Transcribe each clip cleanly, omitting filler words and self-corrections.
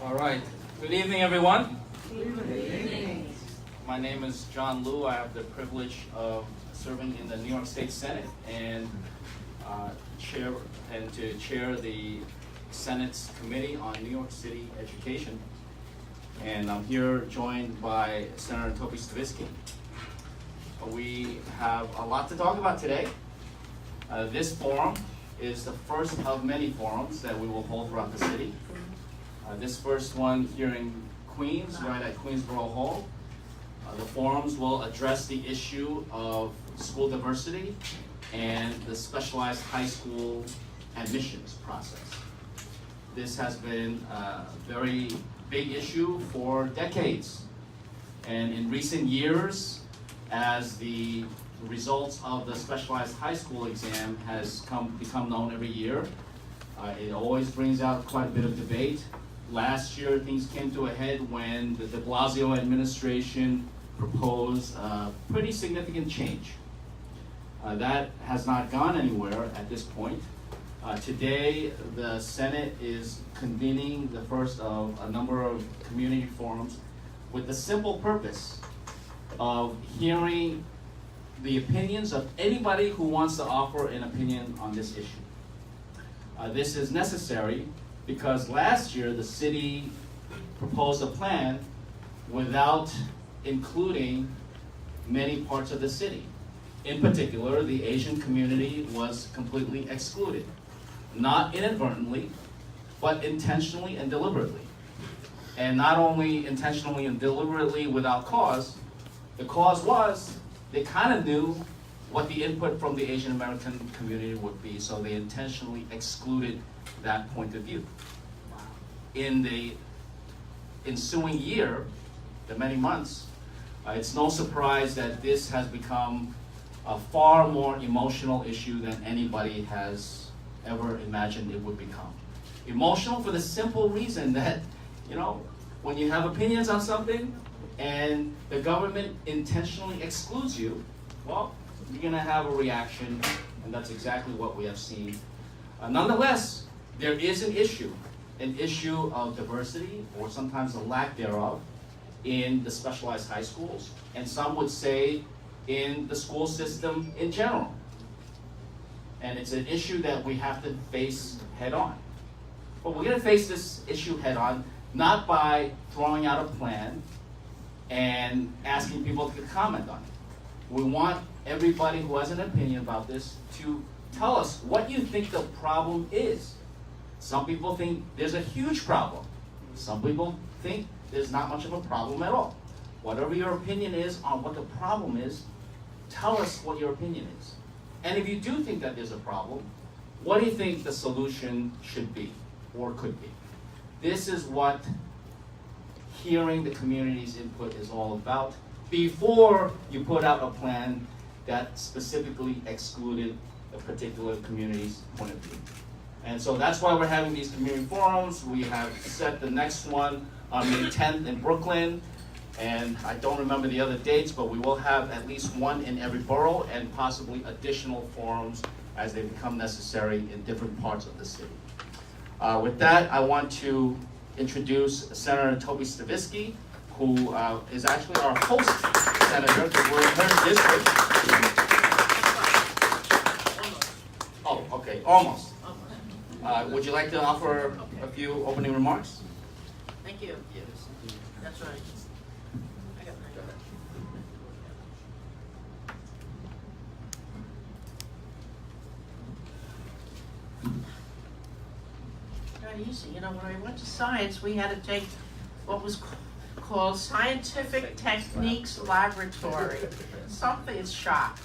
All right. Good evening, everyone. Good evening. My name is John Liu. I have the privilege of serving in the New York State Senate and to chair the Senate's Committee on New York City Education. And I'm here joined by Senator Toby Stavisky. We have a lot to talk about today. This forum is the first of many forums that we will hold throughout the city. This first one here in Queens, right at Queensborough Hall. The forums will address the issue of school diversity and the specialized high school admissions process. This has been a very big issue for decades. And in recent years, as the results of the specialized high school exam has become known every year, it always brings out quite a bit of debate. Last year, things came to a head when the de Blasio administration proposed a pretty significant change. That has not gone anywhere at this point. Today, the Senate is convening the first of a number of community forums with the simple purpose of hearing the opinions of anybody who wants to offer an opinion on this issue. This is necessary because last year the city proposed a plan without including many parts of the city. In particular, the Asian community was completely excluded. Not inadvertently, but intentionally and deliberately. And not only intentionally and deliberately without cause, the cause was they kind of knew what the input from the Asian American community would be, so they intentionally excluded that point of view. In the ensuing year, the many months, it's no surprise that this has become a far more emotional issue than anybody has ever imagined it would become. Emotional for the simple reason that, when you have opinions on something and the government intentionally excludes you, well, you're going to have a reaction, and that's exactly what we have seen. Nonetheless, there is an issue of diversity, or sometimes a lack thereof, in the specialized high schools, and some would say in the school system in general. And it's an issue that we have to face head on. But we're going to face this issue head on, not by throwing out a plan and asking people to comment on it. We want everybody who has an opinion about this to tell us what you think the problem is. Some people think there's a huge problem. Some people think there's not much of a problem at all. Whatever your opinion is on what the problem is, tell us what your opinion is. And if you do think that there's a problem, what do you think the solution should be or could be? This is what hearing the community's input is all about before you put out a plan that specifically excluded a particular community's point of view. And so that's why we're having these community forums. We have set the next one on May 10th in Brooklyn. And I don't remember the other dates, but we will have at least one in every borough and possibly additional forums as they become necessary in different parts of the city. With that, I want to introduce Senator Toby Stavisky, who is actually our host senator, because we're in her district. Oh, okay, almost. Would you like to offer a few opening remarks? Thank you. Yes. That's right. I got Very easy. When I went to science, we had to take what was called Scientific Techniques Laboratory. Something is shock.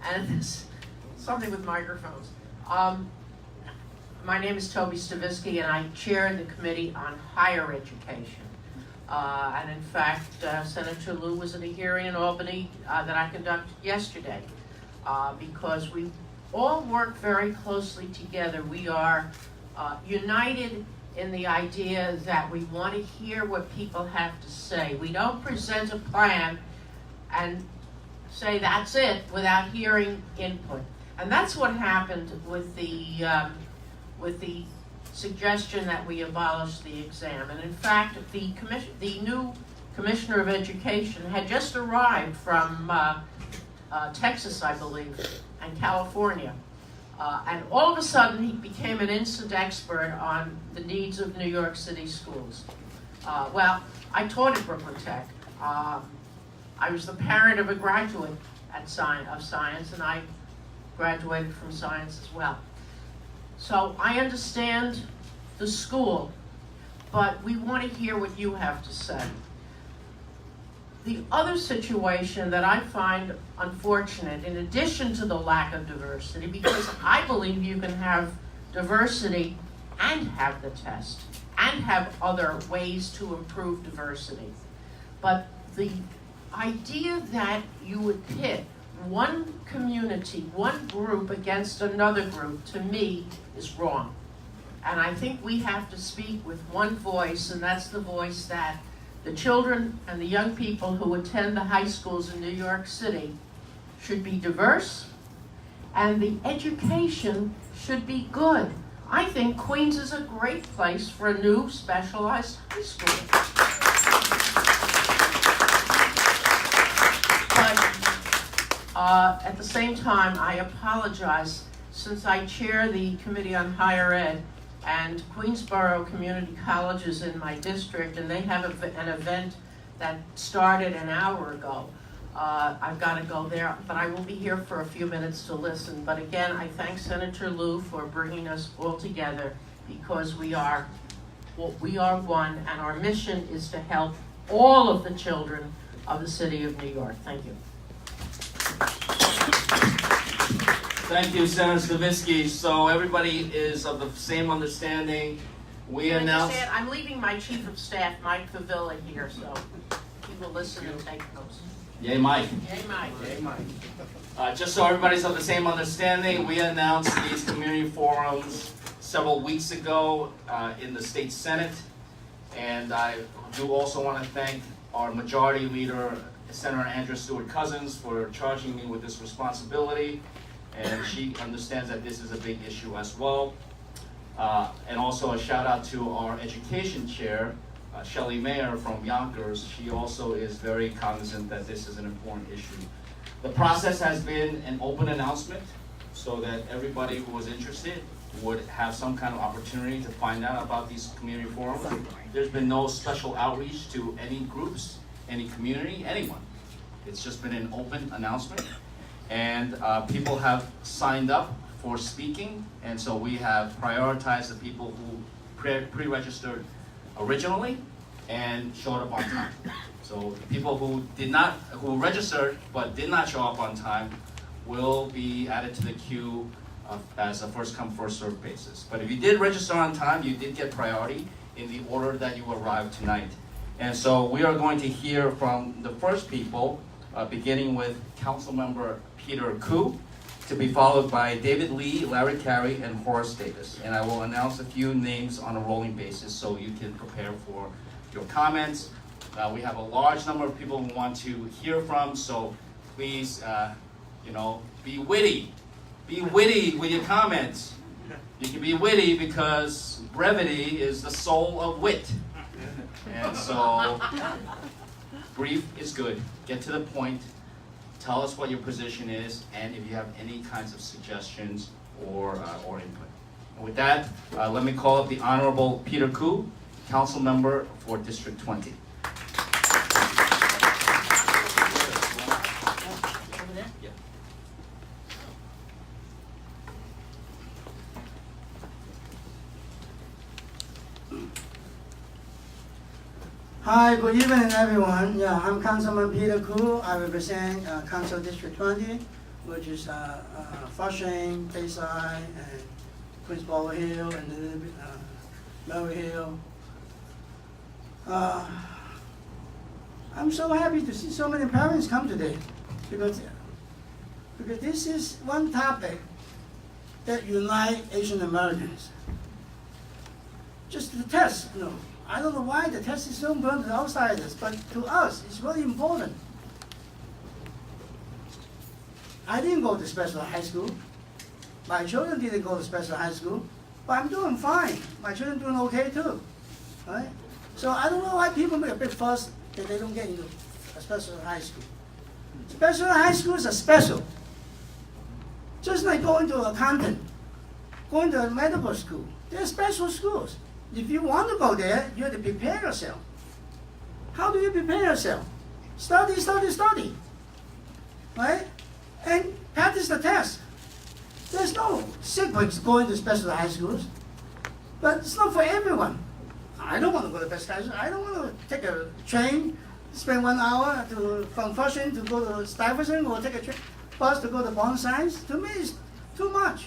And it's something with microphones. My name is Toby Stavisky, and I chair the Committee on Higher Education. And in fact, Senator Liu was at a hearing in Albany that I conducted yesterday because we all work very closely together. We are united in the idea that we want to hear what people have to say. We don't present a plan and say that's it without hearing input. And that's what happened with the suggestion that we abolish the exam. And in fact, the new Commissioner of Education had just arrived from Texas, I believe, and California. And all of a sudden, he became an instant expert on the needs of New York City schools. Well, I taught at Brooklyn Tech. I was the parent of a graduate of science, and I graduated from science as well. So I understand the school, but we want to hear what you have to say. The other situation that I find unfortunate, in addition to the lack of diversity, because I believe you can have diversity and have the test, and have other ways to improve diversity. But the idea that you would pit one community, one group against another group, to me, is wrong. And I think we have to speak with one voice, and that's the voice that the children and the young people who attend the high schools in New York City should be diverse, and the education should be good. I think Queens is a great place for a new specialized high school. But at the same time, I apologize, since I chair the Committee on Higher Ed, and Queensborough Community College is in my district, and they have an event that started an hour ago. I've got to go there, but I will be here for a few minutes to listen. But again, I thank Senator Lieu for bringing us all together, because we are one, and our mission is to help all of the children of the city of New York. Thank you. Thank you, Senator Stavisky. So everybody is of the same understanding. We announced... I'm leaving my Chief of Staff, Mike Favilla, here, so he will listen and take notes. Yay, Mike. Yay, Mike. Yay, Mike. Just so everybody's of the same understanding, we announced these community forums several weeks ago in the state Senate. And I do also want to thank our majority leader, Senator Andrea Stewart-Cousins, for charging me with this responsibility. And she understands that this is a big issue as well. And also a shout out to our education chair, Shelley Mayer from Yonkers. She also is very cognizant that this is an important issue. The process has been an open announcement so that everybody who was interested would have some kind of opportunity to find out about these community forums. There's been no special outreach to any groups, any community, anyone. It's just been an open announcement. And people have signed up for speaking, and so we have prioritized the people who pre-registered originally and showed up on time. So the people who registered but did not show up on time will be added to the queue as a first come, first served basis. But if you did register on time, you did get priority in the order that you arrived tonight. And so we are going to hear from the first people, beginning with Councilmember Peter Koo, to be followed by David Lee, Larry Carey, and Horace Davis. And I will announce a few names on a rolling basis so you can prepare for your comments. We have a large number of people who want to hear from, so please, be witty. Be witty with your comments. You can be witty because brevity is the soul of wit. And so, brief is good. Get to the point. Tell us what your position is, and if you have any kinds of suggestions or input. And with that, let me call up the Honorable Peter Koo, Council Member for District 20. Hi, good evening, everyone. Yeah, I'm Councilman Peter Koo. I represent Council District 20, which is Flushing, Bayside, and Queensborough Hill, and a little bit Murray Hill. I'm so happy to see so many parents come today, because this is one topic that unites Asian Americans. Just the test, I don't know why the test is so important to outsiders, but to us, it's very important. I didn't go to special high school. My children didn't go to special high school. but I'm doing fine. My children doing okay too, right? So I don't know why people make a big fuss that they don't get into a special high school. Special high schools are special. Just like going to accountant, going to a medical school. They're special schools. If you want to go there, you have to prepare yourself. How do you prepare yourself? Study, study, study. Right? And practice the test. There's no secrets going to special high schools. But it's not for everyone. I don't want to go to special high school. I don't want to take a train, spend 1 hour from Flushing to go to Stuyvesant, or take a bus to go to Bond Science. To me, it's too much.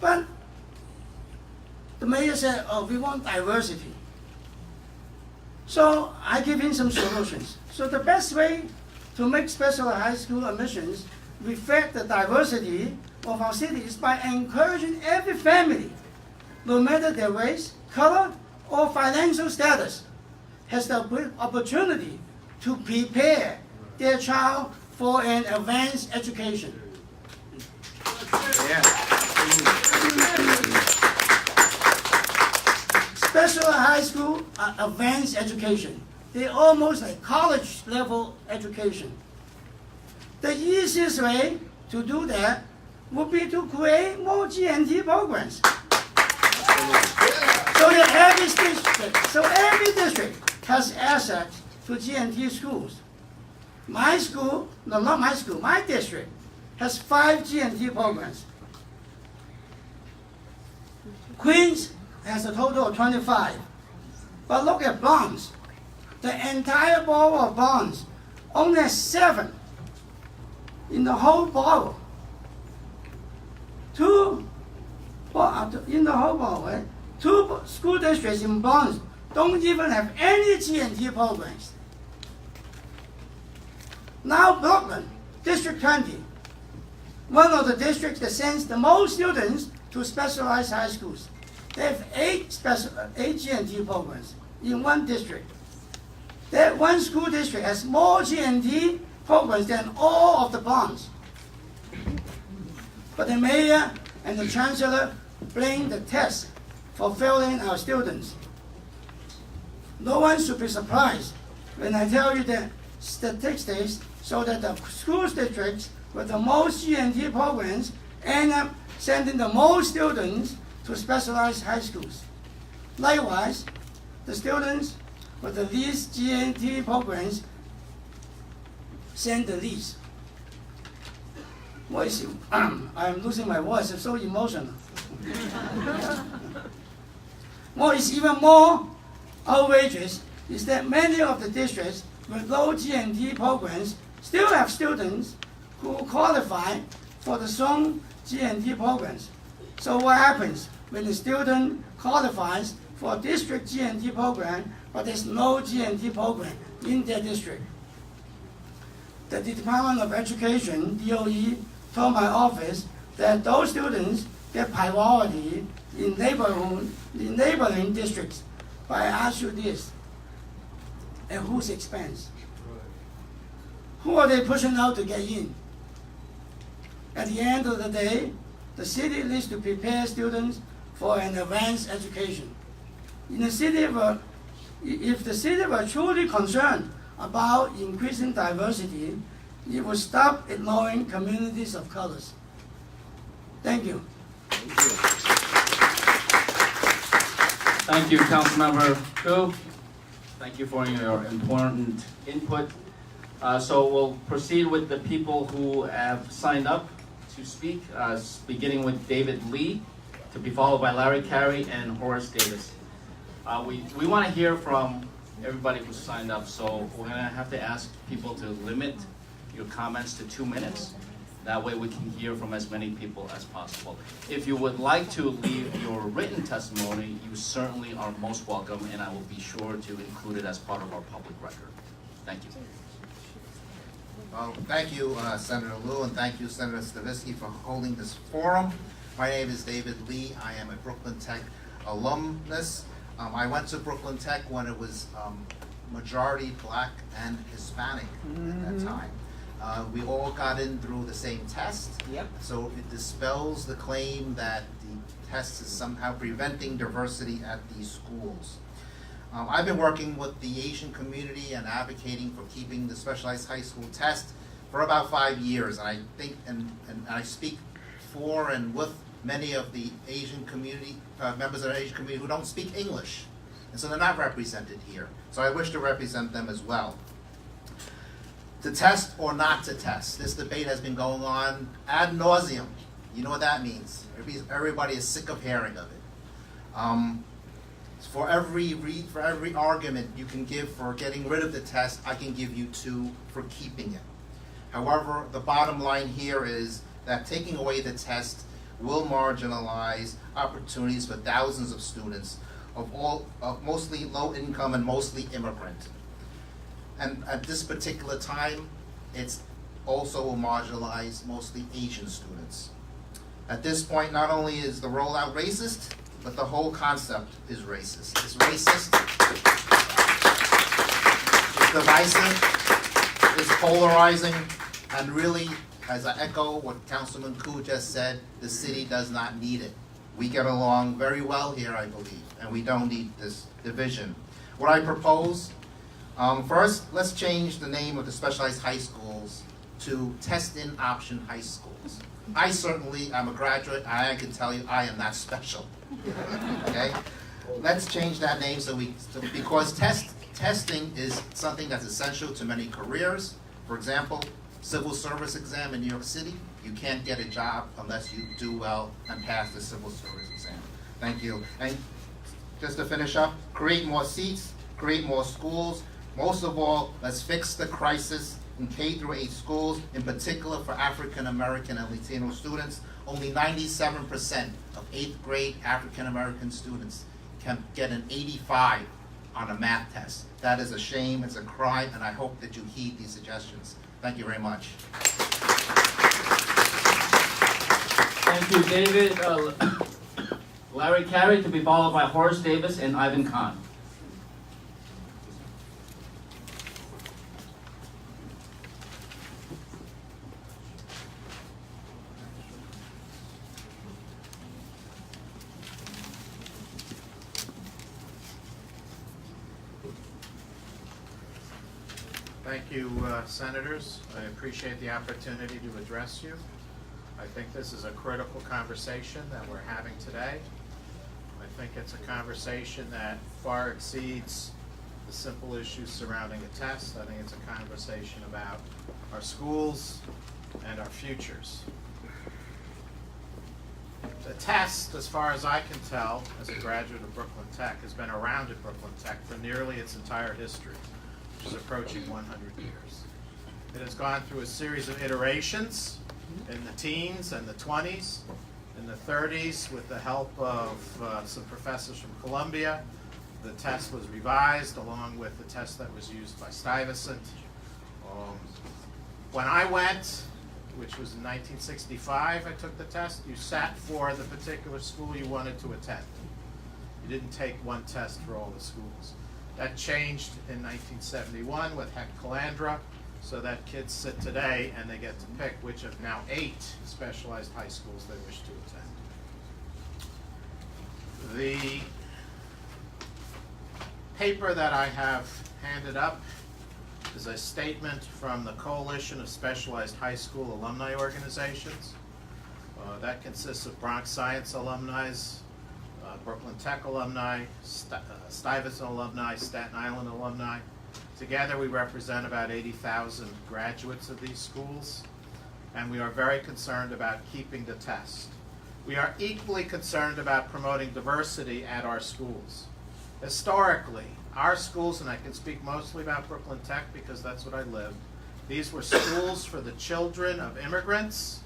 But the mayor said, oh, we want diversity. So I give him some solutions. So the best way to make special high school admissions reflect the diversity of our city is by encouraging every family, no matter their race, color, or financial status, has the opportunity to prepare their child for an advanced education. Special high school are advanced education. They're almost like college level education. The easiest way to do that would be to create more GNT programs. So every district has access to GNT schools. My school, no, not my school, my district has 5 GNT programs. Queens has a total of 25. But look at Bronx. The entire borough of Bronx only has 7 in the whole borough. 2 in the whole borough, right? 2 school districts in Bronx don't even have any GNT programs. Now Brooklyn, District 20, one of the districts that sends the most students to specialized high schools. They have 8 GNT programs in one district. That one school district has more GNT programs than all of the Bronx. But the mayor and the chancellor blame the test for failing our students. No one should be surprised when I tell you that statistics show that the school districts with the most GNT programs end up sending the most students to specialized high schools. Likewise, the students with the least GNT programs send the least. I'm losing my voice, I'm so emotional. What is even more outrageous is that many of the districts with low GNT programs still have students who qualify for the strong GNT programs. So what happens when a student qualifies for a district GNT program, but there's no GNT program in their district? The Department of Education, DOE, told my office that those students get priority in neighboring districts. But I ask you this, at whose expense? Who are they pushing out to get in? At the end of the day, the city needs to prepare students for an advanced education. If the city were truly concerned about increasing diversity, it would stop ignoring communities of colors. Thank you. Thank you, Councilmember Koo. Thank you for your important input. So we'll proceed with the people who have signed up to speak, beginning with David Lee, to be followed by Larry Carey and Horace Davis. We want to hear from everybody who signed up, so we're going to have to ask people to limit your comments to 2 minutes. That way we can hear from as many people as possible. If you would like to leave your written testimony, you certainly are most welcome, and I will be sure to include it as part of our public record. Thank you. Well, thank you, Senator Liu, and thank you, Senator Stavisky, for holding this forum. My name is David Lee. I am a Brooklyn Tech alumnus. I went to Brooklyn Tech when it was majority Black and Hispanic at that time. We all got in through the same test. Yep. So it dispels the claim that the tests is somehow preventing diversity at these schools. I've been working with the Asian community and advocating for keeping the specialized high school test for about 5 years, and I think, and I speak for and with many of the Asian community, members of the Asian community who don't speak English, and so they're not represented here. So I wish to represent them as well. To test or not to test, this debate has been going on ad nauseum. You know what that means. Everybody is sick of hearing of it. For every argument you can give for getting rid of the test, I can give you 2 for keeping it. However, the bottom line here is that taking away the test will marginalize opportunities for thousands of students of mostly low income and mostly immigrant. And at this particular time, it's also will marginalize mostly Asian students. At this point, not only is the rollout racist, but the whole concept is racist. It's racist, it's divisive, it's polarizing, and really, as I echo what Councilman Koo just said, the city does not need it. We get along very well here, I believe, and we don't need this division. What I propose, first, let's change the name of the specialized high schools to test-in option high schools. I certainly am a graduate, and I can tell you I am not special. Okay? Let's change that name because testing is something that's essential to many careers. For example, civil service exam in New York City, you can't get a job unless you do well and pass the civil service exam. Thank you. And just to finish up, create more seats, create more schools. Most of all, let's fix the crisis in K-8 schools, in particular for African American and Latino students. Only 97% of 8th grade African American students can get an 85 on a math test. That is a shame, it's a crime, and I hope that you heed these suggestions. Thank you very much. Thank you, David. Larry Carey, to be followed by Horace Davis and Ivan Khan. Thank you, Senators. I appreciate the opportunity to address you. I think this is a critical conversation that we're having today. I think it's a conversation that far exceeds the simple issues surrounding a test. I think it's a conversation about our schools and our futures. The test, as far as I can tell, as a graduate of Brooklyn Tech, has been around at Brooklyn Tech for nearly its entire history, which is approaching 100 years. It has gone through a series of iterations in the teens and the 20s, in the 30s, with the help of some professors from Columbia. The test was revised along with the test that was used by Stuyvesant. When I went, which was in 1965, I took the test. You sat for the particular school you wanted to attend. You didn't take one test for all the schools. That changed in 1971 with Heck Calandra, so that kids sit today and they get to pick which of now 8 specialized high schools they wish to attend. The paper that I have handed up is a statement from the Coalition of Specialized High School Alumni Organizations. That consists of Bronx Science alumni, Brooklyn Tech alumni, Stuyvesant alumni, Staten Island alumni. Together we represent about 80,000 graduates of these schools, and we are very concerned about keeping the test. We are equally concerned about promoting diversity at our schools. Historically, our schools, and I can speak mostly about Brooklyn Tech because that's what I lived, these were schools for the children of immigrants,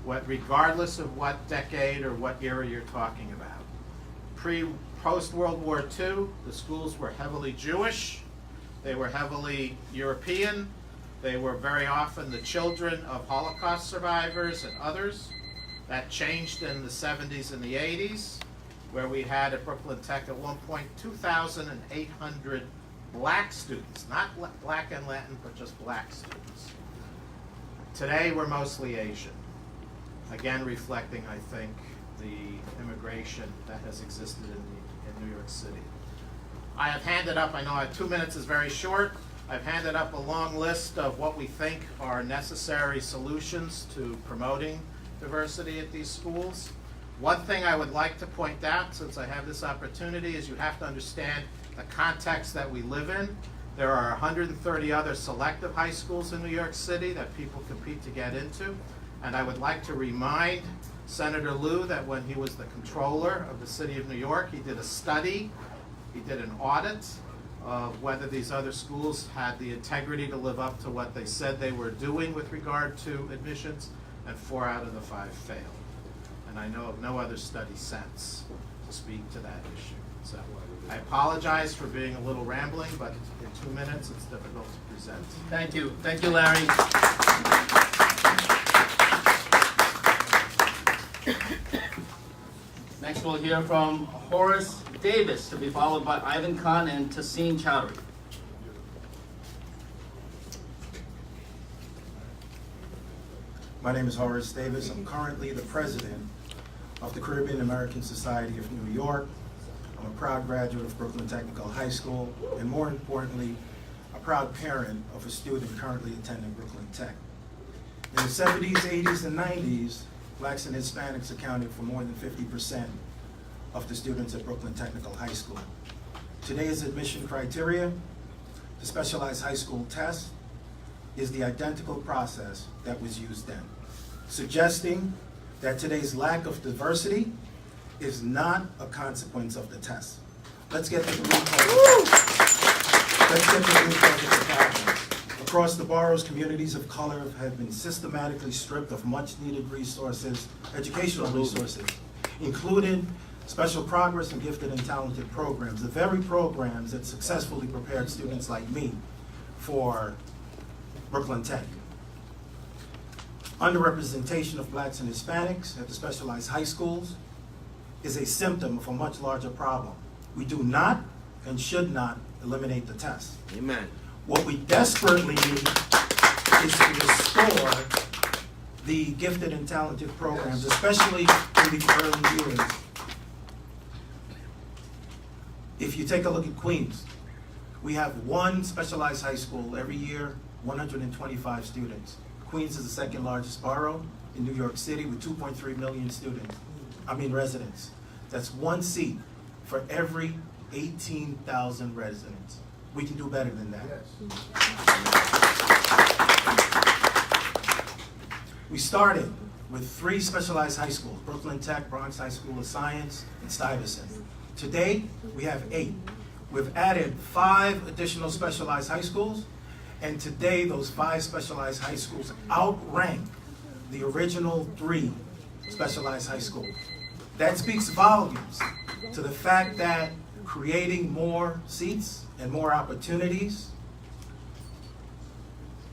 regardless of what decade or what era you're talking about. Post-World War II, the schools were heavily Jewish, they were heavily European, they were very often the children of Holocaust survivors and others. That changed in the 70s and the 80s, where we had at Brooklyn Tech at one point 2,800 black students, not black and Latin, but just black students. Today we're mostly Asian. Again, reflecting, I think, the immigration that has existed in New York City. I have handed up, I know 2 minutes is very short, I've handed up a long list of what we think are necessary solutions to promoting diversity at these schools. One thing I would like to point out, since I have this opportunity, is you have to understand the context that we live in. There are 130 other selective high schools in New York City that people compete to get into. And I would like to remind Senator Liu that when he was the controller of the city of New York, he did a study, he did an audit of whether these other schools had the integrity to live up to what they said they were doing with regard to admissions, and 4 out of the 5 failed. And I know of no other study since to speak to that issue. So I apologize for being a little rambling, but in 2 minutes it's difficult to present. Thank you. Thank you, Larry. Next, we'll hear from Horace Davis, to be followed by Ivan Khan and Taseen Chowdhury. My name is Horace Davis. I'm currently the president of the Caribbean American Society of New York. I'm a proud graduate of Brooklyn Technical High School, and more importantly, a proud parent of a student currently attending Brooklyn Tech. In the 70s, 80s, and 90s, blacks and Hispanics accounted for more than 50% of the students at Brooklyn Technical High School. Today's admission criteria, the specialized high school test, is the identical process that was used then, suggesting that today's lack of diversity is not a consequence of the test. Let's get to the root cause. Let's get to the root cause of the problem. Across the boroughs, communities of color have been systematically stripped of much-needed resources, educational resources, including special progress and gifted and talented programs, the very programs that successfully prepared students like me for Brooklyn Tech. Underrepresentation of blacks and Hispanics at the specialized high schools is a symptom of a much larger problem. We do not and should not eliminate the test. Amen. What we desperately need is to restore the gifted and talented programs, especially in the early years. If you take a look at Queens, we have one specialized high school every year, 125 students. Queens is the second largest borough in New York City with 2.3 million residents. That's one seat for every 18,000 residents. We can do better than that. We started with 3 specialized high schools, Brooklyn Tech, Bronx High School of Science, and Stuyvesant. Today, we have 8. We've added 5 additional specialized high schools, and today those 5 specialized high schools outrank the original 3 specialized high schools. That speaks volumes to the fact that creating more seats and more opportunities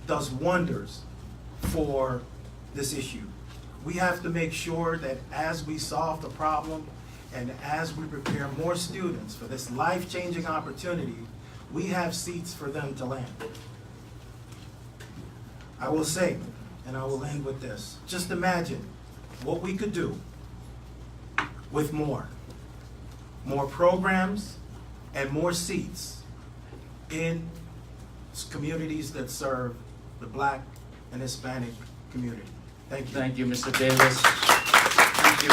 does wonders for this issue. We have to make sure that as we solve the problem and as we prepare more students for this life-changing opportunity, we have seats for them to land. I will say, and I will end with this, just imagine what we could do with more programs and more seats in communities that serve the Black and Hispanic community. Thank you. Thank you, Mr. Davis. Thank you.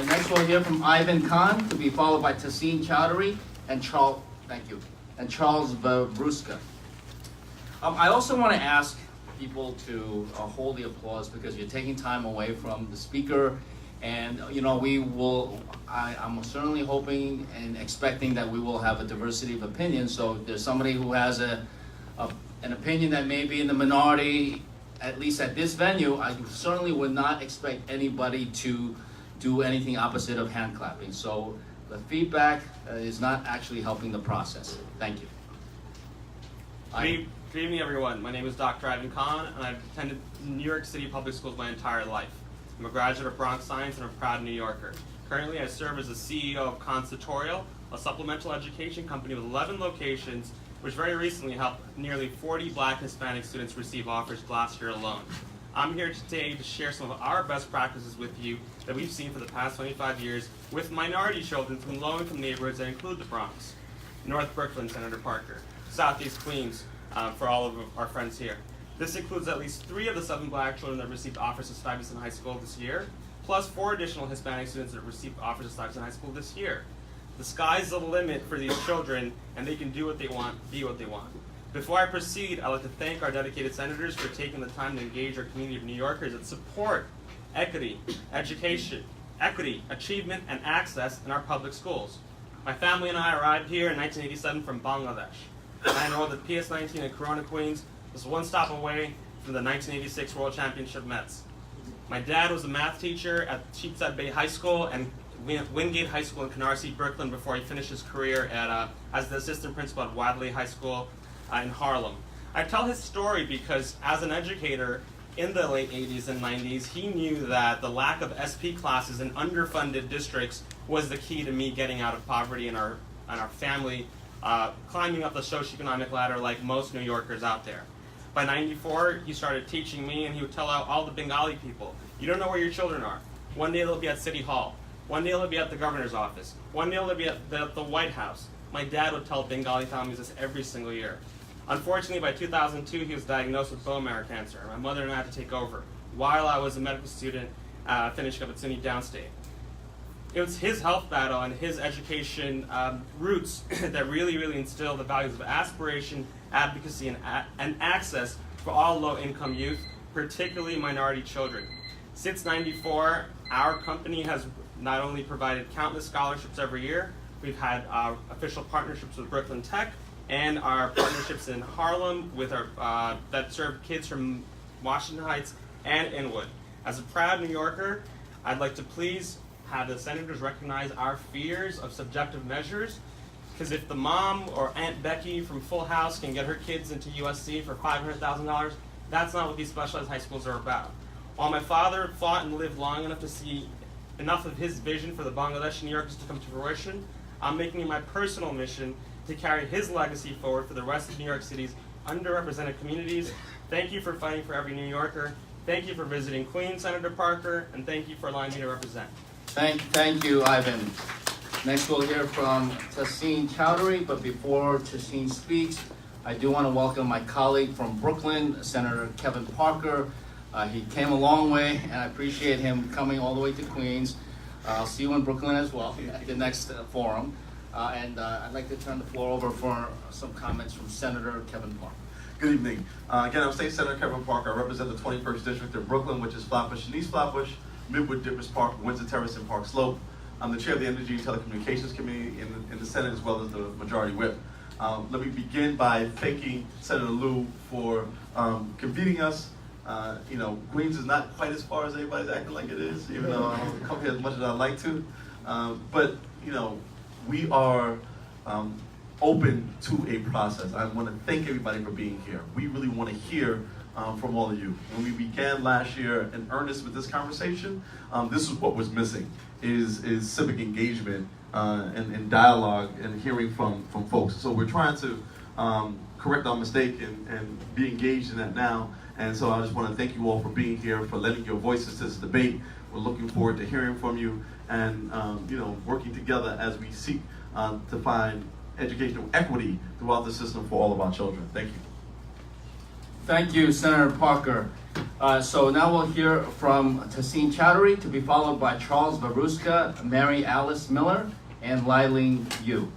Next, we'll hear from Ivan Khan, to be followed by Taseen Chowdhury and Charles. Thank you, and Charles Verbruska. I also want to ask people to hold the applause because you're taking time away from the speaker, and we will. I'm certainly hoping and expecting that we will have a diversity of opinions. So if there's somebody who has an opinion that may be in the minority, at least at this venue, I certainly would not expect anybody to do anything opposite of hand clapping. So the feedback is not actually helping the process. Thank you. Good evening, everyone. My name is Dr. Ivan Khan, and I've attended New York City public schools my entire life. I'm a graduate of Bronx Science and a proud New Yorker. Currently, I serve as the CEO of Constatorial, a supplemental education company with 11 locations, which very recently helped nearly 40 Black and Hispanic students receive offers last year alone. I'm here today to share some of our best practices with you that we've seen for the past 25 years with minority children from low-income neighborhoods that include the Bronx, North Brooklyn, Senator Parker, Southeast Queens, for all of our friends here. This includes at least 3 of the 7 black children that received offers of Stuyvesant High School this year, plus 4 additional Hispanic students that received offers of Stuyvesant High School this year. The sky's the limit for these children, and they can do what they want, be what they want. Before I proceed, I'd like to thank our dedicated senators for taking the time to engage our community of New Yorkers that support equity, education, equity, achievement, and access in our public schools. My family and I arrived here in 1987 from Bangladesh. I enrolled at PS19 in Corona, Queens, just one stop away from the 1986 World Championship Mets. My dad was a math teacher at Sheepshead Bay High School and Wingate High School in Canarsie, Brooklyn, before he finished his career as the assistant principal at Wadley High School in Harlem. I tell his story because as an educator in the late 80s and 90s, he knew that the lack of SP classes in underfunded districts was the key to me getting out of poverty and our family climbing up the socioeconomic ladder like most New Yorkers out there. By '94, he started teaching me, and he would tell out all the Bengali people, you don't know where your children are. One day they'll be at City Hall. One day they'll be at the governor's office. One day they'll be at the White House. My dad would tell Bengali families this every single year. Unfortunately, by 2002, he was diagnosed with bone marrow cancer, and my mother and I had to take over while I was a medical student finishing up at SUNY Downstate. It was his health battle and his education roots that really instilled the values of aspiration, advocacy, and access for all low-income youth, particularly minority children. Since '94, our company has not only provided countless scholarships every year, we've had official partnerships with Brooklyn Tech and our partnerships in Harlem with our that serve kids from Washington Heights and Inwood. As a proud New Yorker, I'd like to please have the senators recognize our fears of subjective measures, because if the mom or Aunt Becky from Full House can get her kids into USC for $500,000, that's not what these specialized high schools are about. While my father fought and lived long enough to see enough of his vision for the Bangladeshi New Yorkers to come to fruition, I'm making it my personal mission to carry his legacy forward for the rest of New York City's underrepresented communities. Thank you for fighting for every New Yorker. Thank you for visiting Queens, Senator Parker, and thank you for allowing me to represent. Thank you, Ivan. Next we'll hear from Tahseen Chowdhury, but before Tahseen speaks, I do want to welcome my colleague from Brooklyn, Senator Kevin Parker. He came a long way, and I appreciate him coming all the way to Queens. I'll see you in Brooklyn as well at the next forum. And I'd like to turn the floor over for some comments from Senator Kevin Parker. Good evening. Again, I'm State Senator Kevin Parker. I represent the 21st District of Brooklyn, which is Flatbush and East Flatbush, Midwood, Dippers Park, Windsor Terrace, and Park Slope. I'm the chair of the Energy and Telecommunications Committee in the Senate, as well as the Majority Whip. Let me begin by thanking Senator Liu for convening us. Queens is not quite as far as everybody's acting like it is, even though I don't come here as much as I'd like to. But we are open to a process. I want to thank everybody for being here. We really want to hear from all of you. When we began last year in earnest with this conversation, this is what was missing, is civic engagement and dialogue and hearing from folks. So we're trying to correct our mistake and be engaged in that now. And so I just want to thank you all for being here, for lending your voices to this debate. We're looking forward to hearing from you and working together as we seek to find educational equity throughout the system for all of our children. Thank you. Thank you, Senator Parker. So now we'll hear from Tahseen Chowdhury, to be followed by Charles Varuska, Mary Alice Miller, and Liling Yu.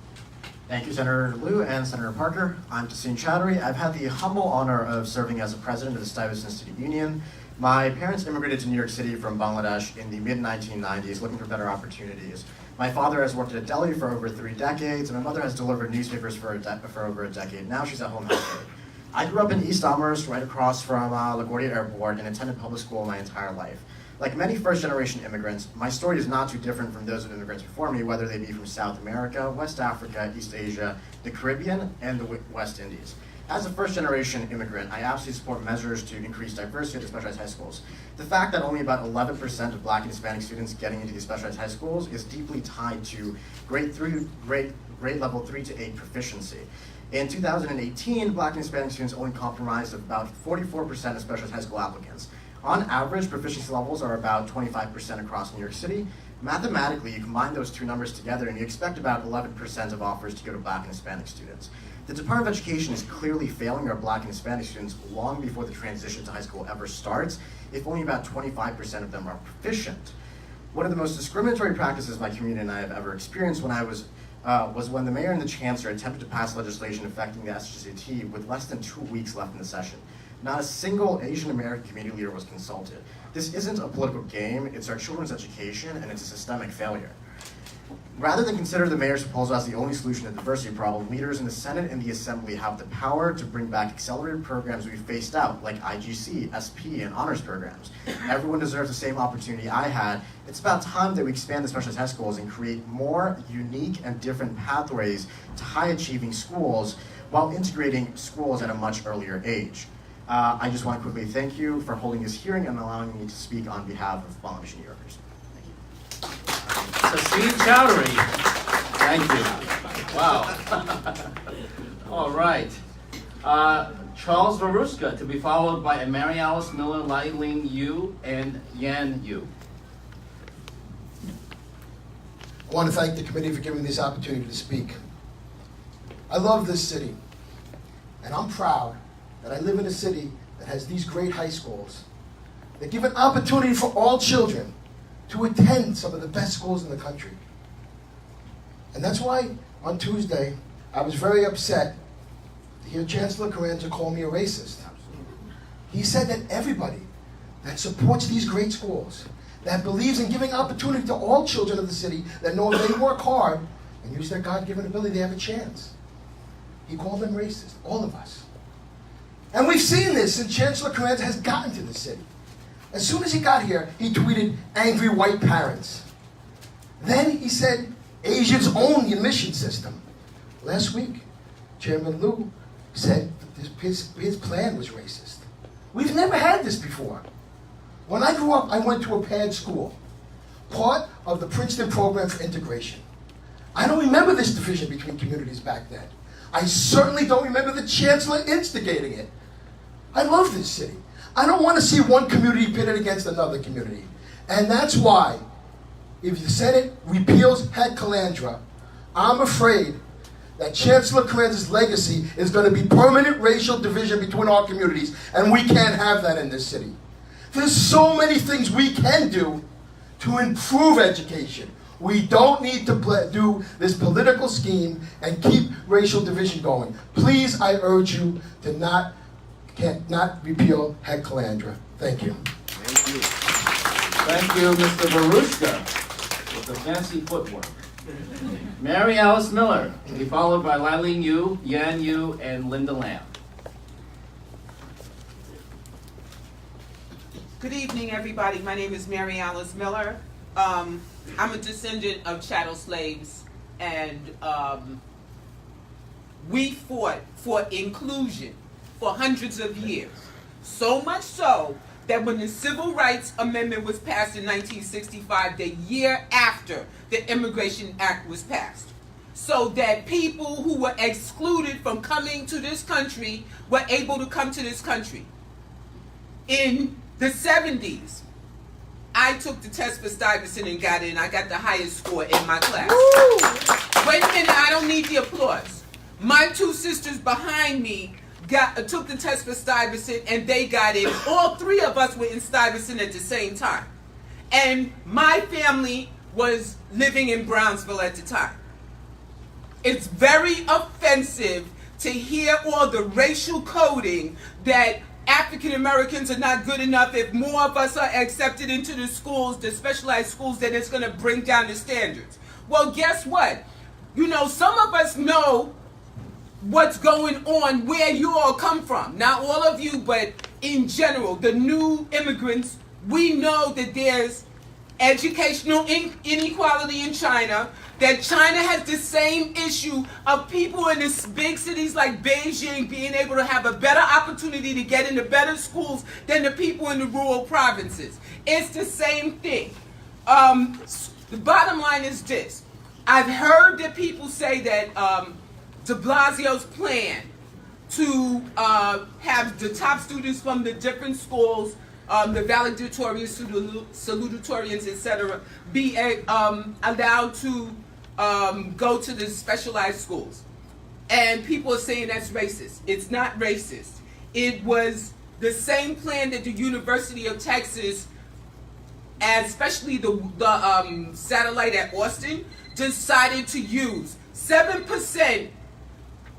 Thank you, Senator Liu and Senator Parker. I'm Tahseen Chowdhury. I've had the humble honor of serving as the president of the Stuyvesant Student Union. My parents immigrated to New York City from Bangladesh in the mid-1990s, looking for better opportunities. My father has worked at a deli for over 3 decades, and my mother has delivered newspapers for over a decade. Now she's at home helping. I grew up in East Amherst, right across from LaGuardia Airport, and attended public school my entire life. Like many first-generation immigrants, my story is not too different from those of immigrants before me, whether they be from South America, West Africa, East Asia, the Caribbean, and the West Indies. As a first-generation immigrant, I absolutely support measures to increase diversity at the specialized high schools. The fact that only about 11% of Black and Hispanic students getting into these specialized high schools is deeply tied to grade level 3 to 8 proficiency. In 2018, Black and Hispanic students only comprised of about 44% of specialized high school applicants. On average, proficiency levels are about 25% across New York City. Mathematically, you combine those two numbers together and you expect about 11% of offers to go to Black and Hispanic students. The Department of Education is clearly failing our Black and Hispanic students long before the transition to high school ever starts, if only about 25% of them are proficient. One of the most discriminatory practices my community and I have ever experienced was when the mayor and the chancellor attempted to pass legislation affecting the SHSAT with less than 2 weeks left in the session. Not a single Asian American community leader was consulted. This isn't a political game, it's our children's education, and it's a systemic failure. Rather than consider the mayor's proposal as the only solution to the diversity problem, leaders in the Senate and the Assembly have the power to bring back accelerated programs we've phased out, like IGC, SP, and honors programs. Everyone deserves the same opportunity I had. It's about time that we expand the specialized high schools and create more unique and different pathways to high-achieving schools while integrating schools at a much earlier age. I just want to quickly thank you for holding this hearing and allowing me to speak on behalf of Bangladeshi New Yorkers. Sassine Chowdhury, thank you. Wow. All right. Charles Varuska, to be followed by Mary Alice Miller, Lai Ling Yu, and Yan Yu. I want to thank the committee for giving me this opportunity to speak. I love this city, and I'm proud that I live in a city that has these great high schools that give an opportunity for all children to attend some of the best schools in the country. And that's why on Tuesday, I was very upset to hear Chancellor Carranza call me a racist. He said that everybody that supports these great schools, that believes in giving opportunity to all children of the city, that know if they work hard and use their God-given ability, they have a chance. He called them racist, all of us. And we've seen this since Chancellor Carranza has gotten to the city. As soon as he got here, he tweeted, "Angry white parents." Then he said, "Asians own the admission system." Last week, Chairman Liu said that his plan was racist. We've never had this before. When I grew up, I went to a paired school, part of the Princeton program for integration. I don't remember this division between communities back then. I certainly don't remember the chancellor instigating it. I love this city. I don't want to see one community pitted against another community. And that's why, if the Senate repeals Het Calandra, I'm afraid that Chancellor Carranza's legacy is going to be permanent racial division between our communities, and we can't have that in this city. There's so many things we can do to improve education. We don't need to do this political scheme and keep racial division going. Please, I urge you to not repeal Het Calandra. Thank you. Thank you. Thank you, Mr. Varuska, with the fancy footwork. Mary Alice Miller, to be followed by Lai Ling Yu, Yan Yu, and Linda Lamb. Good evening, everybody. My name is Mary Alice Miller. I'm a descendant of chattel slaves, and we fought for inclusion for hundreds of years. So much so that when the Civil Rights Amendment was passed in 1965, the year after the Immigration Act was passed, so that people who were excluded from coming to this country were able to come to this country. In the 70s, I took the test for Stuyvesant and got in. I got the highest score in my class. Woo! Wait a minute, I don't need the applause. My two sisters behind me took the test for Stuyvesant and they got in. All three of us were in Stuyvesant at the same time. And my family was living in Brownsville at the time. It's very offensive to hear all the racial coding that African Americans are not good enough. If more of us are accepted into the schools, the specialized schools, then it's going to bring down the standards. Well, guess what? You know, some of us know what's going on, where you all come from. Not all of you, but in general, the new immigrants, we know that there's educational inequality in China, that China has the same issue of people in these big cities like Beijing being able to have a better opportunity to get into better schools than the people in the rural provinces. It's the same thing. The bottom line is this. I've heard that people say that de Blasio's plan to have the top students from the different schools the valedictorians, salutatorians, etc., be allowed to go to the specialized schools. And people are saying that's racist. It's not racist. It was the same plan that the University of Texas, and especially the satellite at Austin, decided to use. 7%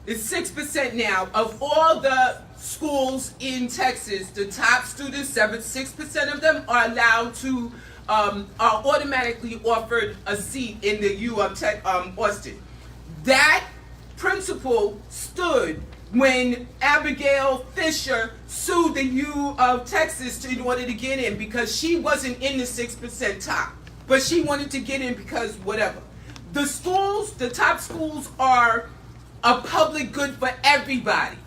is 6% now of all the schools in Texas. The top students, 6% of them are allowed to are automatically offered a seat in the U of Austin. That principle stood when Abigail Fisher sued the U of Texas in order to get in, because she wasn't in the 6% top, but she wanted to get in because whatever. The schools, the top schools, are a public good for everybody.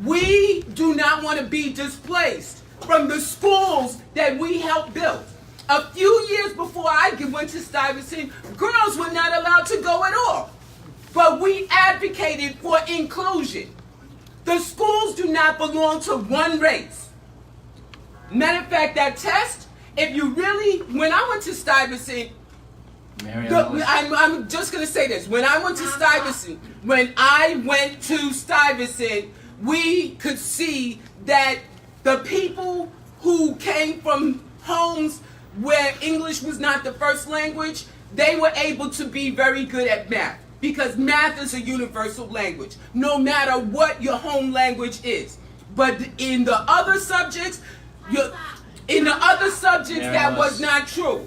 We do not want to be displaced from the schools that we helped build. A few years before I went to Stuyvesant, girls were not allowed to go at all. But we advocated for inclusion. The schools do not belong to one race. Matter of fact, that test, if you really, when I went to Stuyvesant, I'm just going to say this. When I went to Stuyvesant, we could see that the people who came from homes where English was not the first language, they were able to be very good at math, because math is a universal language, no matter what your home language is. But in the other subjects, that was not true.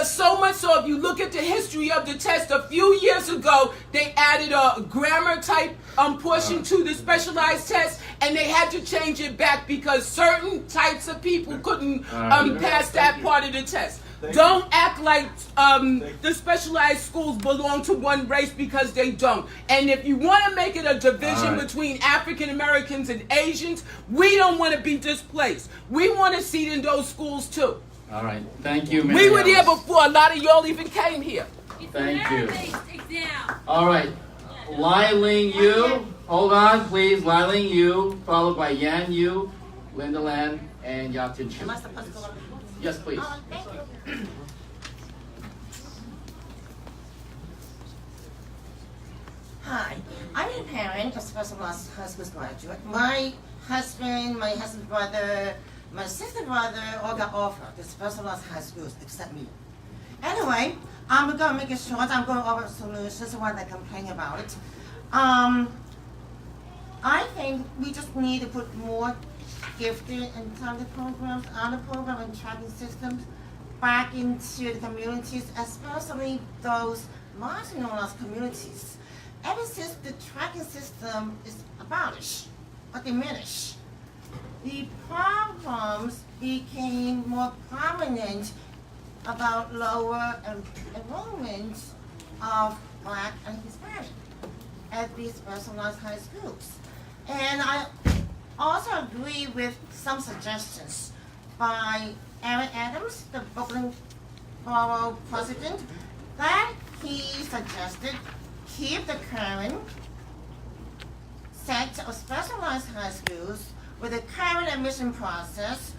So much so, if you look at the history of the test, a few years ago, they added a grammar type portion to the specialized test, and they had to change it back because certain types of people couldn't pass that part of the test. Don't act like the specialized schools belong to one race, because they don't. And if you want to make it a division between African Americans and Asians, we don't want to be displaced. We want a seat in those schools too. All right, thank you, We were there before a lot of y'all even came here. Thank you. All right, Liling Yu, hold on, please. Liling Yu, followed by Yan Yu, Linda Lan, and Yatin Chu. Yes, please. Thank you. Hi, I'm a parent of specialized high school graduate. My husband, brother, my sister brother all got offered to specialized high schools except me. Anyway, I'm going to make it short. I'm going over solutions while they complain about it. I think we just need to put more gifted and talented programs, honor program and tracking systems back into the communities, especially those marginalized communities. Ever since the tracking system is abolished or diminished, the problems became more prominent about lower enrollment of Black and Hispanic at these specialized high schools. And I also agree with some suggestions by Aaron Adams, the Brooklyn Borough President, that he suggested keep the current set of specialized high schools with the current admission process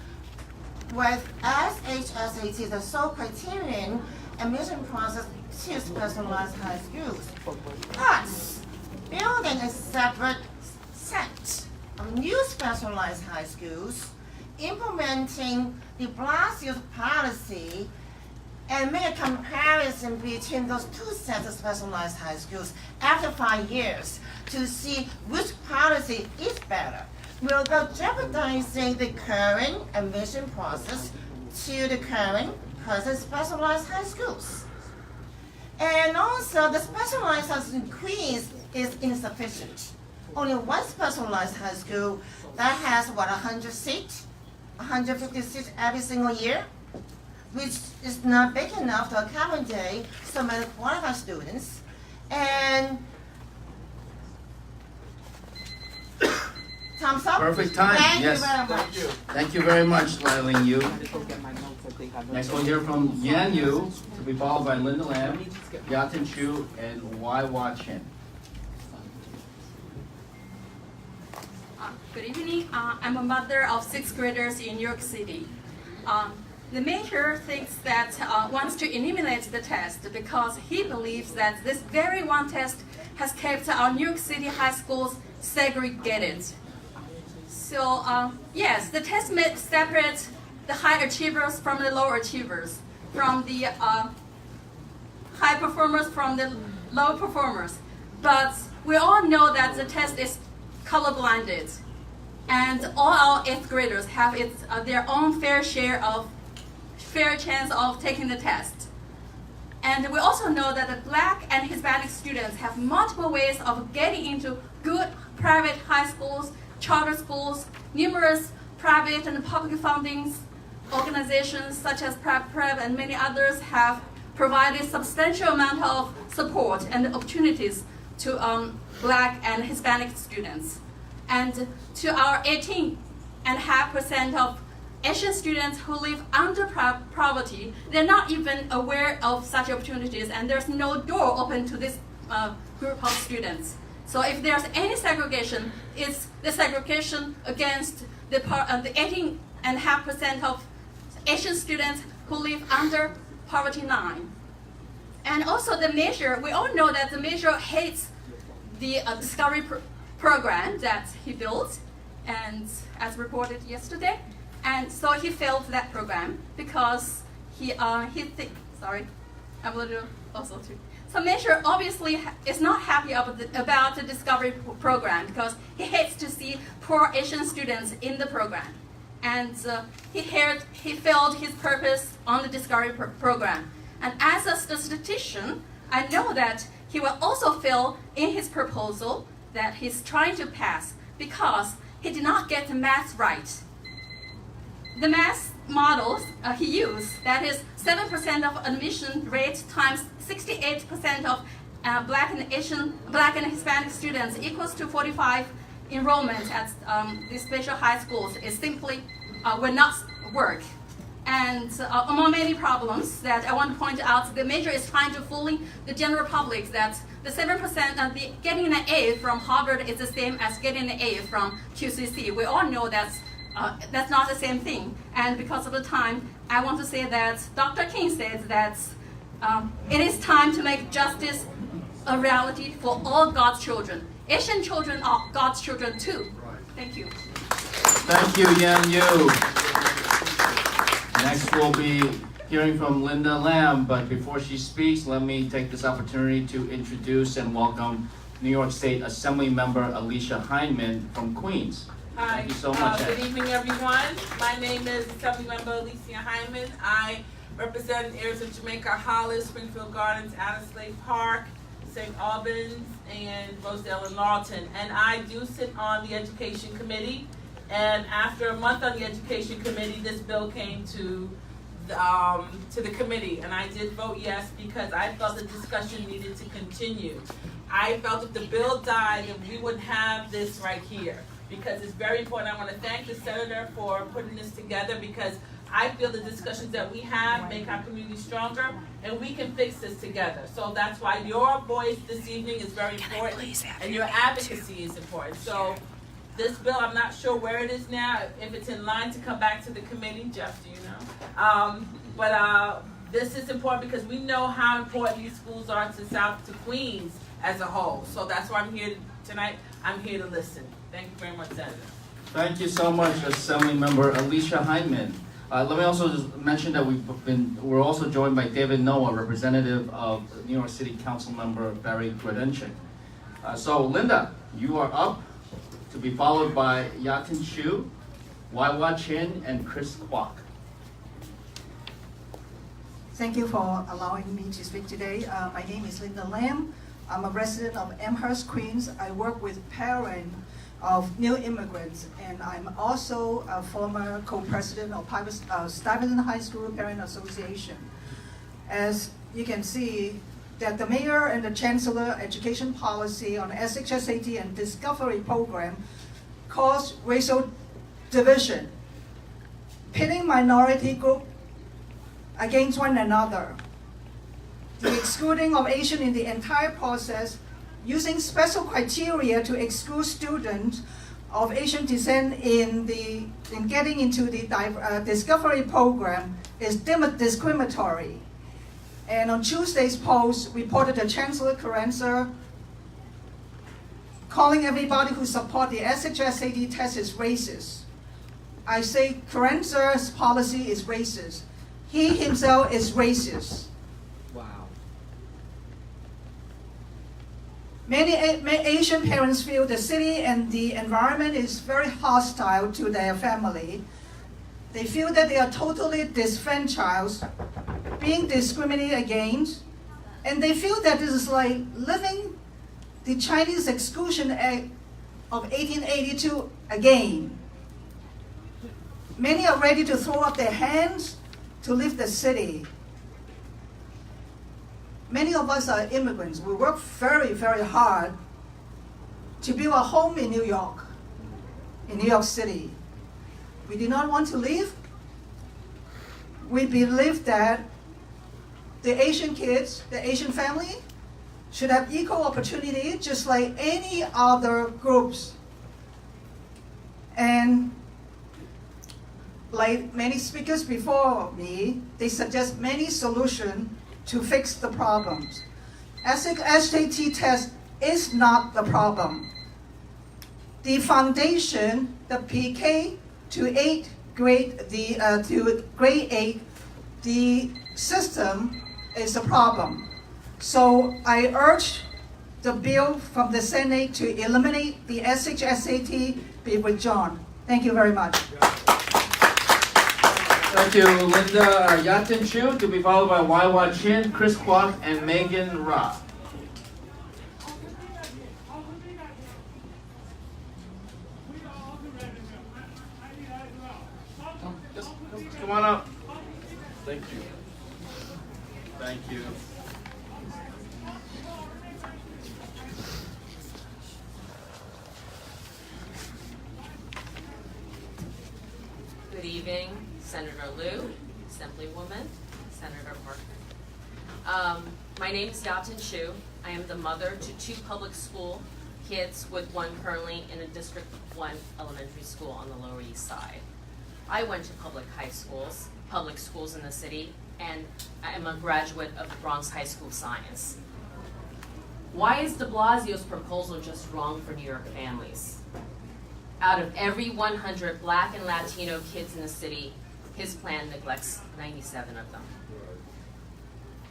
with SHSAT, the sole criterion admission process to specialized high schools. Plus, building a separate set of new specialized high schools, implementing de Blasio's policy, and make a comparison between those two sets of specialized high schools after 5 years to see which policy is better, without jeopardizing the current admission process to the present specialized high schools. And also, the specialized high school in Queens is insufficient. Only one specialized high school that has, 100 seats, 150 seats every single year, which is not big enough to accommodate so many qualified students. And thumbs up. Perfect time, Thank yes. you very much. Thank you very much, Liling Yu. Next we'll hear from Yan Yu, to be followed by Linda Lam, Yatin Chu, and Wai Chin. Good evening. I'm a mother of 6th graders in New York City. The mayor thinks that wants to eliminate the test because he believes that this very one test has kept our New York City high schools segregated. So yes, the test may separate the high achievers from the low achievers, from the high performers from the low performers. But we all know that the test is color-blinded, and all our 8th graders have their own fair chance of taking the test. And we also know that the Black and Hispanic students have multiple ways of getting into good private high schools, charter schools, numerous private and public funding organizations such as Prep and many others have provided substantial amount of support and opportunities to Black and Hispanic students. And to our 18.5% of Asian students who live under poverty, they're not even aware of such opportunities, and there's no door open to this group of students. So if there's any segregation, it's the segregation against the 18.5% of Asian students who live under poverty line. And also the measure, we all know that the measure hates the discovery program that he built, and as reported yesterday. And so he failed that program because I'm a little also too. So Measure obviously is not happy about the discovery program because he hates to see poor Asian students in the program. And he failed his purpose on the discovery program. And as a statistician, I know that he will also fail in his proposal that he's trying to pass because he did not get the math right. The math models he used, that is 7% of admission rate times 68% of Black and Hispanic students equals to 45 enrollment at these special high schools, is simply will not work. And among many problems that I want to point out, the measure is trying to fool the general public that the 7% of getting an A from Harvard is the same as getting an A from QCC. We all know that's not the same thing. And because of the time, I want to say that Dr. King says that it is time to make justice a reality for all God's children. Asian children are God's children too. Thank you. Thank you, Yan Yu. Next, we'll be hearing from Linda Lam, but before she speaks, let me take this opportunity to introduce and welcome New York State Assembly Member Alicia Heineman from Queens. Hi. Thank you so much. Good evening, everyone. My name is Assemblymember Alicia Hyman. I represent areas of Jamaica, Hollis, Springfield Gardens, Adelaide Park, St. Albans, and Rosedale and Lawton. And I do sit on the Education Committee. And after a month on the Education Committee, this bill came to the committee. And I did vote yes because I felt the discussion needed to continue. I felt if the bill died, then we wouldn't have this right here. Because it's very important. I want to thank the senator for putting this together because I feel the discussions that we have make our community stronger and we can fix this together. So that's why your voice this evening is very important and your advocacy is important. So this bill, I'm not sure where it is now, if it's in line to come back to the committee. Jeff, do you know? But this is important because we know how important these schools are to Queens as a whole. So that's why I'm here tonight. I'm here to listen. Thank you very much, Senator. Thank you so much, Assembly Member Alicia Hyman. Let me also just mention that we're also joined by David Noah, representative of New York City Council Member Barry Credenchik. So Linda, you are up to be followed by Yatin Chu, Waiwa Chin, and Chris Kwok. Thank you for allowing me to speak today. My name is Linda Lam. I'm a resident of Amherst, Queens. I work with parents of new immigrants, and I'm also a former co-president of Stuyvesant High School Parent Association. As you can see, that the mayor and the chancellor education policy on SHSAT and discovery program cause racial division, pitting minority group against one another, the excluding of Asian in the entire process, using special criteria to exclude students of Asian descent in getting into the Discovery program is discriminatory. And on Tuesday's post, reported the Chancellor Carenza calling everybody who support the SHSAT test is racist. I say Carenza's policy is racist. He himself is racist. Wow. Many Asian parents feel the city and the environment is very hostile to their family. They feel that they are totally disenfranchised, being discriminated against, and they feel that this is like living the Chinese Exclusion Act of 1882 again. Many are ready to throw up their hands to leave the city. Many of us are immigrants. We work very, very hard to build a home in New York City. We do not want to leave. We believe that the Asian kids, the Asian family, should have equal opportunity just like any other groups. And like many speakers before me, they suggest many solutions to fix the problems. SHSAT test is not the problem. The foundation, the PK to 8th grade, to grade 8, the system is the problem. So I urge the bill from the Senate to eliminate the SHSAT be withdrawn. Thank you very much. Thank you, Linda Yatin Chu, to be followed by Waiwa Chin, Chris Kwok, and Megan Ra. Just come on up. Thank you. Thank you. Good evening, Senator Liu, Assemblywoman, Senator Parker. My name is Yatin Chu. I am the mother to 2 public school kids with one currently in a District 1 elementary school on the Lower East Side. I went to public schools in the city, and I am a graduate of the Bronx High School of Science. Why is de Blasio's proposal just wrong for New York families? Out of every 100 Black and Latino kids in the city, his plan neglects 97 of them.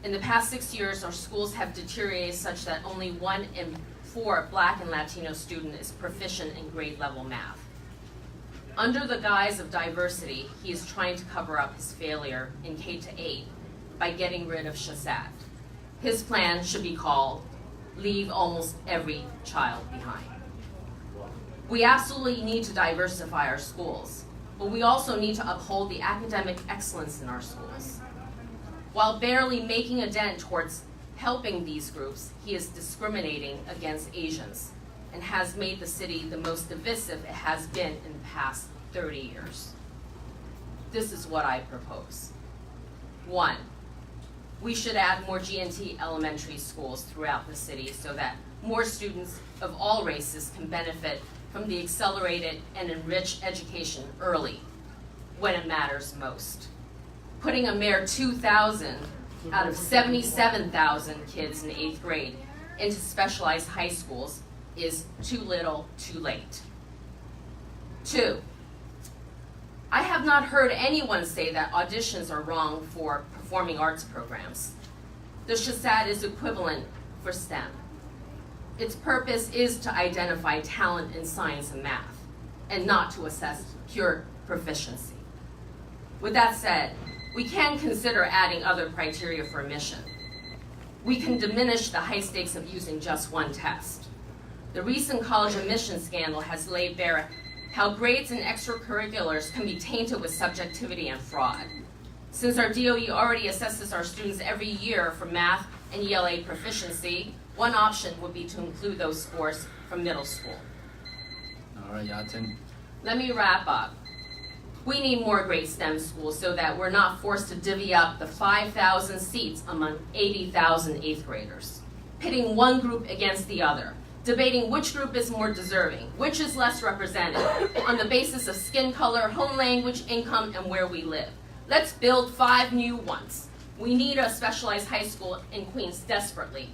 In the past 6 years, our schools have deteriorated such that only 1 in 4 Black and Latino student is proficient in grade level math. Under the guise of diversity, he is trying to cover up his failure in K-8 by getting rid of SHSAT. His plan should be called Leave Almost Every Child Behind. We absolutely need to diversify our schools, but we also need to uphold the academic excellence in our schools. While barely making a dent towards helping these groups, he is discriminating against Asians and has made the city the most divisive it has been in the past 30 years. This is what I propose. 1, we should add more G&T elementary schools throughout the city so that more students of all races can benefit from the accelerated and enriched education early, when it matters most. Putting a mere 2,000 out of 77,000 kids in 8th grade into specialized high schools is too little, too late. 2, I have not heard anyone say that auditions are wrong for performing arts programs. The SHSAT is equivalent for STEM. Its purpose is to identify talent in science and math, and not to assess pure proficiency. With that said, we can consider adding other criteria for admission. We can diminish the high stakes of using just one test. The recent college admission scandal has laid bare how grades and extracurriculars can be tainted with subjectivity and fraud. Since our DOE already assesses our students every year for math and ELA proficiency, one option would be to include those scores from middle school. All right, Yatin. Let me wrap up. We need more great STEM schools so that we're not forced to divvy up the 5,000 seats among 80,000 8th graders, pitting one group against the other, debating which group is more deserving, which is less represented, on the basis of skin color, home language, income, and where we live. Let's build 5 new ones. We need a specialized high school in Queens desperately.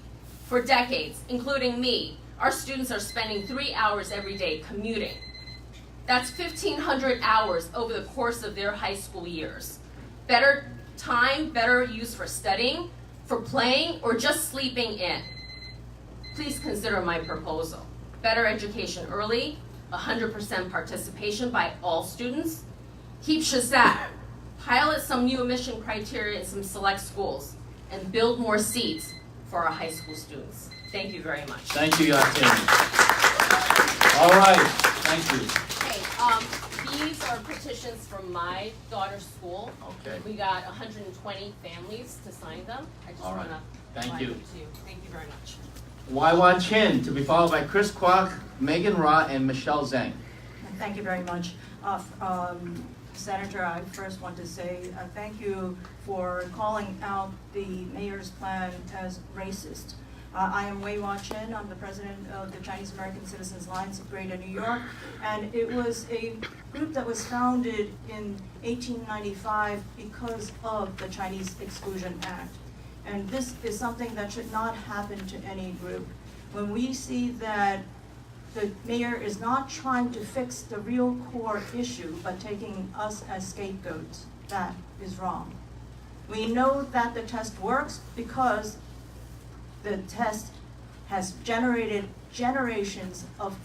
For decades, including me, our students are spending 3 hours every day commuting. That's 1,500 hours over the course of their high school years. Better time, better use for studying, for playing, or just sleeping in. Please consider my proposal. Better education early, 100% participation by all students. Keep SHSAT, pilot some new admission criteria in some select schools, and build more seats for our high school students. Thank you very much. Thank you, Yatin. All right, thank you. Okay, these are petitions from my daughter's school. Okay. We got 120 families to sign them. I just All right. want to Thank you. Thank you very much. Waiwan Chin, to be followed by Chris Kwok, Megan Ra, and Michelle Zhang. Thank you very much. Senator, I first want to say thank you for calling out the mayor's plan as racist. I am Wei Wan Chen. I'm the president of the Chinese American Citizens Alliance of Greater New York, and it was a group that was founded in 1895 because of the Chinese Exclusion Act. And this is something that should not happen to any group. When we see that the mayor is not trying to fix the real core issue, but taking us as scapegoats, that is wrong. We know that the test works because the test has generated generations of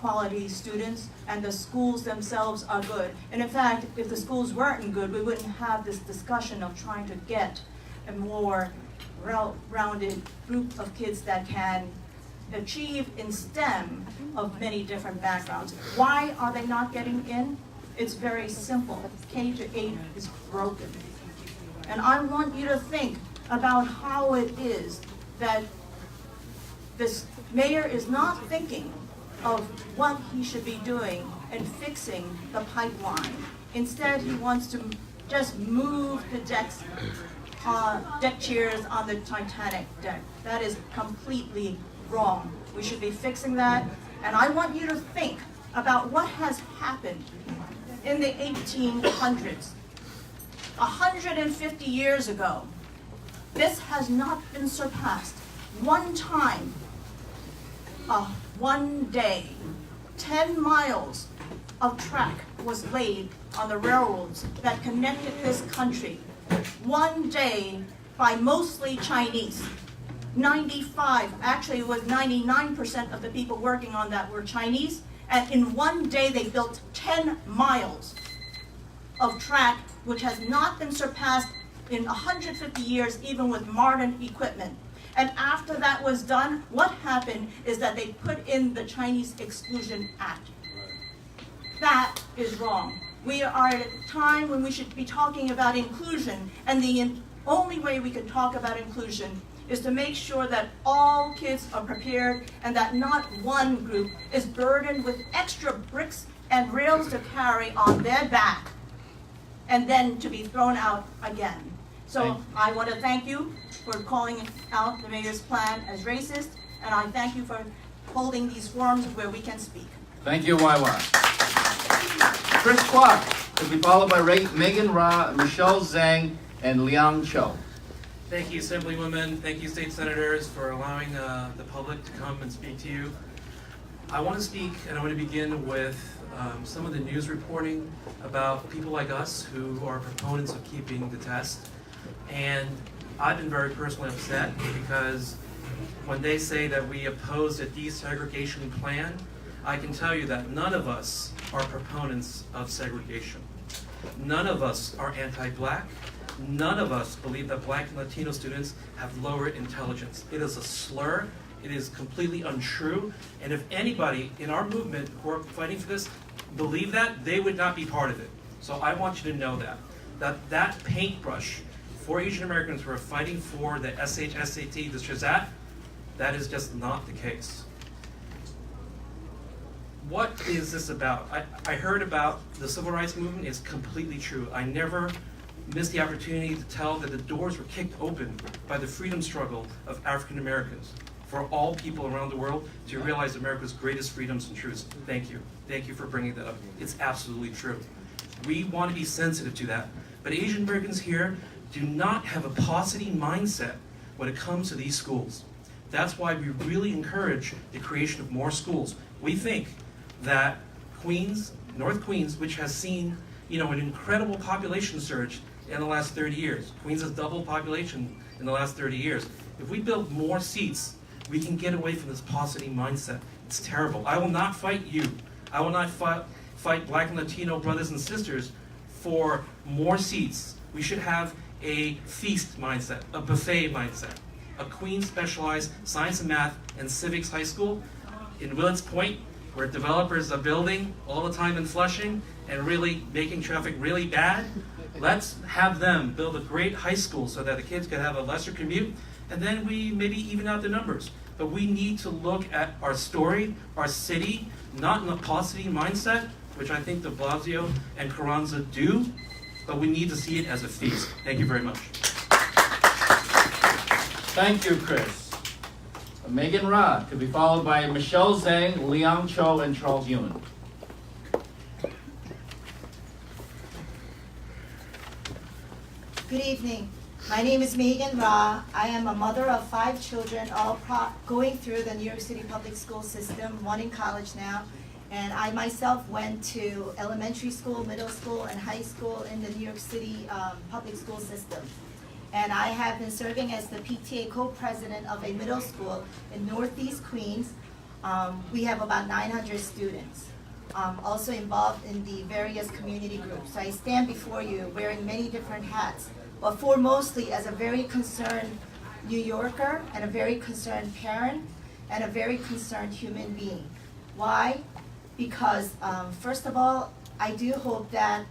quality students, and the schools themselves are good. And in fact, if the schools weren't good, we wouldn't have this discussion of trying to get a more well-rounded group of kids that can achieve in STEM of many different backgrounds. Why are they not getting in? It's very simple. K-8 is broken. And I want you to think about how it is that this mayor is not thinking of what he should be doing and fixing the pipeline. Instead, he wants to just move the deck chairs on the Titanic deck. That is completely wrong. We should be fixing that. And I want you to think about what has happened in the 1800s. 150 years ago, this has not been surpassed. One time, one day, 10 miles of track was laid on the railroads that connected this country. One day, by mostly Chinese. 95, actually it was 99% of the people working on that were Chinese, and in one day they built 10 miles of track, which has not been surpassed in 150 years, even with modern equipment. And after that was done, what happened is that they put in the Chinese Exclusion Act. That is wrong. We are at a time when we should be talking about inclusion, and the only way we can talk about inclusion is to make sure that all kids are prepared and that not one group is burdened with extra bricks and rails to carry on their back and then to be thrown out again. So I want to thank you for calling out the mayor's plan as racist, and I thank you for holding these forums where we can speak. Thank you, Waiwan. Chris Kwok, to be followed by Megan Ra, Michelle Zhang, and Liang Cho. Thank you, Assemblywomen. Thank you, State Senators, for allowing the public to come and speak to you. I want to speak, and I want to begin with some of the news reporting about people like us who are proponents of keeping the test. And I've been very personally upset because when they say that we oppose a desegregation plan, I can tell you that none of us are proponents of segregation. None of us are anti-black. None of us believe that Black and Latino students have lower intelligence. It is a slur. It is completely untrue. And if anybody in our movement who are fighting for this believe that, they would not be part of it. So I want you to know that paintbrush for Asian Americans who are fighting for the SHSAT, the SHSAT, that is just not the case. What is this about? I heard about the civil rights movement. It's completely true. I never missed the opportunity to tell that the doors were kicked open by the freedom struggle of African Americans. for all people around the world to realize America's greatest freedoms and truths. Thank you. Thank you for bringing that up. It's absolutely true. We want to be sensitive to that. But Asian Americans here do not have a paucity mindset when it comes to these schools. That's why we really encourage the creation of more schools. We think that Queens, North Queens, which has seen, an incredible population surge in the last 30 years. Queens has doubled population in the last 30 years. If we build more seats, we can get away from this paucity mindset. It's terrible. I will not fight you. I will not fight Black and Latino brothers and sisters for more seats. We should have a feast mindset, a buffet mindset. A Queens specialized science and math and civics high school in Willets Point, where developers are building all the time in Flushing and really making traffic really bad. Let's have them build a great high school so that the kids can have a lesser commute, and then we maybe even out the numbers. But we need to look at our story, our city, not in a paucity mindset, which I think de Blasio and Carranza do, but we need to see it as a feast. Thank you very much. Thank you, Chris. Megan Ra, to be followed by Michelle Zhang, Liang Cho, and Charles Yun. Good evening. My name is Megan Ra. I am a mother of 5 children, all going through the New York City public school system, one in college now. And I myself went to elementary school, middle school, and high school in the New York City public school system. And I have been serving as the PTA co-president of a middle school in Northeast Queens. We have about 900 students. Also involved in the various community groups. So I stand before you wearing many different hats, but foremostly as a very concerned New Yorker and a very concerned parent and a very concerned human being. Why? Because first of all, I do hope that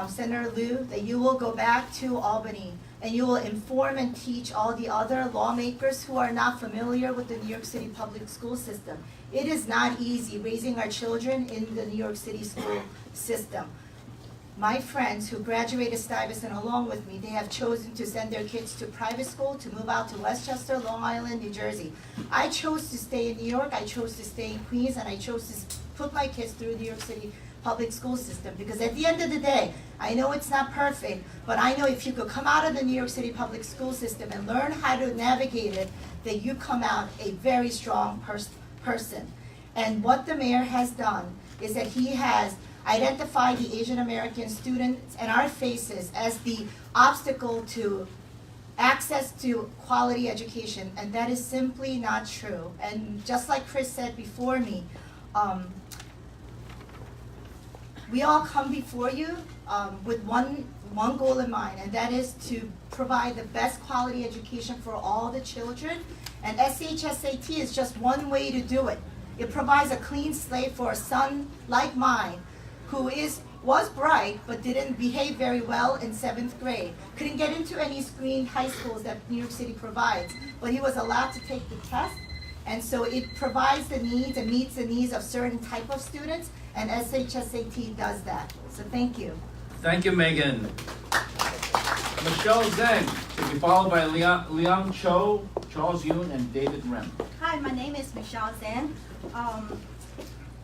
Senator Liu, that you will go back to Albany and you will inform and teach all the other lawmakers who are not familiar with the New York City public school system. It is not easy raising our children in the New York City school system. My friends who graduated Stuyvesant along with me, they have chosen to send their kids to private school, to move out to Westchester, Long Island, New Jersey. I chose to stay in New York, I chose to stay in Queens, and I chose to put my kids through New York City public school system, because at the end of the day, I know it's not perfect, but I know if you could come out of the New York City public school system and learn how to navigate it, that you come out a very strong person. And what the mayor has done is that he has identified the Asian American students and our faces as the obstacle to access to quality education, and that is simply not true. And just like Chris said before me, we all come before you with one goal in mind, and that is to provide the best quality education for all the children. And SHSAT is just one way to do it. It provides a clean slate for a son like mine, who was bright but didn't behave very well in 7th grade. Couldn't get into any screened high schools that New York City provides, but he was allowed to take the test. And so it provides the needs and meets the needs of certain type of students, and SHSAT does that. So thank you. Thank you, Megan. Michelle Zhang, to be followed by Liang Cho, Charles Yun, and David Rem. Hi, my name is Michelle Zhang.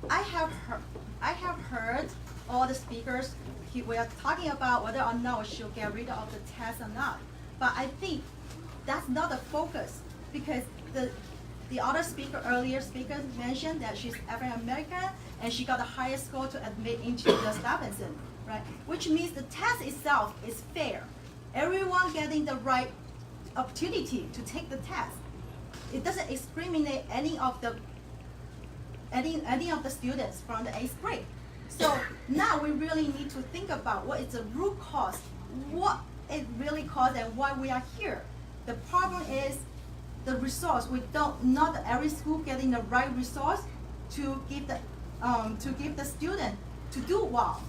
I have heard all the speakers. We are talking about whether or not we should get rid of the test or not. But I think that's not the focus, because the other earlier speaker mentioned that she's African American and she got the highest score to admit into the Stuyvesant, right? Which means the test itself is fair. Everyone getting the right opportunity to take the test. It doesn't discriminate any of the students from the 8th grade. So now we really need to think about what is the root cause, what it really caused, and why we are here. The problem is the resource. Not every school getting the right resource to give the student to do well.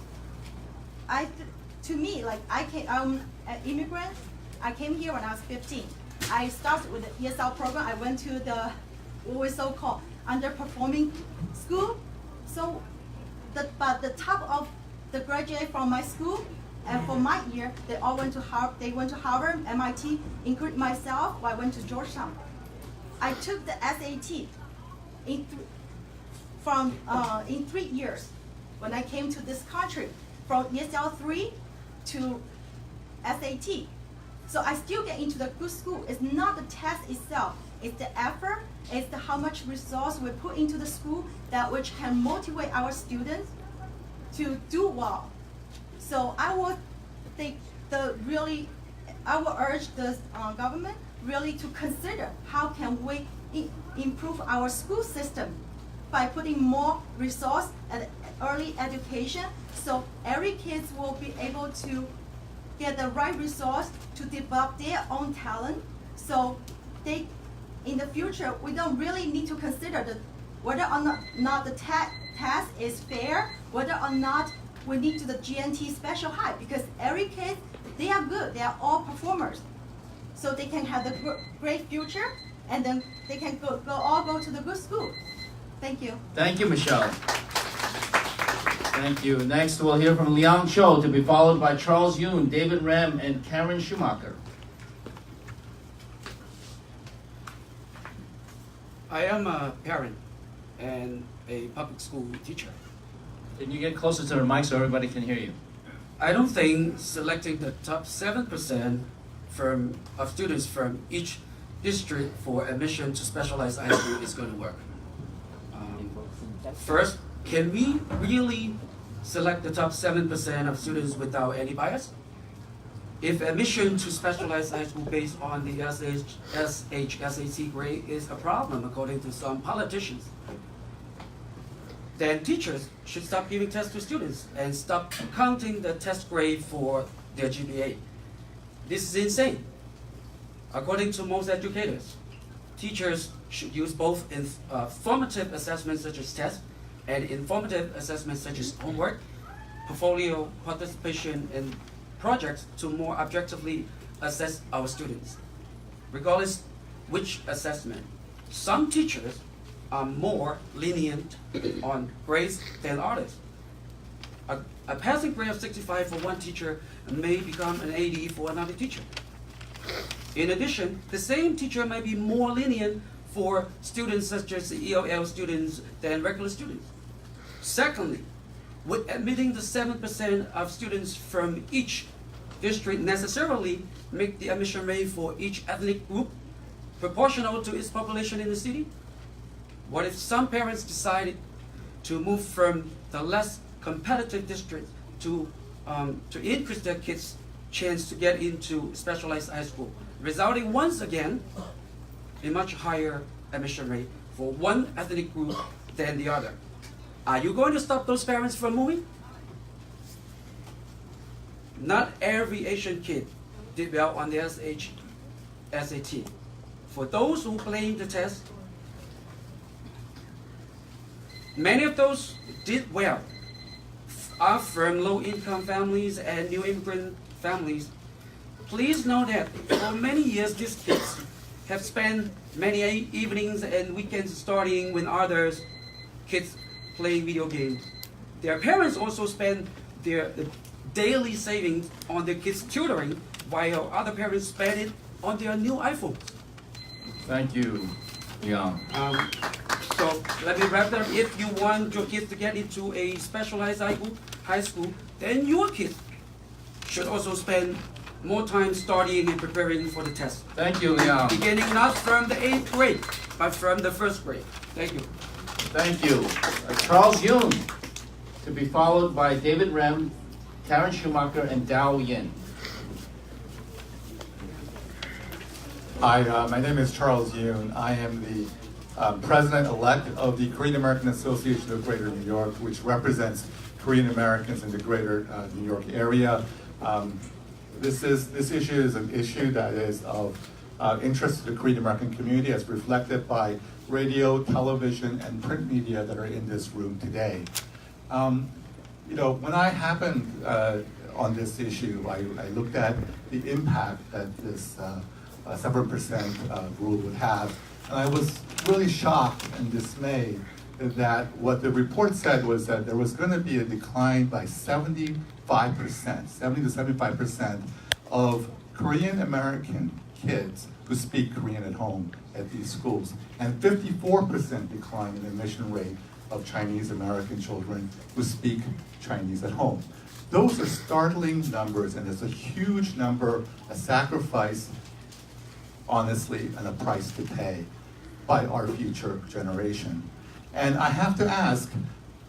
To me, like I'm an immigrant. I came here when I was 15. I started with the ESL program. I went to the what we so-called underperforming school. So, but the top of the graduate from my school and for my year, they all went to Harvard. They went to Harvard, MIT, including myself. I went to Georgetown. I took the SAT in 3 years when I came to this country, from ESL 3 to SAT. So I still get into the good school. It's not the test itself, it's the effort, it's how much resource we put into the school that which can motivate our students to do well. So I would urge the government really to consider how can we improve our school system by putting more resource at early education, so every kids will be able to get the right resource to develop their own talent. So they, in the future, we don't really need to consider whether or not the test is fair, whether or not we need to the GNT special high, because every kid, they are good, they are all performers. So they can have the great future, and then they can all go to the good school. Thank you. Thank you, Michelle. Thank you. Next, we'll hear from Liang Cho, to be followed by Charles Yoon, David Rem, and Karen Schumacher. I am a parent and a public school teacher. Can you get closer to the mic so everybody can hear you? I don't think selecting the top 7% of students from each district for admission to specialized high school is going to work. First, can we really select the top 7% of students without any bias? If admission to specialized high school based on the SHSAT grade is a problem, according to some politicians, then teachers should stop giving tests to students and stop counting the test grade for their GPA. This is insane. According to most educators, teachers should use both formative assessments such as tests and informative assessments such as homework, portfolio, participation, and projects to more objectively assess our students. Regardless which assessment, some teachers are more lenient on grades than others. A passing grade of 65 for one teacher may become an 80 for another teacher. In addition, the same teacher may be more lenient for students such as ELL students than regular students. Secondly, would admitting the 7% of students from each district necessarily make the admission rate for each ethnic group proportional to its population in the city? What if some parents decided to move from the less competitive district to increase their kids' chance to get into specialized high school, resulting once again in much higher admission rate for one ethnic group than the other? Are you going to stop those parents from moving? Not every Asian kid did well on the SHSAT. For those who claim the test, many of those did well are from low-income families and new immigrant families. Please know that for many years these kids have spent many evenings and weekends starting when others kids playing video games. Their parents also spend their daily savings on their kids' tutoring, while other parents spend it on their new iPhones. Thank you, Liang. So let me wrap that up. If you want your kids to get into a specialized high school, then your kids should also spend more time studying and preparing for the test. Thank you, Liang. Beginning not from the 8th grade, but from the 1st grade. Thank you. Thank you. Charles Yoon, to be followed by David Rem, Karen Schumacher, and Dao Yin. Hi, my name is Charles Yoon. I am the President-elect of the Korean American Association of Greater New York, which represents Korean Americans in the Greater New York area. This issue is an issue that is of interest to the Korean American community, as reflected by radio, television, and print media that are in this room today. When I happened on this issue, I looked at the impact that this 7% rule would have, and I was really shocked and dismayed that what the report said was that there was going to be a decline by 70 to 75% of Korean American kids who speak Korean at home at these schools, and 54% decline in admission rate of Chinese American children who speak Chinese at home. Those are startling numbers, and it's a huge number, a sacrifice, honestly, and a price to pay by our future generation. And I have to ask,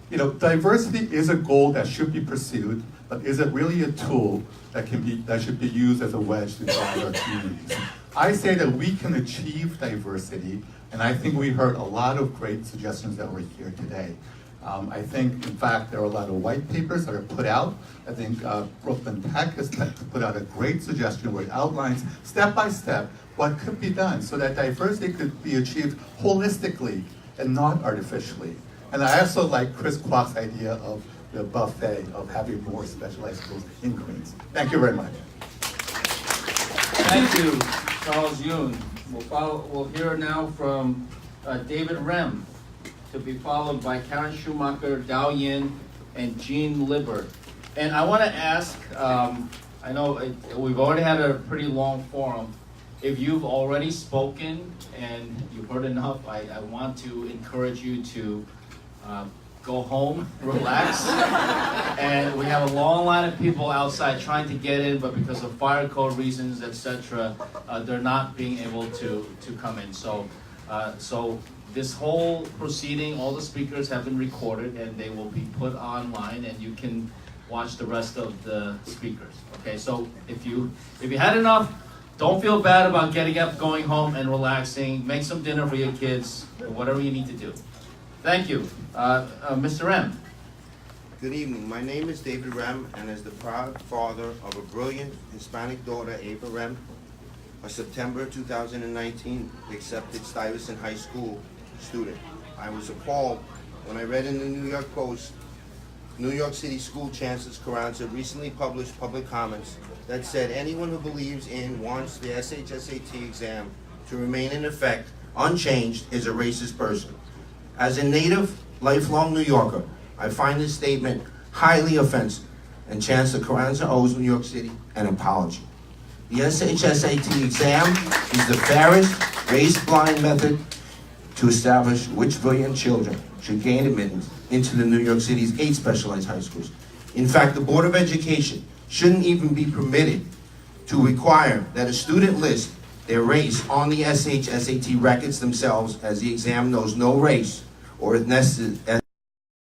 you know, diversity is a goal that should be pursued, but is it really a tool that should be used as a wedge to divide our communities? I say that we can achieve diversity, and I think we heard a lot of great suggestions that were here today. I think, in fact, there are a lot of white papers that are put out. I think Brooklyn Tech has put out a great suggestion where it outlines step by step what could be done so that diversity could be achieved holistically and not artificially. And I also like Chris Kwok's idea of the buffet, of having more specialized schools in Queens. Thank you very much. Thank you, Charles Yoon. We'll hear now from David Rem, to be followed by Karen Schumacher, Dao Yin, and Jean Libert. And I want to ask, I know we've already had a pretty long forum. If you've already spoken and you've heard enough, I want to encourage you to go home, relax. And we have a long line of people outside trying to get in, but because of fire code reasons, etc., they're not being able to come in. So this whole proceeding, all the speakers have been recorded, and they will be put online, and you can watch the rest of the speakers. Okay, so if you had enough, don't feel bad about getting up, going home, and relaxing. Make some dinner for your kids, or whatever you need to do. Thank you. Mr. Rem. Good evening. My name is David Rem, and as the proud father of a brilliant Hispanic daughter, Ava Rem, a September 2019 accepted Stuyvesant High School student, I was appalled when I read in the New York Post, New York City School Chancellor Carranza recently published public comments that said anyone who believes in wants the SHSAT exam to remain in effect unchanged is a racist person. As a native, lifelong New Yorker, I find this statement highly offensive, and Chancellor Carranza owes New York City an apology. The SHSAT exam is the fairest, race-blind method to establish which brilliant children should gain admittance into the New York City's 8 specialized high schools. In fact, the Board of Education shouldn't even be permitted to require that a student list their race on the SHSAT records themselves, as the exam knows no race, or if necessary,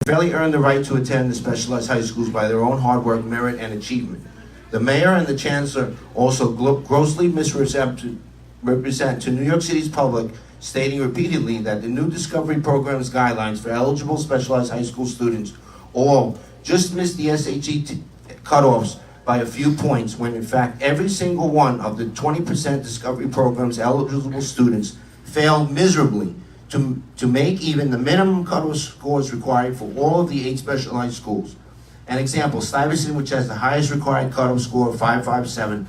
fairly earn the right to attend the specialized high schools by their own hard work, merit, and achievement. The mayor and the chancellor also grossly misrepresent to New York City's public, stating repeatedly that the new Discovery Program's guidelines for eligible specialized high school students all just missed the SAT cutoffs by a few points, when in fact every single one of the 20% Discovery Program's eligible students failed miserably to make even the minimum cutoff scores required for all of the 8 specialized schools. An example, Stuyvesant, which has the highest required cutoff score of 557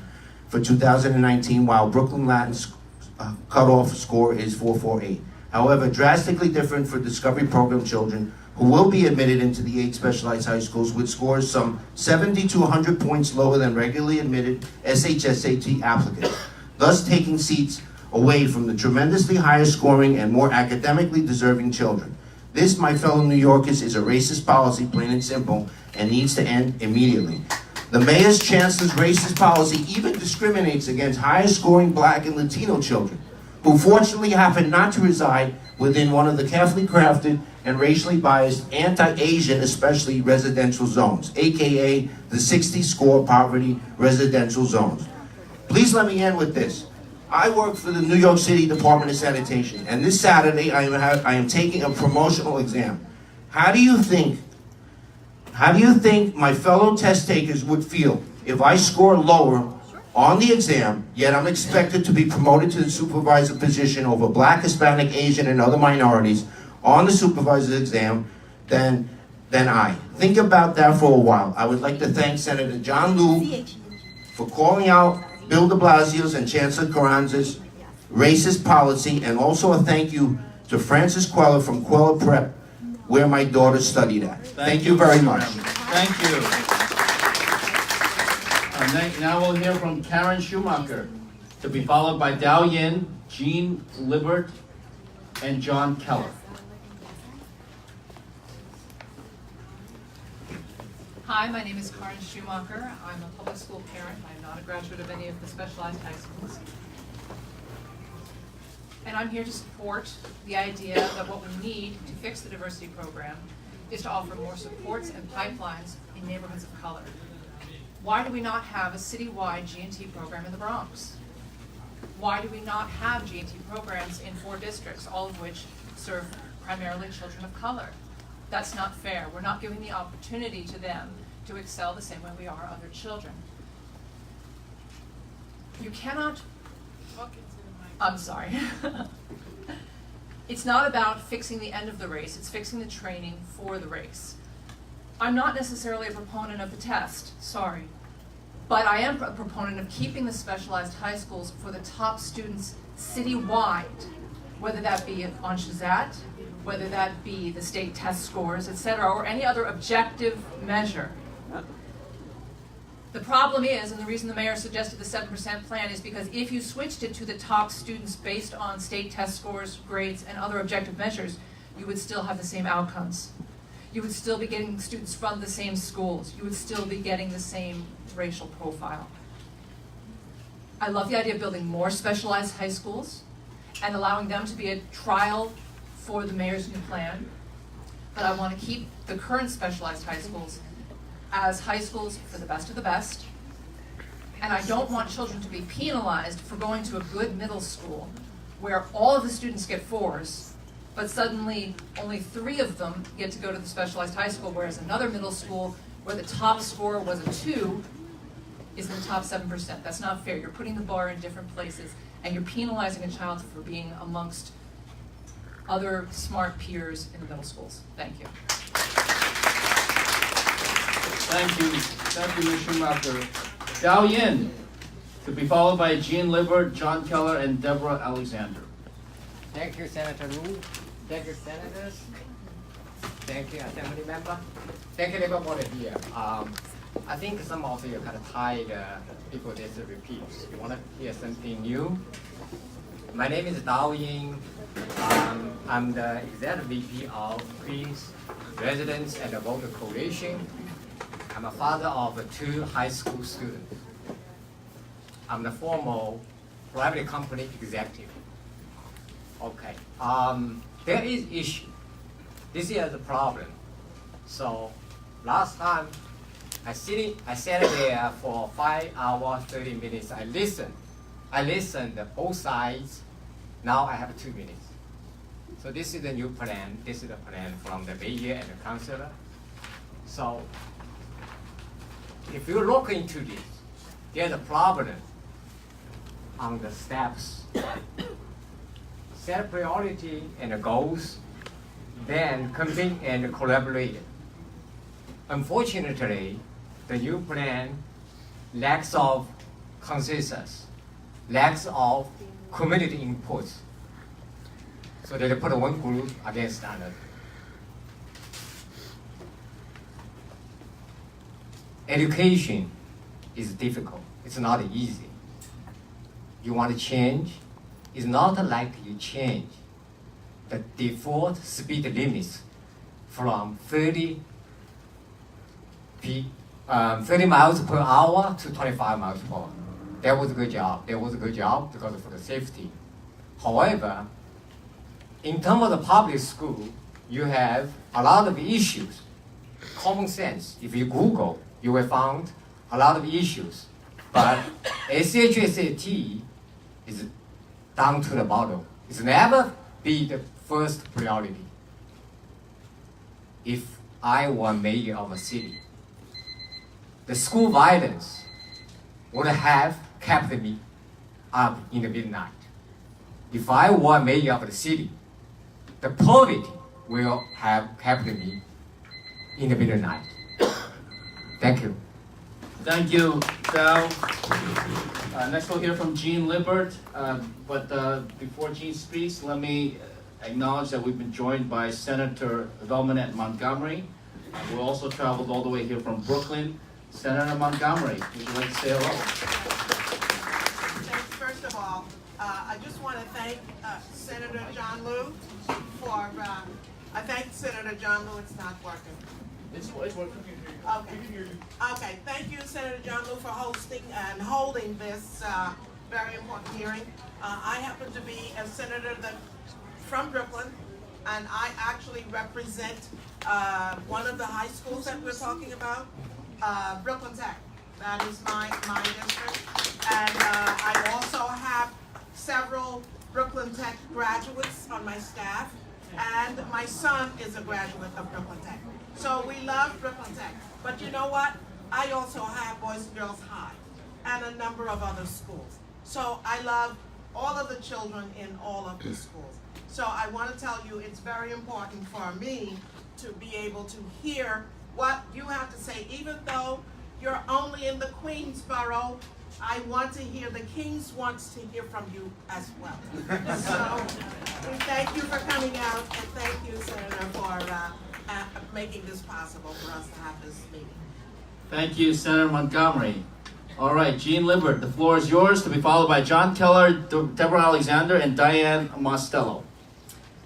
for 2019, while Brooklyn Latin's cutoff score is 448. However, drastically different for Discovery Program children who will be admitted into the 8 specialized high schools with scores some 70 to 100 points lower than regularly admitted SHSAT applicants, thus taking seats away from the tremendously higher scoring and more academically deserving children. This, my fellow New Yorkers, is a racist policy, plain and simple, and needs to end immediately. The mayor's chancellor's racist policy even discriminates against higher scoring Black and Latino children, who fortunately happen not to reside within one of the carefully crafted and racially biased anti-Asian, especially residential zones, aka the 60-score poverty residential zones. Please let me end with this. I work for the New York City Department of Sanitation, and this Saturday I am taking a promotional exam. How do you think my fellow test takers would feel if I score lower on the exam, yet I'm expected to be promoted to the supervisor position over Black, Hispanic, Asian, and other minorities on the supervisor's exam than I? Think about that for a while. I would like to thank Senator John Liu for calling out Bill de Blasio's and Chancellor Carranza's racist policy, and also a thank you to Francis Queller from Queller Prep, where my daughter studied at. Thank you very much. Thank you. Now we'll hear from Karen Schumacher, to be followed by Dao Yin, Jean Libert, and John Keller. Hi, my name is Karen Schumacher. I'm a public school parent. I'm not a graduate of any of the specialized high schools. And I'm here to support the idea that what we need to fix the diversity program is to offer more supports and pipelines in neighborhoods of color. Why do we not have a citywide G&T program in the Bronx? Why do we not have G&T programs in 4 districts, all of which serve primarily children of color? That's not fair. We're not giving the opportunity to them to excel the same way we are other children. You cannot, I'm sorry. It's not about fixing the end of the race, it's fixing the training for the race. I'm not necessarily a proponent of the test, sorry. But I am a proponent of keeping the specialized high schools for the top students citywide, whether that be on SHSAT, whether that be the state test scores, etc., or any other objective measure. The problem is, and the reason the mayor suggested the 7% plan is because if you switched it to the top students based on state test scores, grades, and other objective measures, you would still have the same outcomes. You would still be getting students from the same schools. You would still be getting the same racial profile. I love the idea of building more specialized high schools and allowing them to be a trial for the mayor's new plan. But I want to keep the current specialized high schools as high schools for the best of the best. And I don't want children to be penalized for going to a good middle school where all of the students get 4s, but suddenly only 3 of them get to go to the specialized high school, whereas another middle school where the top score was a 2 is in the top 7%. That's not fair. You're putting the bar in different places, and you're penalizing a child for being amongst other smart peers in the middle schools. Thank you. Thank you, Ms. Schumacher. Dao Yin, to be followed by Jean Libert, John Keller, and Deborah Alexander. Thank you, Senator Wu. Thank you, senators. Thank you, assembly member. Thank you, everybody here. I think some of you kind of tired people just repeat. You want to hear something new? My name is Dao Yin. I'm the Executive VP of Queens Residents and Voter Coalition. I'm a father of 2 high school students. I'm the former private company executive. Okay, there is issue. This is the problem. So last time I sat there for 5 hours, 30 minutes. I listened both sides. Now I have 2 minutes. So this is the new plan. This is the plan from the mayor and the councilor. So if you look into this, there's a problem on the steps. Set priority and goals, then convene and collaborate. Unfortunately, the new plan lacks of consensus, lacks of community input. So they put one group against another. Education is difficult. It's not easy. You want to change? It's not like you change the default speed limits from 30 miles per hour to 25 miles per hour. That was a good job. That was a good job because of the safety. However, in terms of the public school, you have a lot of issues. Common sense. If you Google, you will find a lot of issues. But SHSAT is down to the bottom. It's never be the first priority. If I were mayor of a city, the school violence would have kept me up in the midnight. If I were mayor of the city, the poverty will have kept me in the midnight. Thank you. Thank you, Dao. Next we'll hear from Jean Libert. But before Jean speaks, let me acknowledge that we've been joined by Senator Velmanet Montgomery, who also traveled all the way here from Brooklyn. Senator Montgomery, would you like to say hello? First of all, I just want to thank Senator John Liu for, I thank Senator John Liu, it's not working. It's working. Okay. Okay, thank you, Senator John Liu, for hosting and holding this very important hearing. I happen to be a senator from Brooklyn, and I actually represent one of the high schools that we're talking about, Brooklyn Tech. That is my district. And I also have several Brooklyn Tech graduates on my staff, and my son is a graduate of Brooklyn Tech. So we love Brooklyn Tech. But you know what? I also have Boys and Girls High and a number of other schools. So I love all of the children in all of the schools. So I want to tell you it's very important for me to be able to hear what you have to say, even though you're only in the Queensboro. I want to hear, the Kings wants to hear from you as well. So we thank you for coming out, and thank you, Senator, for making this possible for us to have this meeting. Thank you, Senator Montgomery. All right, Jean Libbert, the floor is yours, to be followed by John Keller, Deborah Alexander, and Diane Mostello.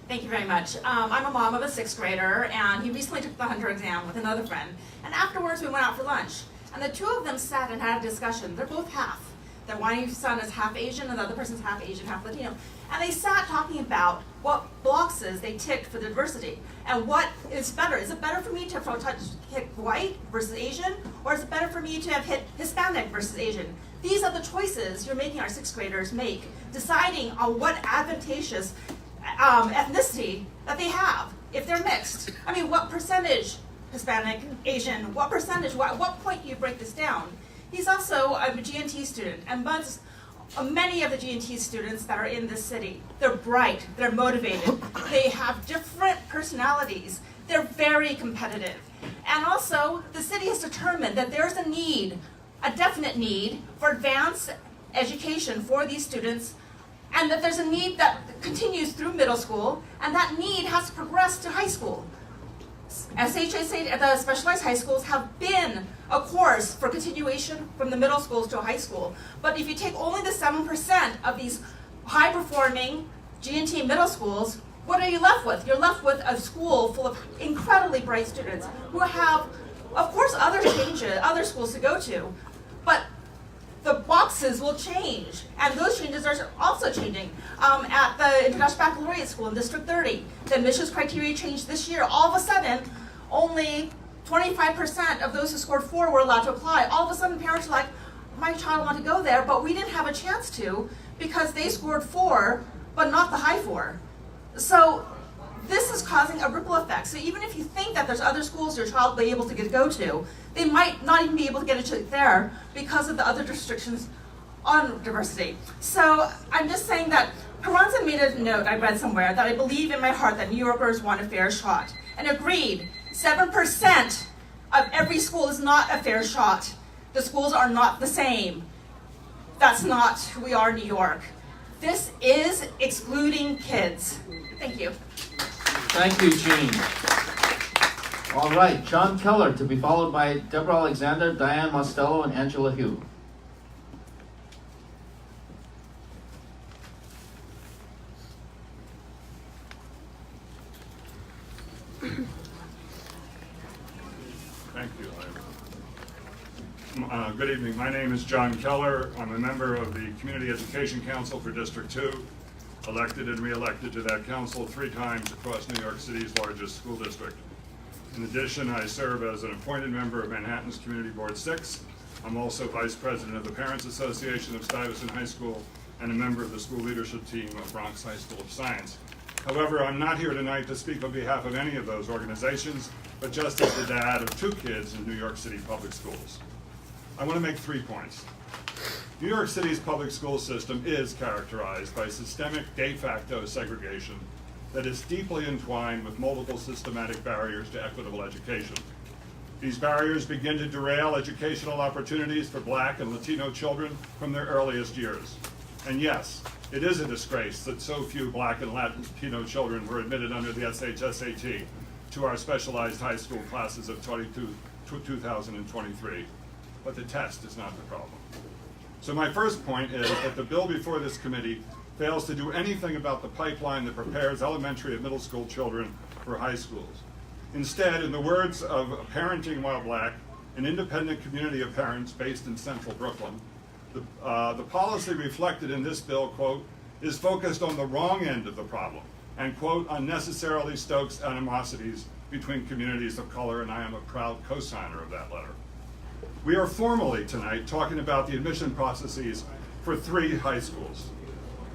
Thank you very much. I'm a mom of a 6th grader, and he recently took the Hunter exam with another friend. And afterwards, we went out for lunch. And the two of them sat and had a discussion. They're both half. Their one son is half Asian, and the other person's half Asian, half Latino. And they sat talking about what boxes they ticked for the diversity. And what is better? Is it better for me to have hit white versus Asian? Or is it better for me to have hit Hispanic versus Asian? These are the choices you're making our 6th graders make, deciding on what advantageous ethnicity that they have, if they're mixed. I mean, what percentage Hispanic, Asian, what percentage, what point do you break this down? He's also a G&T student, and many of the G&T students that are in this city, they're bright, they're motivated, they have different personalities, they're very competitive. And also, the city has determined that there's a need, a definite need, for advanced education for these students, and that there's a need that continues through middle school, and that need has to progress to high school. SHSAT, the specialized high schools, have been a course for continuation from the middle schools to high school. But if you take only the 7% of these high-performing G&T middle schools, what are you left with? You're left with a school full of incredibly bright students who have, of course, other schools to go to, but the boxes will change, and those changes are also changing. At the International Baccalaureate School in District 30, the admissions criteria changed this year. All of a sudden, only 25% of those who scored 4 were allowed to apply. All of a sudden, parents are like, my child wanted to go there, but we didn't have a chance to because they scored 4, but not the high 4. So this is causing a ripple effect. So even if you think that there's other schools your child will be able to go to, they might not even be able to get it there because of the other restrictions on diversity. So I'm just saying that Carranza made a note I read somewhere that I believe in my heart that New Yorkers want a fair shot, and agreed. 7% of every school is not a fair shot. The schools are not the same. That's not who we are in New York. This is excluding kids. Thank you. Thank you, Jean. All right, John Keller, to be followed by Deborah Alexander, Diane Mostello, and Angela Hugh. Thank you. Good evening. My name is John Keller. I'm a member of the Community Education Council for District 2, elected and re-elected to that council 3 times across New York City's largest school district. In addition, I serve as an appointed member of Manhattan's Community Board 6. I'm also Vice President of the Parents Association of Stuyvesant High School and a member of the school leadership team of Bronx High School of Science. However, I'm not here tonight to speak on behalf of any of those organizations, but just as the dad of 2 kids in New York City public schools. I want to make 3 points. New York City's public school system is characterized by systemic de facto segregation that is deeply entwined with multiple systematic barriers to equitable education. These barriers begin to derail educational opportunities for Black and Latino children from their earliest years. And yes, it is a disgrace that so few Black and Latino children were admitted under the SHSAT to our specialized high school classes of 2023. But the test is not the problem. So my first point is that the bill before this committee fails to do anything about the pipeline that prepares elementary and middle school children for high schools. Instead, in the words of Parenting While Black, an independent community of parents based in central Brooklyn, the policy reflected in this bill, quote, is focused on the wrong end of the problem and, quote, unnecessarily stokes animosities between communities of color, and I am a proud co-signer of that letter. We are formally tonight talking about the admission processes for 3 high schools,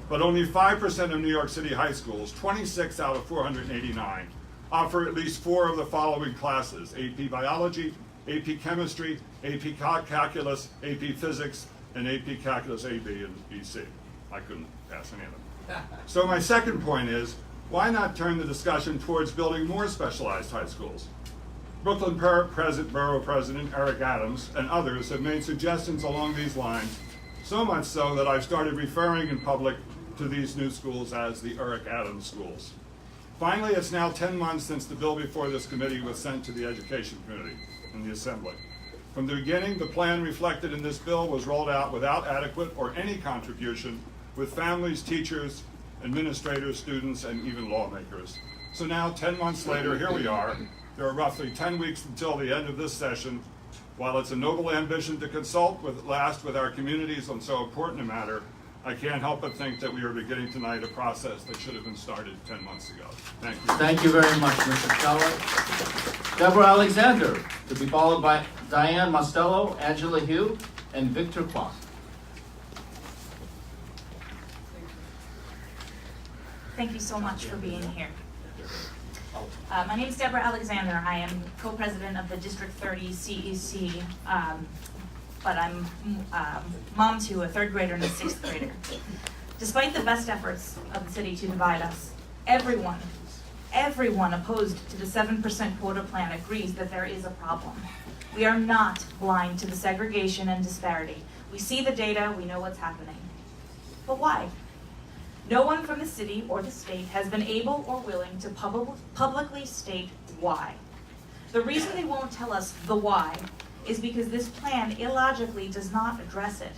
but only 5% of New York City high schools, 26 out of 489, offer at least 4 of the following classes: AP Biology, AP Chemistry, AP Calculus, AP Physics, and AP Calculus A, B, and BC. I couldn't pass any of them. So my second point is, why not turn the discussion towards building more specialized high schools? Brooklyn Borough President Eric Adams and others have made suggestions along these lines, so much so that I've started referring in public to these new schools as the Eric Adams schools. Finally, it's now 10 months since the bill before this committee was sent to the Education Committee and the Assembly. From the beginning, the plan reflected in this bill was rolled out without adequate or any contribution with families, teachers, administrators, students, and even lawmakers. So now, 10 months later, here we are. There are roughly 10 weeks until the end of this session. While it's a noble ambition to consult with our communities on so important a matter, I can't help but think that we are beginning tonight a process that should have been started 10 months ago. Thank you. Thank you very much, Mr. Keller. Deborah Alexander, to be followed by Diane Mostello, Angela Hugh, and Victor Kwok. Thank you so much for being here. My name is Deborah Alexander. I am co-president of the District 30 CEC, but I'm mom to a 3rd grader and a 6th grader. Despite the best efforts of the city to divide us, everyone opposed to the 7% quota plan agrees that there is a problem. We are not blind to the segregation and disparity. We see the data, we know what's happening. But why? No one from the city or the state has been able or willing to publicly state why. The reason they won't tell us the why is because this plan illogically does not address it.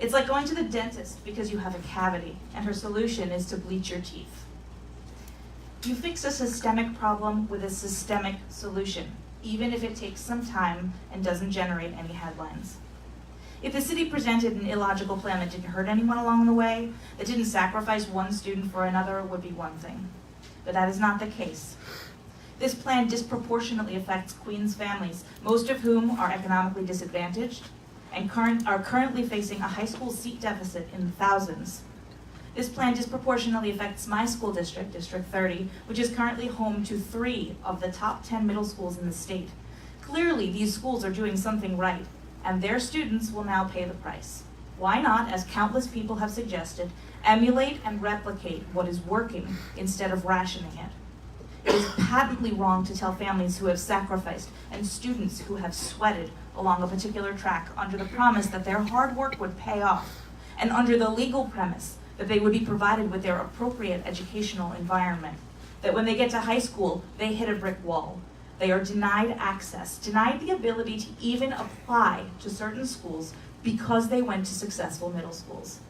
It's like going to the dentist because you have a cavity and her solution is to bleach your teeth. You fix a systemic problem with a systemic solution, even if it takes some time and doesn't generate any headlines. If the city presented an illogical plan that didn't hurt anyone along the way, that didn't sacrifice one student for another, would be one thing. But that is not the case. This plan disproportionately affects Queens families, most of whom are economically disadvantaged and are currently facing a high school seat deficit in the thousands. This plan disproportionately affects my school district, District 30, which is currently home to 3 of the top 10 middle schools in the state. Clearly, these schools are doing something right, and their students will now pay the price. Why not, as countless people have suggested, emulate and replicate what is working instead of rationing it? It is patently wrong to tell families who have sacrificed and students who have sweated along a particular track under the promise that their hard work would pay off, and under the legal premise that they would be provided with their appropriate educational environment, that when they get to high school, they hit a brick wall. They are denied access, denied the ability to even apply to certain schools because they went to successful middle schools.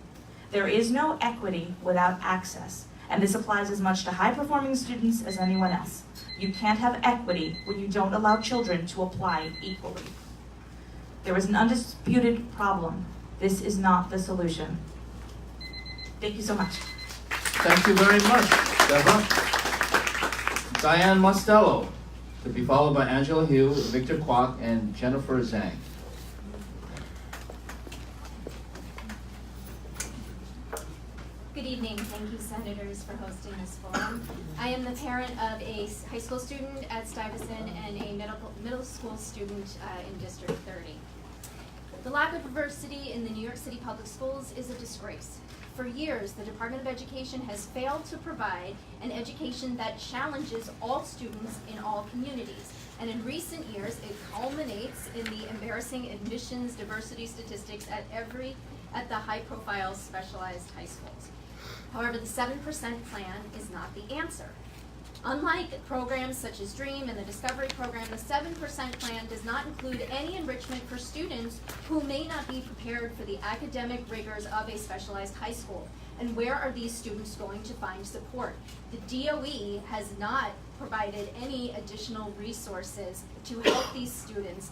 There is no equity without access, and this applies as much to high-performing students as anyone else. You can't have equity when you don't allow children to apply equally. There is an undisputed problem. This is not the solution. Thank you so much. Thank you very much, Deborah. Diane Mostello, to be followed by Angela Hugh, Victor Kwok, and Jennifer Zhang. Good evening. Thank you, Senators, for hosting this forum. I am the parent of a high school student at Stuyvesant and a middle school student in District 30. The lack of diversity in the New York City public schools is a disgrace. For years, the Department of Education has failed to provide an education that challenges all students in all communities. And in recent years, it culminates in the embarrassing admissions diversity statistics at the high-profile specialized high schools. However, the 7% plan is not the answer. Unlike programs such as DREAM and the Discovery Program, the 7% plan does not include any enrichment for students who may not be prepared for the academic rigors of a specialized high school. And where are these students going to find support? The DOE has not provided any additional resources to help these students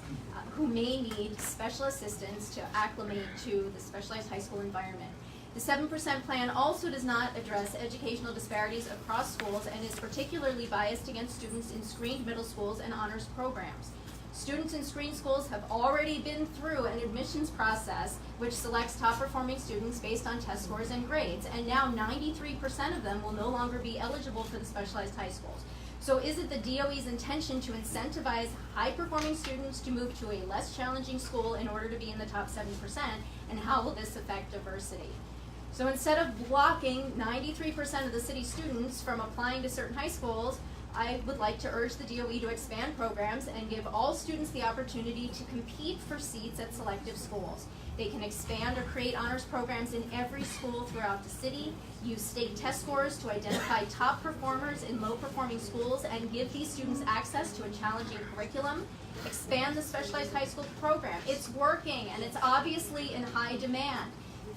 who may need special assistance to acclimate to the specialized high school environment. The 7% plan also does not address educational disparities across schools and is particularly biased against students in screened middle schools and honors programs. Students in screened schools have already been through an admissions process which selects top performing students based on test scores and grades, and now 93% of them will no longer be eligible for the specialized high schools. So is it the DOE's intention to incentivize high-performing students to move to a less challenging school in order to be in the top 7%, and how will this affect diversity? So instead of blocking 93% of the city students from applying to certain high schools, I would like to urge the DOE to expand programs and give all students the opportunity to compete for seats at selective schools. They can expand or create honors programs in every school throughout the city, use state test scores to identify top performers in low-performing schools, and give these students access to a challenging curriculum, expand the specialized high school program. It's working, and it's obviously in high demand.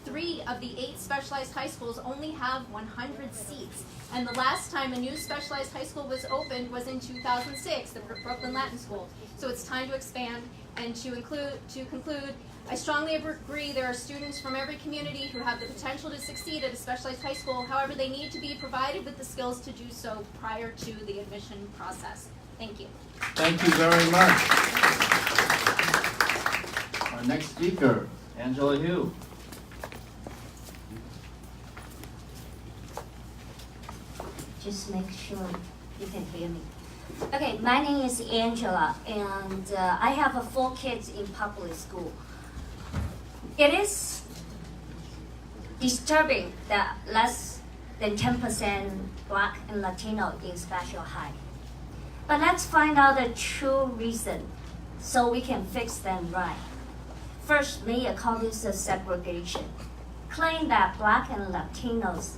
3 of the 8 specialized high schools only have 100 seats. And the last time a new specialized high school was opened was in 2006, the Brooklyn Latin School. So it's time to expand. And to conclude, I strongly agree there are students from every community who have the potential to succeed at a specialized high school. However, they need to be provided with the skills to do so prior to the admission process. Thank you. Thank you very much. Our next speaker, Angela Hu. Just make sure you can hear me. Okay, my name is Angela, and I have 4 kids in public school. It is disturbing that less than 10% Black and Latino in special high. But let's find out the true reason so we can fix them right. First, Mia called this a segregation, claim that Black and Latinos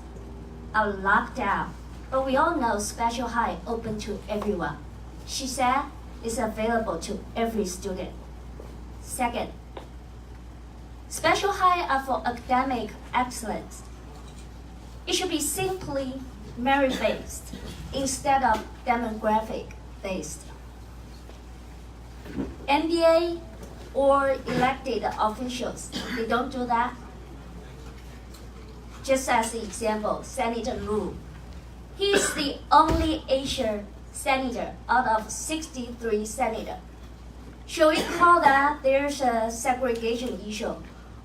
are locked out. But we all know special high open to everyone. She said it's available to every student. Second, special high are for academic excellence. It should be simply merit-based instead of demographic-based. NBA or elected officials, they don't do that. Just as an example, Senator Liu. He's the only Asian senator out of 63 senators. Should we call that there's a segregation issue,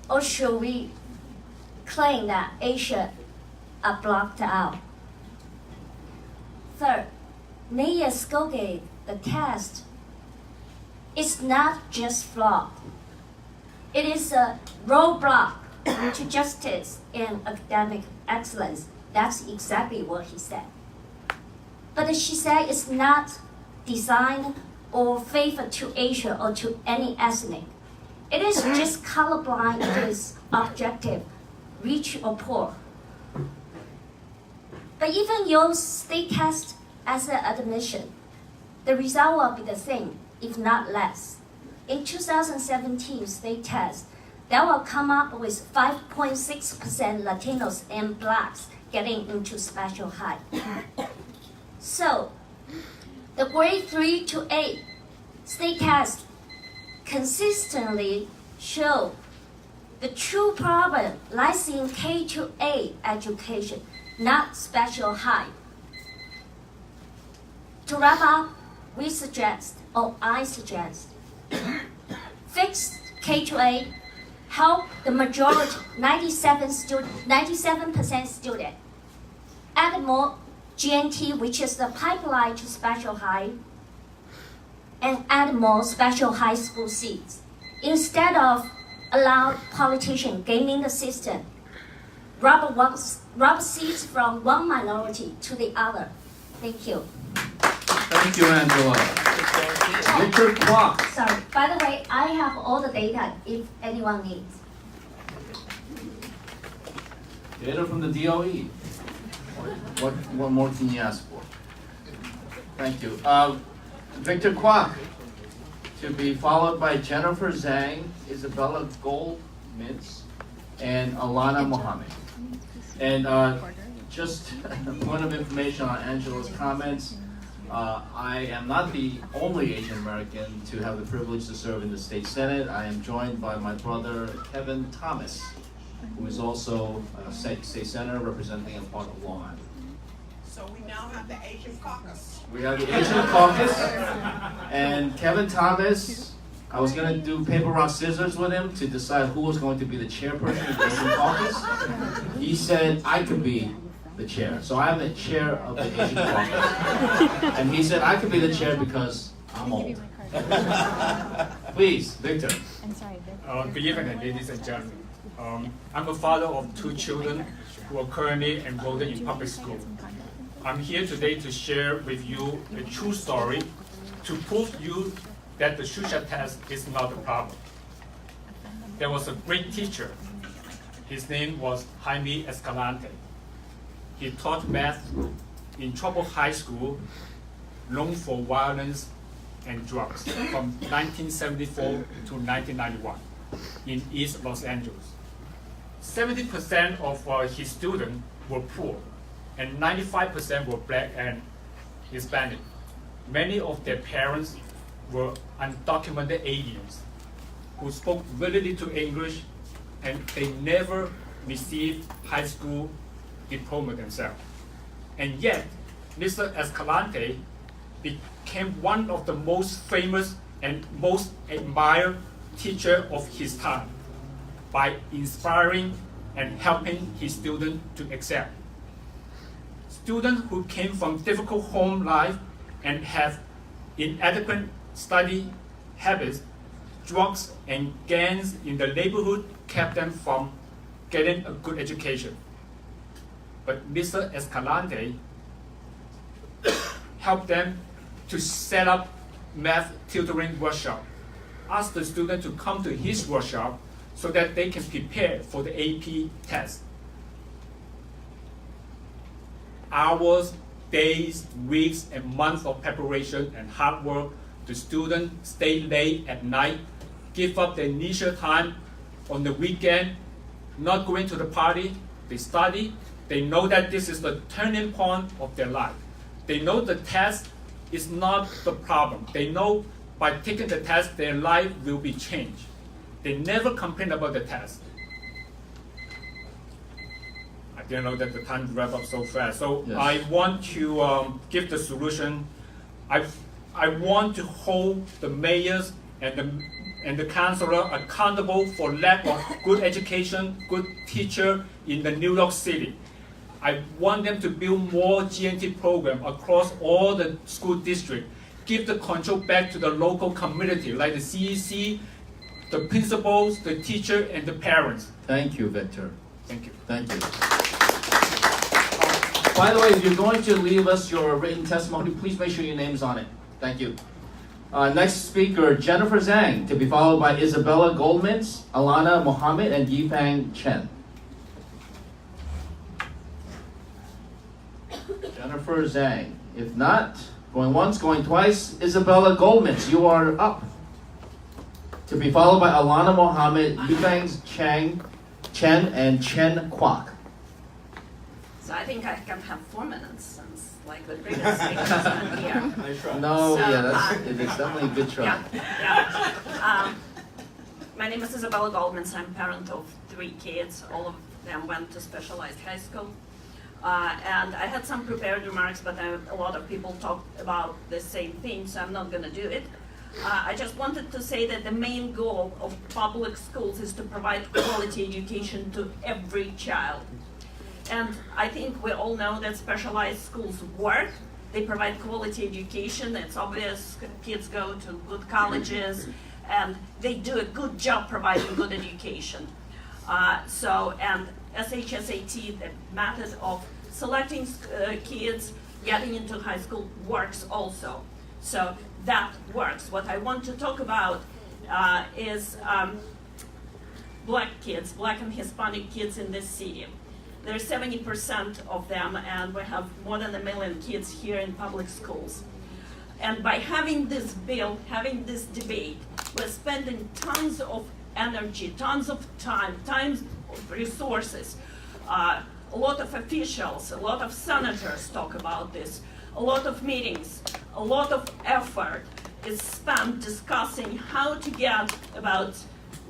or should we claim that Asia are blocked out? Third, Naya Skogate, the test, is not just flawed. It is a roadblock to justice and academic excellence. That's exactly what he said. But she said it's not designed or favored to Asia or to any ethnic. It is just colorblind, it is objective, rich or poor. But even your state test as an admission, the result will be the same, if not less. In 2017 state test, that will come up with 5.6% Latinos and Blacks getting into special high. So, the grade 3 to 8 state test consistently show the true problem lies in K to 8 education, not special high. To wrap up, we suggest, or I suggest, fix K to 8, help the majority, 97% student, add more GNT, which is the pipeline to special high, and add more special high school seats. Instead of allow politicians gaming the system, rob seats from one minority to the other. Thank you. Thank you, Angela. Victor Kwok. Sorry, by the way, I have all the data if anyone needs. Data from the DOE. What more can you ask for? Thank you. Victor Kwok, to be followed by Jennifer Zhang, Isabella Gold-Mintz, and Alana Mohammed. And just a point of information on Angela's comments. I am not the only Asian American to have the privilege to serve in the state Senate. I am joined by my brother Kevin Thomas, who is also a state senator representing a part of Long Island. So we now have the Asian caucus. We have the Asian caucus, and Kevin Thomas, I was going to do paper, rock, scissors with him to decide who was going to be the chairperson of the Asian caucus. He said I could be the chair. So I am the chair of the Asian caucus. And he said I could be the chair because I'm old. Please, Victor. Good evening, ladies and gentlemen. I'm a father of 2 children who are currently enrolled in public school. I'm here today to share with you a true story to prove you that the SHSAT test is not a problem. There was a great teacher. His name was Jaime Escalante. He taught math in Trouble High School, known for violence and drugs, from 1974 to 1991 in East Los Angeles. 70% of his students were poor, and 95% were black and Hispanic. Many of their parents were undocumented aliens who spoke very little English, and they never received high school diploma themselves. And yet, Mr. Escalante became one of the most famous and most admired teacher of his time by inspiring and helping his students to excel. Students who came from difficult home life and have inadequate study habits, drugs and gangs in the neighborhood kept them from getting a good education. But Mr. Escalante helped them to set up math tutoring workshop, asked the student to come to his workshop so that they can prepare for the AP test. Hours, days, weeks, and months of preparation and hard work, the students stay late at night, give up their leisure time on the weekend, not going to the party, they study. They know that this is the turning point of their life. They know the test is not the problem. They know by taking the test, their life will be changed. They never complain about the test. I didn't know that the time wrap up so fast. So yes. I want to give the solution. I want to hold the mayors and the councilor accountable for lack of good education, good teacher in the New York City. I want them to build more GNT program across all the school districts. Give the control back to the local community, like the CEC, the principals, the teacher, and the parents. Thank you, Victor. Thank you. Thank you. By the way, if you're going to leave us your written testimony, please make sure your name's on it. Thank you. Next speaker, Jennifer Zhang, to be followed by Isabella Goldmans, Alana Mohammed, and Yifang Chen. Jennifer Zhang. If not, going once, going twice, Isabella Goldmans, you are up. To be followed by Alana Mohammed, Yifang Chen, and Chen Kwok. So I think I can have 4 minutes since like the previous speakers not here. No, So, yeah, it's definitely a good try. Yeah. My name is Isabella Goldmans. I'm a parent of 3 kids. All of them went to specialized high school. And I had some prepared remarks, but a lot of people talked about the same thing, so I'm not going to do it. I just wanted to say that the main goal of public schools is to provide quality education to every child. And I think we all know that specialized schools work. They provide quality education. It's obvious kids go to good colleges, and they do a good job providing good education. And SHSAT, the method of selecting kids getting into high school works also. So that works. What I want to talk about is black kids, black and Hispanic kids in this city. There's 70% of them, and we have more than 1 million kids here in public schools. And by having this bill, having this debate, we're spending tons of energy, tons of time, tons of resources A lot of officials, a lot of senators talk about this, a lot of meetings, a lot of effort is spent discussing how to get about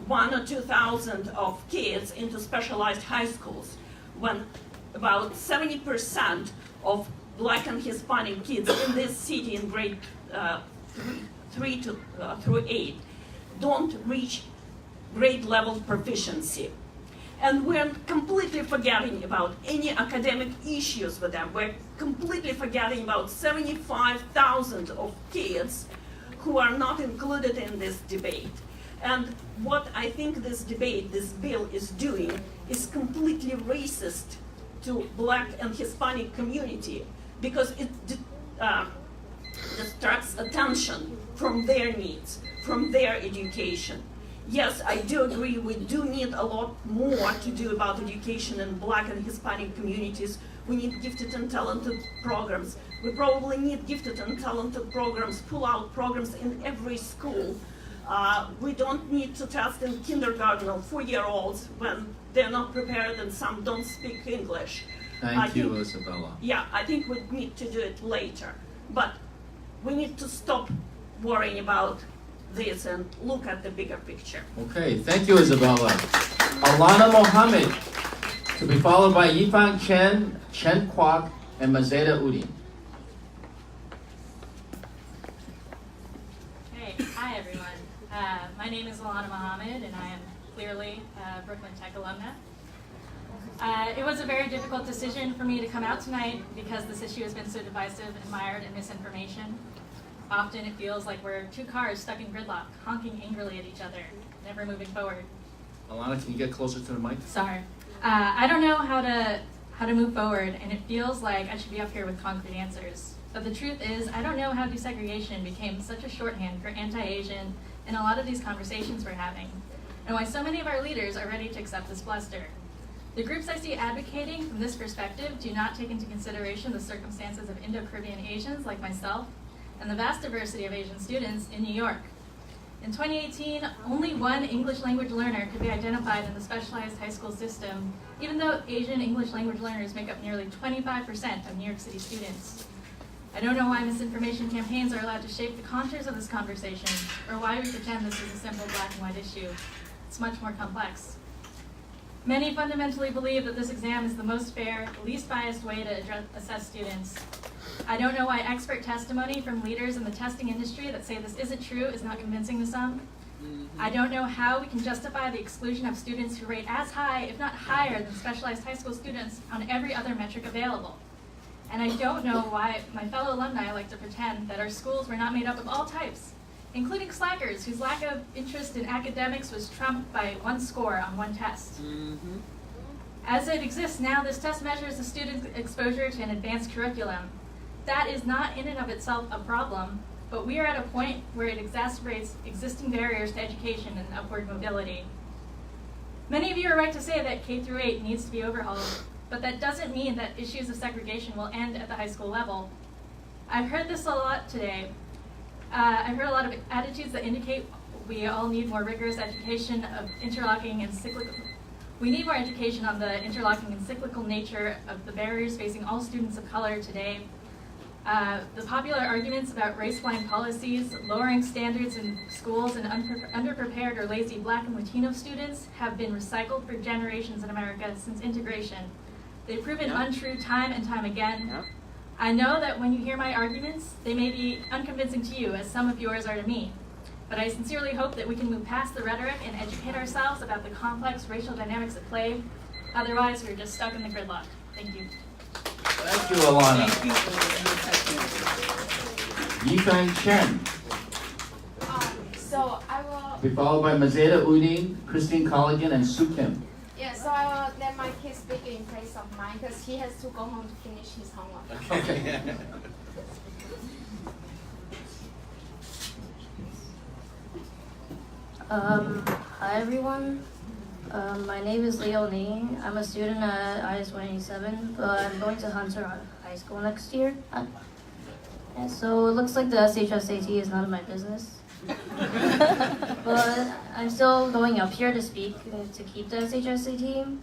1,000 or 2,000 of kids into specialized high schools, when about 70% of Black and Hispanic kids in this city in grade 3 through 8 don't reach grade level proficiency. And we're completely forgetting about any academic issues with them. We're completely forgetting about 75,000 of kids who are not included in this debate. And what I think this debate, this bill is doing is completely racist to Black and Hispanic community, because it distracts attention from their needs, from their education. Yes, I do agree, we do need a lot more to do about education in Black and Hispanic communities. We need gifted and talented programs. We probably need gifted and talented programs, pull-out programs in every school. We don't need to test in kindergarten or 4-year-olds when they're not prepared and some don't speak English. Thank you, Isabella. Yeah, I think we need to do it later. But we need to stop worrying about this and look at the bigger picture. Okay, thank you, Isabella. Alana Mohammed, to be followed by Yifang Chen, Chen Kwok, and Mazeda Udin. Hey, hi everyone. My name is Alana Mohammed, and I am clearly a Brooklyn Tech alumna. It was a very difficult decision for me to come out tonight because this issue has been so divisive and mired in misinformation. Often it feels like we're two cars stuck in gridlock, honking angrily at each other, never moving forward. Alana, can you get closer to the mic? Sorry. I don't know how to move forward, and it feels like I should be up here with concrete answers. But the truth is, I don't know how desegregation became such a shorthand for anti-Asian in a lot of these conversations we're having, and why so many of our leaders are ready to accept this bluster. The groups I see advocating from this perspective do not take into consideration the circumstances of Indo-Caribbean Asians like myself and the vast diversity of Asian students in New York. In 2018, only one English language learner could be identified in the specialized high school system, even though Asian English language learners make up nearly 25% of New York City students. I don't know why misinformation campaigns are allowed to shape the contours of this conversation, or why we pretend this is a simple black and white issue. It's much more complex. Many fundamentally believe that this exam is the most fair, least biased way to assess students. I don't know why expert testimony from leaders in the testing industry that say this isn't true is not convincing to some. I don't know how we can justify the exclusion of students who rate as high, if not higher, than specialized high school students on every other metric available. And I don't know why my fellow alumni like to pretend that our schools were not made up of all types, including slackers whose lack of interest in academics was trumped by one score on one test. As it exists now, this test measures the student's exposure to an advanced curriculum. That is not in and of itself a problem, but we are at a point where it exacerbates existing barriers to education and upward mobility. Many of you are right to say that K-8 needs to be overhauled, but that doesn't mean that issues of segregation will end at the high school level. I've heard this a lot today. I've heard a lot of attitudes that indicate we all need more rigorous education of interlocking and cyclical. We need more education on the interlocking and cyclical nature of the barriers facing all students of color today. The popular arguments about race-blind policies, lowering standards in schools, and underprepared or lazy Black and Latino students have been recycled for generations in America since integration. They've proven untrue time and time again. I know that when you hear my arguments, they may be unconvincing to you, as some of yours are to me. But I sincerely hope that we can move past the rhetoric and educate ourselves about the complex racial dynamics at play. Otherwise, we're just stuck in the gridlock. Thank you. Thank you, Alana. Yifang Chen, So I will. be followed by Mazeda Udin, Christine Colligan, and Sue Kim. Yeah, so I will let my kid speak in place of mine because he has to go home to finish his homework. Okay. Hi everyone. My name is Leo Ning. I'm a student at IS-187, but I'm going to Hunter High School next year. And so it looks like the SHSAT is none of my business. But I'm still going up here to speak to keep the SHSAT.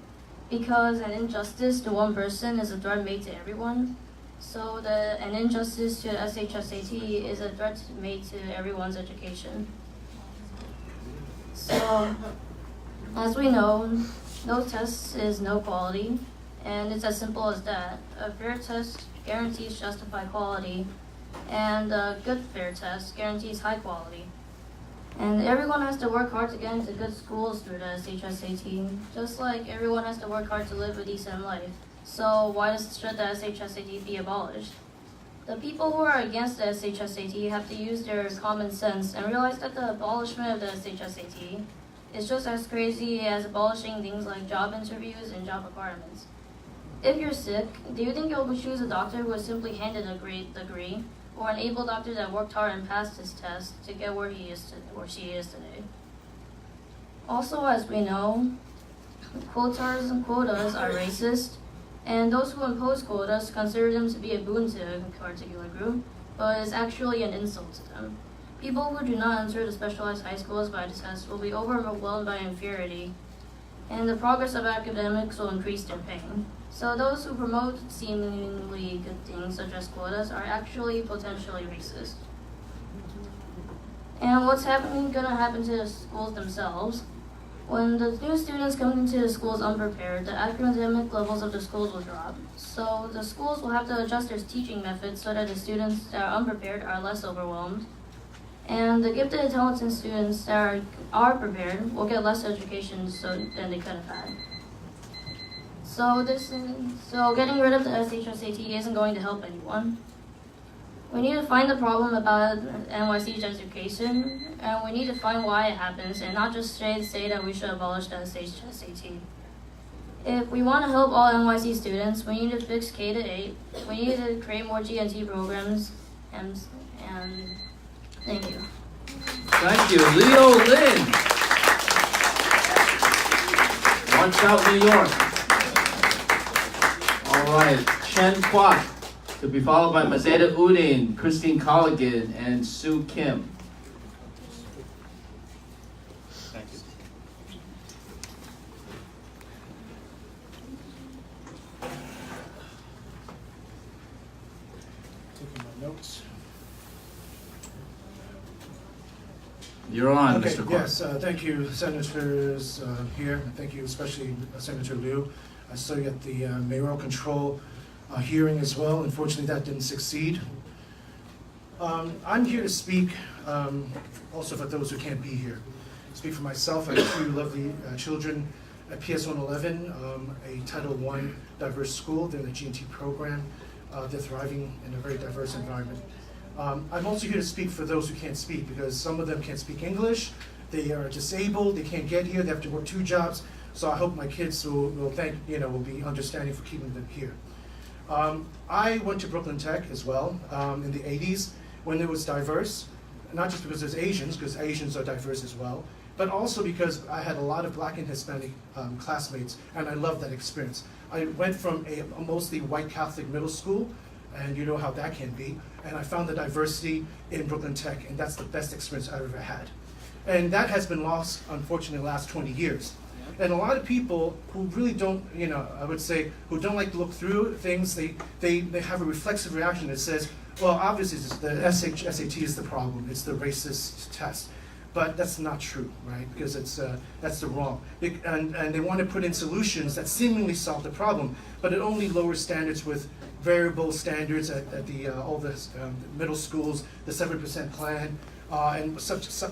because an injustice to one person is a threat made to everyone. So an injustice to SHSAT is a threat made to everyone's education. So, as we know, no test is no quality, and it's as simple as that. A fair test guarantees justified quality, and a good fair test guarantees high quality. And everyone has to work hard to get into good schools through the SHSAT, just like everyone has to work hard to live a decent life. So why should the SHSAT be abolished? The people who are against the SHSAT have to use their common sense and realize that the abolishment of the SHSAT is just as crazy as abolishing things like job interviews and job requirements. If you're sick, do you think you'll choose a doctor who was simply handed a great degree, or an able doctor that worked hard and passed his test to get where he is or she is today? Also, as we know, quotas are racist, and those who impose quotas consider them to be a boon to a particular group, but it's actually an insult to them. People who do not enter the specialized high schools by the test will be overwhelmed by inferiority, and the progress of academics will increase their pain. So those who promote seemingly good things such as quotas are actually potentially racist. And what's gonna happen to the schools themselves? When the new students come into the schools unprepared, the academic levels of the schools will drop. So the schools will have to adjust their teaching methods so that the students that are unprepared are less overwhelmed. And the gifted and talented students that are prepared will get less education than they could have had. So getting rid of the SHSAT isn't going to help anyone. We need to find the problem about NYC's education, and we need to find why it happens, and not just say that we should abolish the SHSAT. If we want to help all NYC students, we need to fix K-8, we need to create more GNT programs, and thank you. Thank you, Leo Lin. Watch out, New York. All right, Chen Kwok, to be followed by Mazeda Udin, Christine Colligan, and Sue Kim. Thank you. Taking my notes. You're on, Okay, Mr. Kwok. yes, thank you, senators here. Thank you, especially Senator Liu. I saw you at the mayoral control hearing as well. Unfortunately, that didn't succeed. I'm here to speak also for those who can't be here. Speak for myself. I have two lovely children at PS 111, a Title I diverse school. They're in the GNT program. They're thriving in a very diverse environment. I'm also here to speak for those who can't speak, because some of them can't speak English. They are disabled. They can't get here. They have to work 2 jobs. So I hope my kids will be understanding for keeping them here. I went to Brooklyn Tech as well in the 80s when it was diverse, not just because there's Asians, because Asians are diverse as well, but also because I had a lot of Black and Hispanic classmates, and I loved that experience. I went from a mostly white Catholic middle school, and you know how that can be, and I found the diversity in Brooklyn Tech, and that's the best experience I've ever had. And that has been lost, unfortunately, the last 20 years. And a lot of people who really don't, I would say, who don't like to look through things, they have a reflexive reaction that says, well, obviously the SHSAT is the problem, it's the racist test. But that's not true, right? Because that's the wrong. And they want to put in solutions that seemingly solve the problem, but it only lowers standards with variable standards at all the middle schools, the 7% plan, and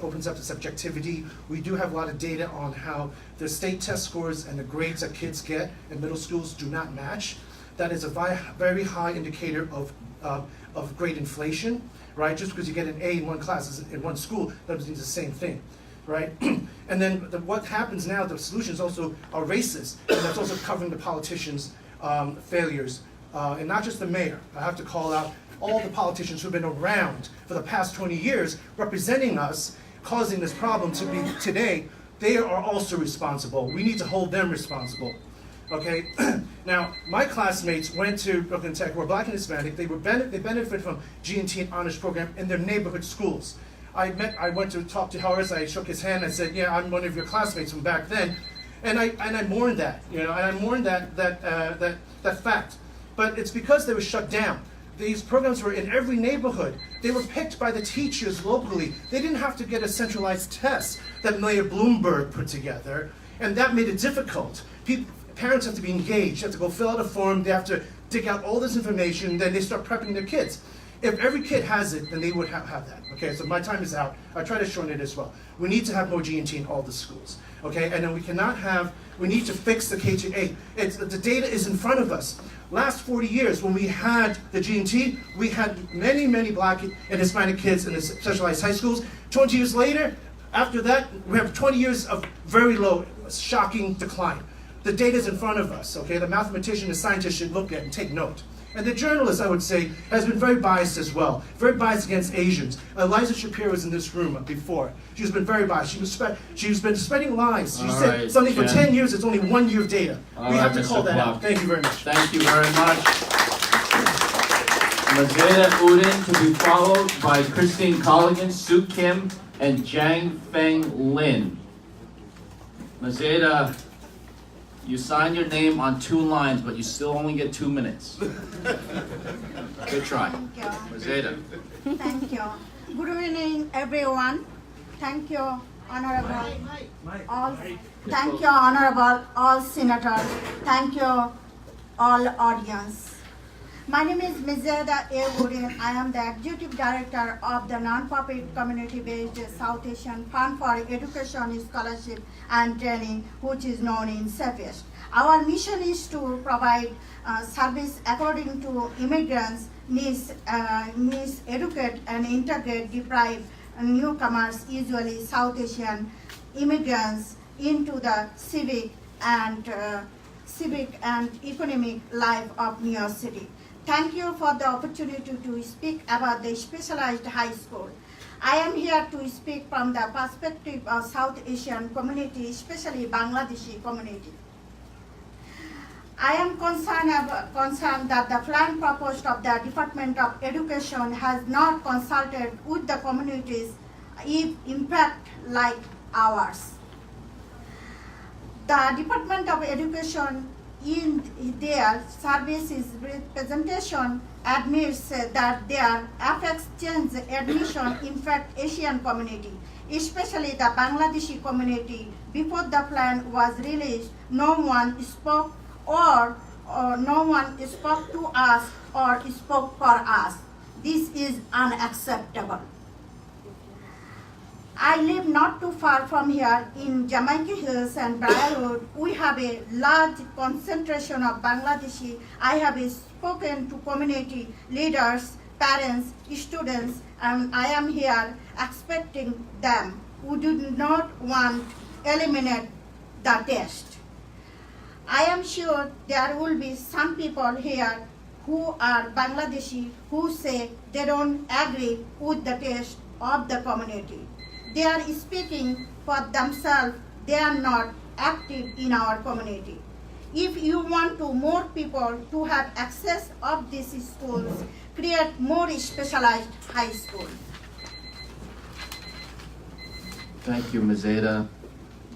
opens up to subjectivity. We do have a lot of data on how the state test scores and the grades that kids get in middle schools do not match. That is a very high indicator of grade inflation, right? Just because you get an A in one class in one school doesn't mean the same thing, right? And then what happens now, the solutions also are racist, and that's also covering the politicians' failures, and not just the mayor. I have to call out all the politicians who've been around for the past 20 years representing us, causing this problem to be today. They are also responsible. We need to hold them responsible. Okay, now my classmates went to Brooklyn Tech, were Black and Hispanic. They benefited from GNT and honors program in their neighborhood schools. I went to talk to Horace. I shook his hand. I said, "Yeah, I'm one of your classmates from back then." And I mourn that, and I mourn that fact. But it's because they were shut down. These programs were in every neighborhood. They were picked by the teachers locally. They didn't have to get a centralized test that Mayor Bloomberg put together, and that made it difficult. Parents have to be engaged, have to go fill out a form, they have to dig out all this information, then they start prepping their kids. If every kid has it, then they would have that. Okay, so my time is out. I try to shorten it as well. We need to have more G&T in all the schools. Okay, and then we need to fix the K-8. The data is in front of us. Last 40 years, when we had the G&T, we had many, many Black and Hispanic kids in the specialized high schools. 20 years later, after that, we have 20 years of very low, shocking decline. The data is in front of us, okay? The mathematician and scientist should look at and take note. And the journalist, I would say, has been very biased as well. Very biased against Asians. Eliza Shapiro was in this room before. She's been very biased. She's been spreading lies. She said something for 10 years, it's only 1 year of data. We have to call that out. Thank you very much. Thank you very much. Mazeda Udin to be followed by Christine Colligan, Sue Kim, and Jang Feng Lin. Mazeda, you signed your name on 2 lines, but you still only get 2 minutes. Good try. Thank you. Mazeda. Thank you. Good evening, everyone. Thank you, honorable all. Thank you, honorable all senators. Thank you, all audience. My name is Mizeda A. Woodin. I am the Executive Director of the non-profit community-based South Asian Fund for Education, Scholarship and Training, which is known in SHSAT. Our mission is to provide service according to immigrants' needs, educate and integrate deprived newcomers, usually South Asian immigrants, into the civic and economic life of New York City. Thank you for the opportunity to speak about the specialized high school. I am here to speak from the perspective of South Asian community, especially Bangladeshi community. I am concerned that the plan proposed of the Department of Education has not consulted with the communities if impact like ours. The Department of Education in their services presentation admits that their affects change admission impact Asian community, especially the Bangladeshi community. Before the plan was released, no one spoke to us or spoke for us. This is unacceptable. I live not too far from here in Jamaica Hills and Briarwood. We have a large concentration of Bangladeshi. I have spoken to community leaders, parents, students, and I am here expecting them who do not want to eliminate the test. I am sure there will be some people here who are Bangladeshi who say they don't agree with the test of the community. They are speaking for themselves. They are not active in our community. If you want more people to have access of these schools, create more specialized high schools. Thank you, Mazeda.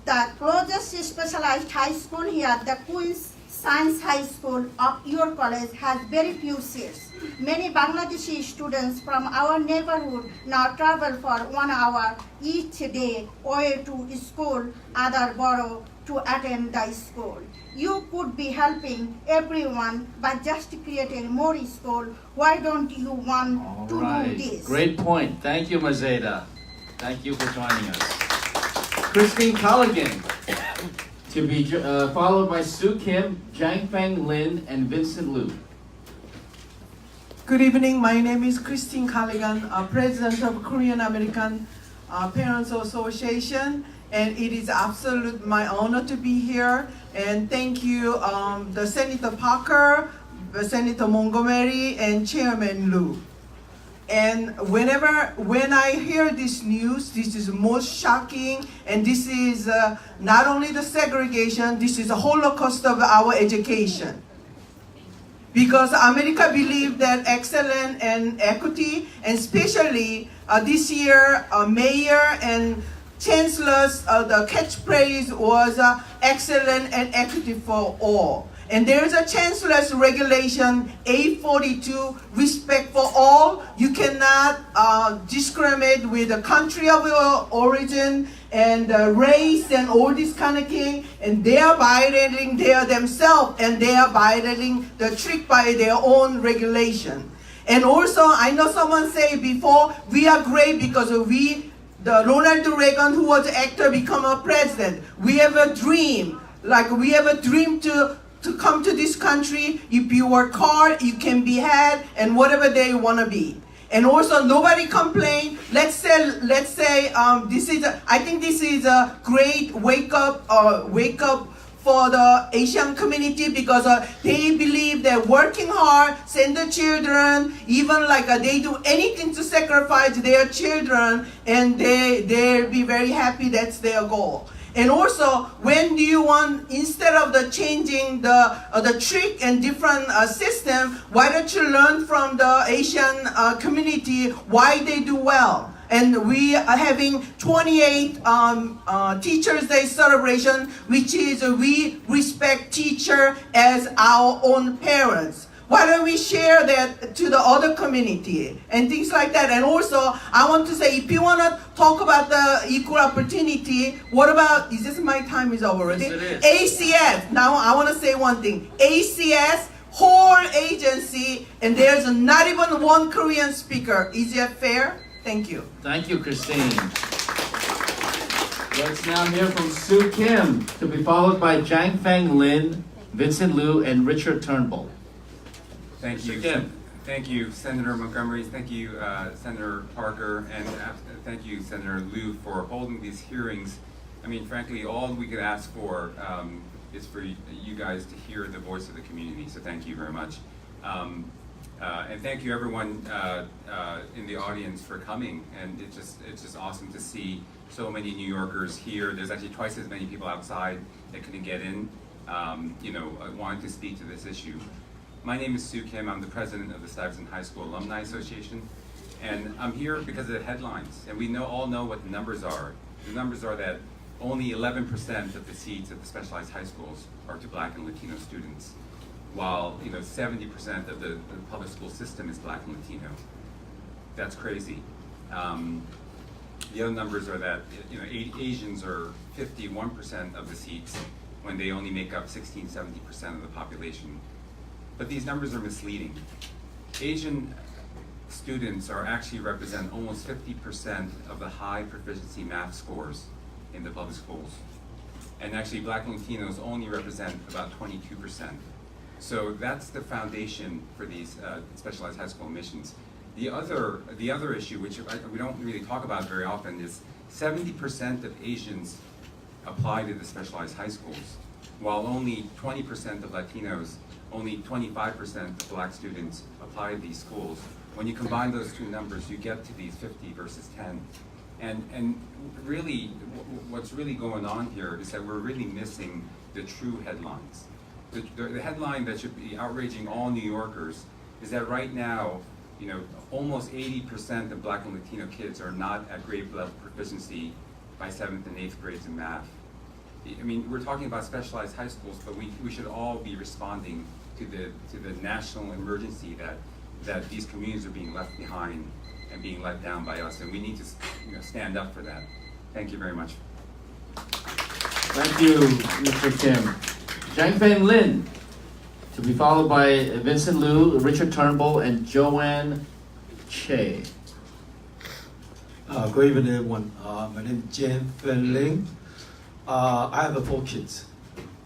The closest specialized high school here, the Queen's Science High School of your college, has very few seats. Many Bangladeshi students from our neighborhood now travel for 1 hour each day away to school, other borough, to attend the school. You could be helping everyone by just creating more school. Why don't you want to do this? Great point. Thank you, Mazeda. Thank you for joining us. Christine Colligan to be followed by Sue Kim, Jang Feng Lin, and Vincent Liu. Good evening. My name is Christine Colligan, President of Korean American Parents Association, and it is absolute my honor to be here. And thank you, the Senator Parker, Senator Montgomery, and Chairman Liu. And when I hear this news, this is most shocking, and this is not only the segregation, this is a holocaust of our education. Because America believes that excellence and equity, and especially this year, Mayor and chancellor's the catchphrase was excellent and equity for all. And there is a chancellor's regulation A42, respect for all. You cannot discriminate with the country of your origin and race and all this kind of thing. And they are violating themselves, and they are violating the trick by their own regulation. And also, I know someone say before, we are great because the Ronald Reagan, who was an actor, become a president. We have a dream, like we have a dream to come to this country. If you work hard, you can be had and whatever they want to be. And also, nobody complain. Let's say I think this is a great wake up for the Asian community, because they believe that working hard, send the children, even like they do anything to sacrifice their children, and they'll be very happy. That's their goal. And also, when do you want, instead of the changing the trick and different system, why don't you learn from the Asian community why they do well? And we are having 28 Teachers' Day celebration, which is we respect teacher as our own parents. Why don't we share that to the other community and things like that? And also, I want to say, if you want to talk about the equal opportunity, what about, is this my time is over already? Yes, it is. ACS, now I want to say one thing. ACS, whole agency, and there's not even one Korean speaker. Is that fair? Thank you. Thank you, Christine. Let's now hear from Sue Kim, to be followed by Jang Feng Lin, Vincent Liu, and Richard Turnbull. Thank you. Kim. Thank you, Senator Montgomery. Thank you, Senator Parker, and thank you, Senator Liu, for holding these hearings. I mean, frankly, all we could ask for is for you guys to hear the voice of the community. So thank you very much. And thank you, everyone in the audience, for coming. And it's just awesome to see so many New Yorkers here. There's actually twice as many people outside that couldn't get in, wanting to speak to this issue. My name is Sue Kim. I'm the president of the Stuyvesant High School Alumni Association. And I'm here because of the headlines. And we all know what the numbers are. The numbers are that only 11% of the seats at the specialized high schools are to Black and Latino students, while 70% of the public school system is Black and Latino. That's crazy. The other numbers are that Asians are 51% of the seats when they only make up 16–70% of the population. But these numbers are misleading. Asian students actually represent almost 50% of the high proficiency math scores in the public schools. And actually, Black and Latinos only represent about 22%. So that's the foundation for these specialized high school admissions. The other issue, which we don't really talk about very often, is 70% of Asians apply to the specialized high schools, while only 20% of Latinos, only 25% of Black students apply to these schools. When you combine those two numbers, you get to these 50 versus 10. And really, what's really going on here is that we're really missing the true headlines. The headline that should be outraging all New Yorkers is that right now, almost 80% of Black and Latino kids are not at grade level proficiency by 7th and 8th grades in math. I mean, we're talking about specialized high schools, but we should all be responding to the national emergency that these communities are being left behind and being let down by us, and we need to stand up for that. Thank you very much. Thank you, Mr. Kim. Jang Feng Lin, to be followed by Vincent Liu, Richard Turnbull, and Joanne Che. Good evening, everyone. My name is Jang Feng Lin. I have 4 kids,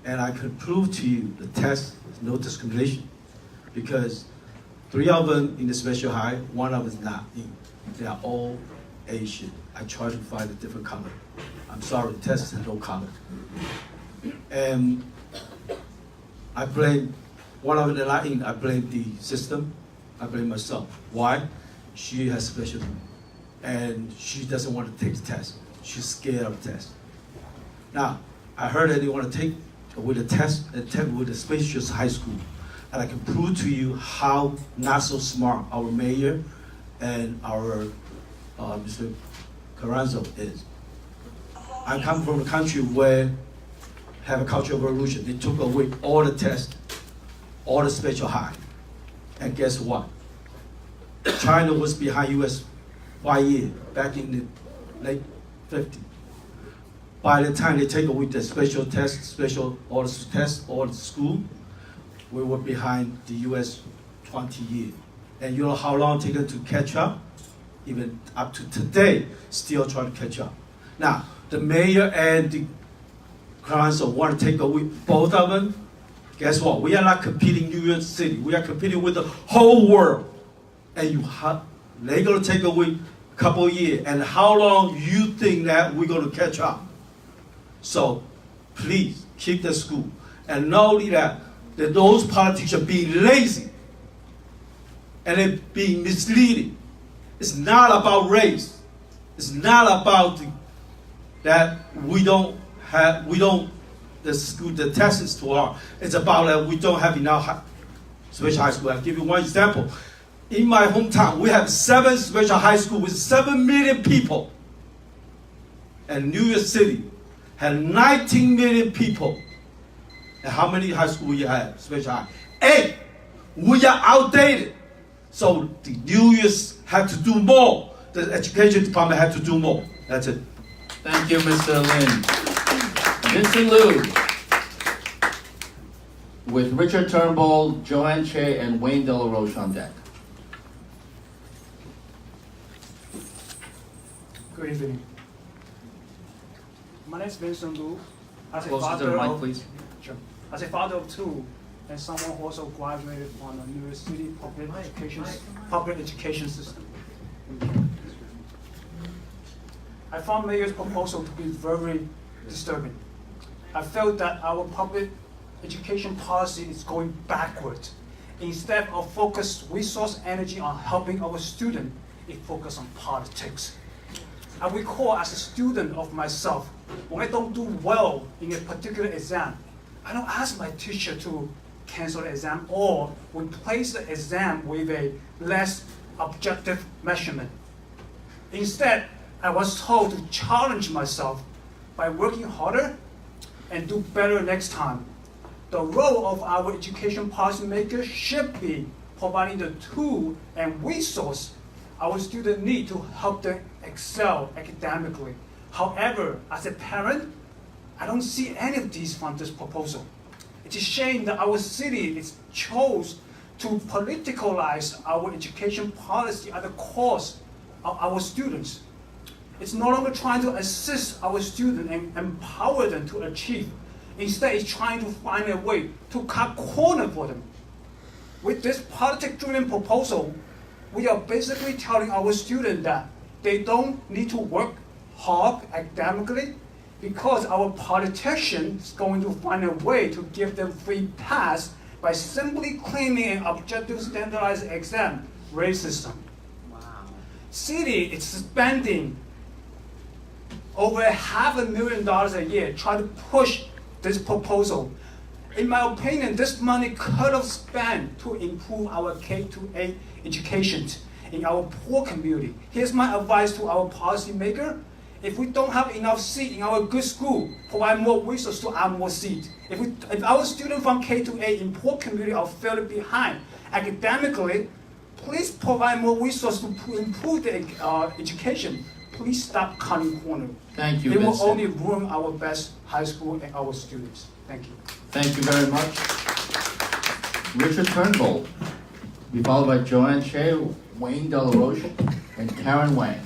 and I can prove to you the test is no discrimination, because 3 of them in the special high, 1 of them is not in. They are all Asian. I try to find a different color. I'm sorry, the test has no color. And I blame, 1 of them not in, I blame the system, I blame myself. Why? She has special needs, and she doesn't want to take the test. She's scared of the test. Now, I heard that you want to take with a test with a specialist high school, and I can prove to you how not so smart our mayor and our Mr. Carranzo is. I come from a country where have a cultural revolution. They took away all the tests, all the special high. And guess what? China was behind US by a year back in the late 50s. By the time they take away the special tests, special all the tests, all the school, we were behind the US 20 years. And you know how long it taken to catch up? Even up to today, still trying to catch up. Now, the mayor and the council want to take away both of them. Guess what? We are not competing New York City. We are competing with the whole world. And they're going to take away a couple of years. And how long you think that we're going to catch up? So, please, keep the school. And not only that those politicians being lazy and they're being misleading. It's not about race. It's not about that the school, the test is too hard. It's about that we don't have enough special high school. I'll give you one example. In my hometown, we have 7 special high schools with 7 million people. And New York City had 19 million people. And how many high schools we have, special high? 8. We are outdated. So the New York had to do more. The education department had to do more. That's it. Thank you, Mr. Lin. Vincent Liu, with Richard Turnbull, Joanne Che, and Wayne De La Roche on deck. Good evening. My name is Vincent Liu. As a Closer to the mic, please. Sure. As a father of 2, and someone who also graduated from the New York City public education system. I found Mayor's proposal to be very disturbing. I felt that our public education policy is going backward. Instead of focus resource energy on helping our students, it focused on politics. I recall as a student of myself, when I don't do well in a particular exam, I don't ask my teacher to cancel the exam or replace the exam with a less objective measurement. Instead, I was told to challenge myself by working harder and do better next time. The role of our education policymakers should be providing the tool and resource our students need to help them excel academically. However, as a parent, I don't see any of these from this proposal. It's a shame that our city chose to politicalize our education policy at the cost of our students. It's no longer trying to assist our students and empower them to achieve. Instead, it's trying to find a way to cut corners for them. With this politics-driven proposal, we are basically telling our students that they don't need to work hard academically because our politician is going to find a way to give them free pass by simply claiming an objective standardized exam rate system. Wow. City is spending over $500,000 a year trying to push this proposal. In my opinion, this money could have spent to improve our K-8 education in our poor community. Here's my advice to our policymaker. If we don't have enough seats in our good school, provide more resources to add more seats. If our students from K-8 in poor community are failing behind academically, please provide more resources to improve the education. Please stop cutting corners. Thank you, It will Vincent. only ruin our best high school and our students. Thank you. Thank you very much. Richard Turnbull, be followed by Joanne Che, Wayne De La Roche, and Karen Wang.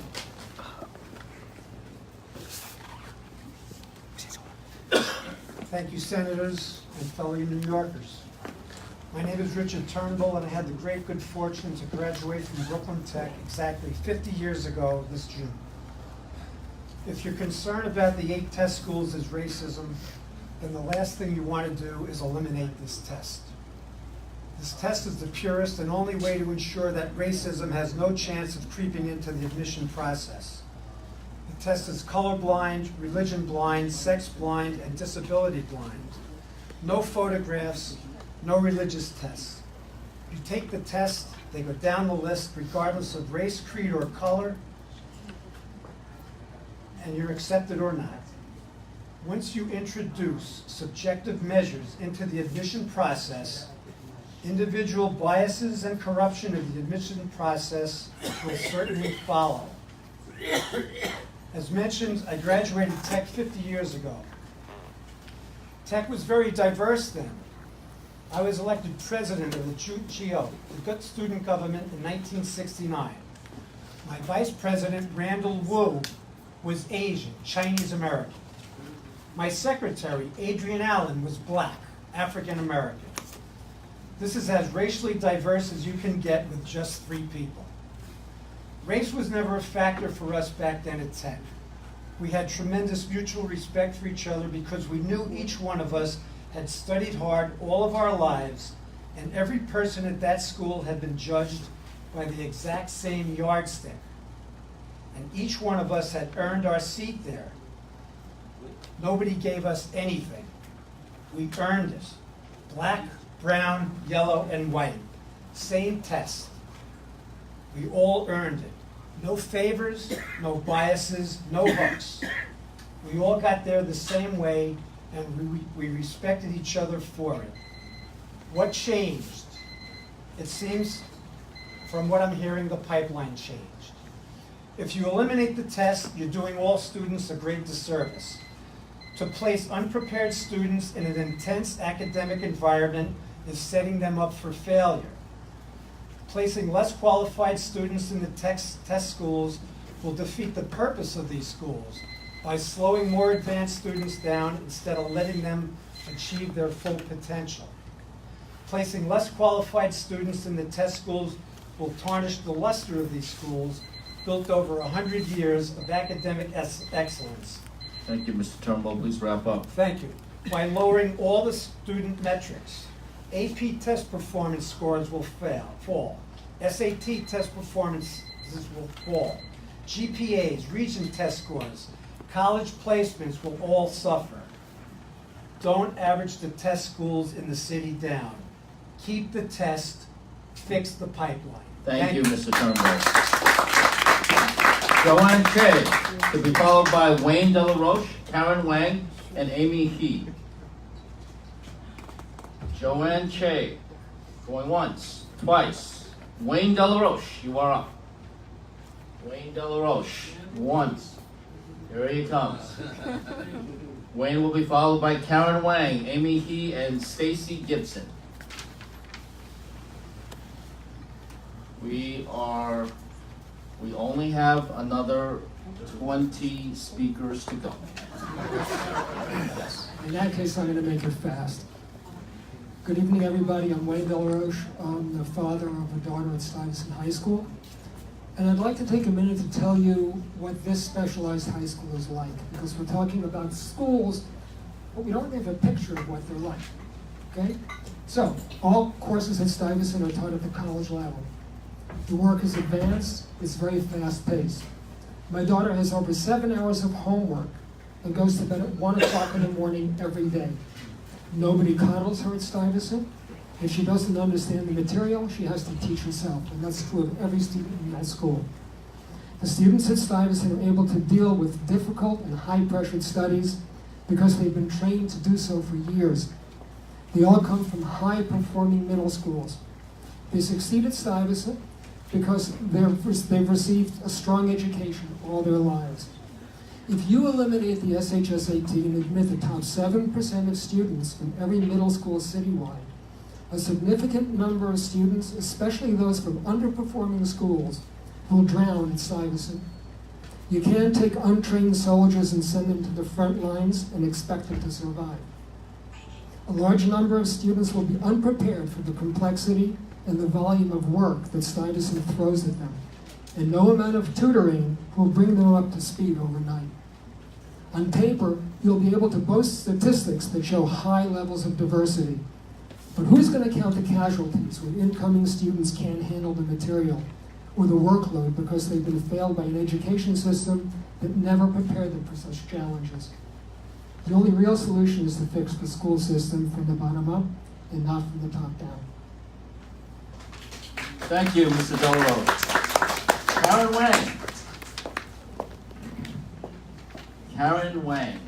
Thank you, Senators and fellow New Yorkers. My name is Richard Turnbull, and I had the great good fortune to graduate from Brooklyn Tech exactly 50 years ago this June. If you're concerned about the 8 test schools as racism, then the last thing you want to do is eliminate this test. This test is the purest and only way to ensure that racism has no chance of creeping into the admission process. The test is colorblind, religion blind, sex blind, and disability blind. No photographs, no religious tests. You take the test, they go down the list regardless of race, creed, or color, and you're accepted or not. Once you introduce subjective measures into the admission process, individual biases and corruption of the admission process will certainly follow. As mentioned, I graduated Tech 50 years ago. Tech was very diverse then. I was elected president of the GO, the Good Student Government, in 1969. My vice president, Randall Wu, was Asian, Chinese American. My secretary, Adrian Allen, was black, African American. This is as racially diverse as you can get with just 3 people. Race was never a factor for us back then at Tech. We had tremendous mutual respect for each other because we knew each one of us had studied hard all of our lives, and every person at that school had been judged by the exact same yardstick. And each one of us had earned our seat there. Nobody gave us anything. We earned it. Black, brown, yellow, and white. Same test. We all earned it. No favors, no biases, no hooks. We all got there the same way, and we respected each other for it. What changed? It seems, from what I'm hearing, the pipeline changed. If you eliminate the test, you're doing all students a great disservice. To place unprepared students in an intense academic environment is setting them up for failure. Placing less qualified students in the test schools will defeat the purpose of these schools by slowing more advanced students down instead of letting them achieve their full potential. Placing less qualified students in the test schools will tarnish the luster of these schools, built over 100 years of academic excellence. Thank you, Mr. Turnbull. Please wrap up. Thank you. By lowering all the student metrics, AP test performance scores will fall. SAT test performances will fall. GPAs, region test scores, college placements will all suffer. Don't average the test schools in the city down. Keep the test, fix the pipeline. Thank you, Mr. Turnbull. Joanne Che, to be followed by Wayne Delaroche, Karen Wang, and Amy He. Joanne Che, going once, twice. Wayne Delaroche, you are up. Wayne Delaroche, once. Here he comes. Wayne will be followed by Karen Wang, Amy He, and Stacy Gibson. We only have another 20 speakers to go. Yes. In that case, I'm going to make it fast. Good evening, everybody. I'm Wayne Delaroche. I'm the father of a daughter at Stuyvesant High School. And I'd like to take a minute to tell you what this specialized high school is like, because we're talking about schools, but we don't have a picture of what they're like, okay? So, all courses at Stuyvesant are taught at the college level. The work is advanced, it's very fast-paced. My daughter has over 7 hours of homework and goes to bed at 1 o'clock in the morning every day. Nobody coddles her at Stuyvesant. If she doesn't understand the material, she has to teach herself, and that's true of every student in that school. The students at Stuyvesant are able to deal with difficult and high-pressured studies because they've been trained to do so for years. They all come from high-performing middle schools. They succeed at Stuyvesant because they've received a strong education all their lives. If you eliminate the SHSAT and admit the top 7% of students from every middle school citywide, a significant number of students, especially those from underperforming schools, will drown at Stuyvesant. You can't take untrained soldiers and send them to the front lines and expect them to survive. A large number of students will be unprepared for the complexity and the volume of work that Stuyvesant throws at them, and no amount of tutoring will bring them up to speed overnight. On paper, you'll be able to boast statistics that show high levels of diversity, but who's going to count the casualties when incoming students can't handle the material or the workload because they've been failed by an education system that never prepared them for such challenges? The only real solution is to fix the school system from the bottom up and not from the top down. Thank you, Mr. Delaroche. Karen Wang. Karen Wang.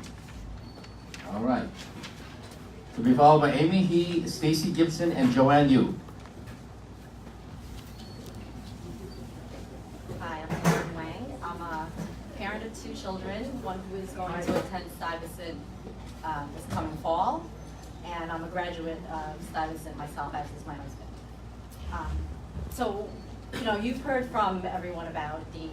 All right. To be followed by Amy He, Stacy Gibson, and Joanne Yu. Hi, I'm Karen Wang. I'm a parent of 2 children, one who is going to attend Stuyvesant this coming fall, and I'm a graduate of Stuyvesant myself, as is my husband. So, you know, you've heard from everyone about the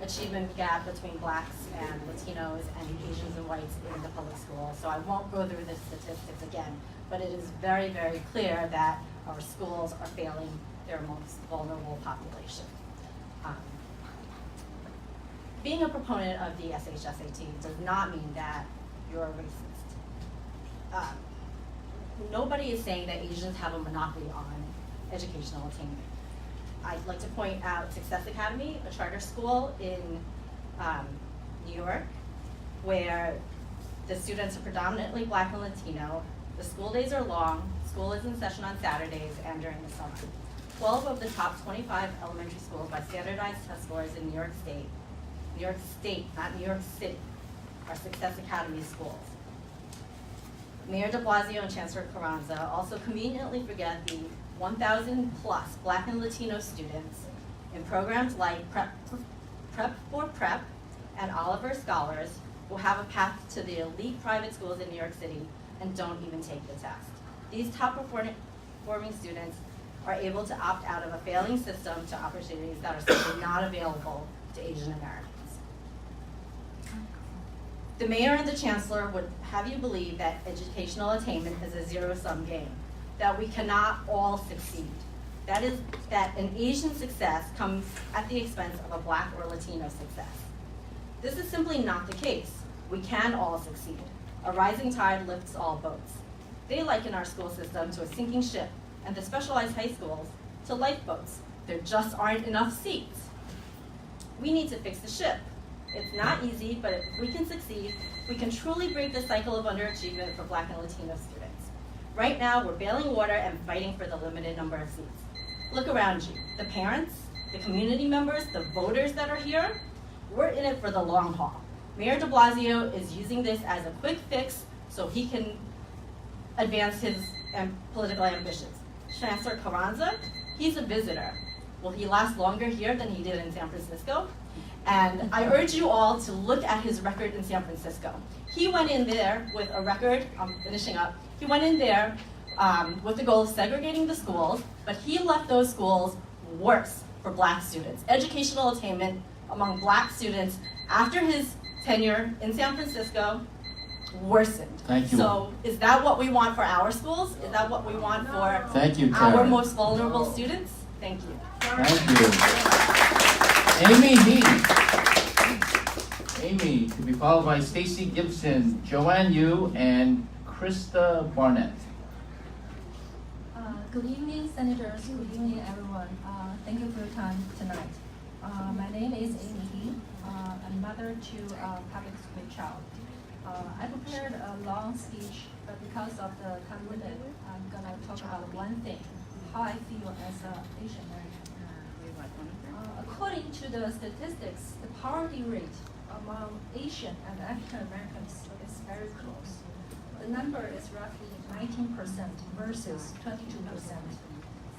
achievement gap between blacks and Latinos and Asians and whites in the public school. So I won't go through the statistics again, but it is very, very clear that our schools are failing their most vulnerable population. Being a proponent of the SHSAT does not mean that you're a racist. Nobody is saying that Asians have a monopoly on educational attainment. I'd like to point out Success Academy, a charter school in New York, where the students are predominantly Black and Latino. The school days are long, school is in session on Saturdays and during the summer. 12 of the top 25 elementary schools by standardized test scores in New York State, not New York City, are Success Academy schools. Mayor de Blasio and Chancellor Carranza also conveniently forget the 1,000 plus Black and Latino students in programs like Prep for Prep and Oliver Scholars who have a path to the elite private schools in New York City and don't even take the test. These top performing students are able to opt out of a failing system to opportunities that are simply not available to Asian Americans. The mayor and the chancellor would have you believe that educational attainment is a zero-sum game, that we cannot all succeed. That is, that an Asian success comes at the expense of a Black or Latino success. This is simply not the case. We can all succeed. A rising tide lifts all boats. They liken our school system to a sinking ship and the specialized high schools to lifeboats. There just aren't enough seats. We need to fix the ship. It's not easy, but if we can succeed, we can truly break the cycle of underachievement for Black and Latino students. Right now, we're bailing water and fighting for the limited number of seats. Look around you. The parents, the community members, the voters that are here, we're in it for the long haul. Mayor de Blasio is using this as a quick fix so he can advance his political ambitions. Chancellor Carranza, he's a visitor. Will he last longer here than he did in San Francisco? And I urge you all to look at his record in San Francisco. He went in there with a record, I'm finishing up, he went in there with the goal of segregating the schools, but he left those schools worse for Black students. Educational attainment among Black students after his tenure in San Francisco worsened. Thank you. So is that what we want for our schools? Is that what we want for Thank you, our Karen. most vulnerable students? Thank you. Thank you. Amy He. Amy, to be followed by Stacy Gibson, Joanne Yu, and Krista Barnett. Good evening, senators. Good evening, everyone. Thank you for your time tonight. My name is Amy He. I'm mother to a public school child. I prepared a long speech, but because of the time limit, I'm gonna talk about one thing: how I feel as an Asian American. According to the statistics, the poverty rate among Asian and African Americans is very close. The number is roughly 19% versus 22%.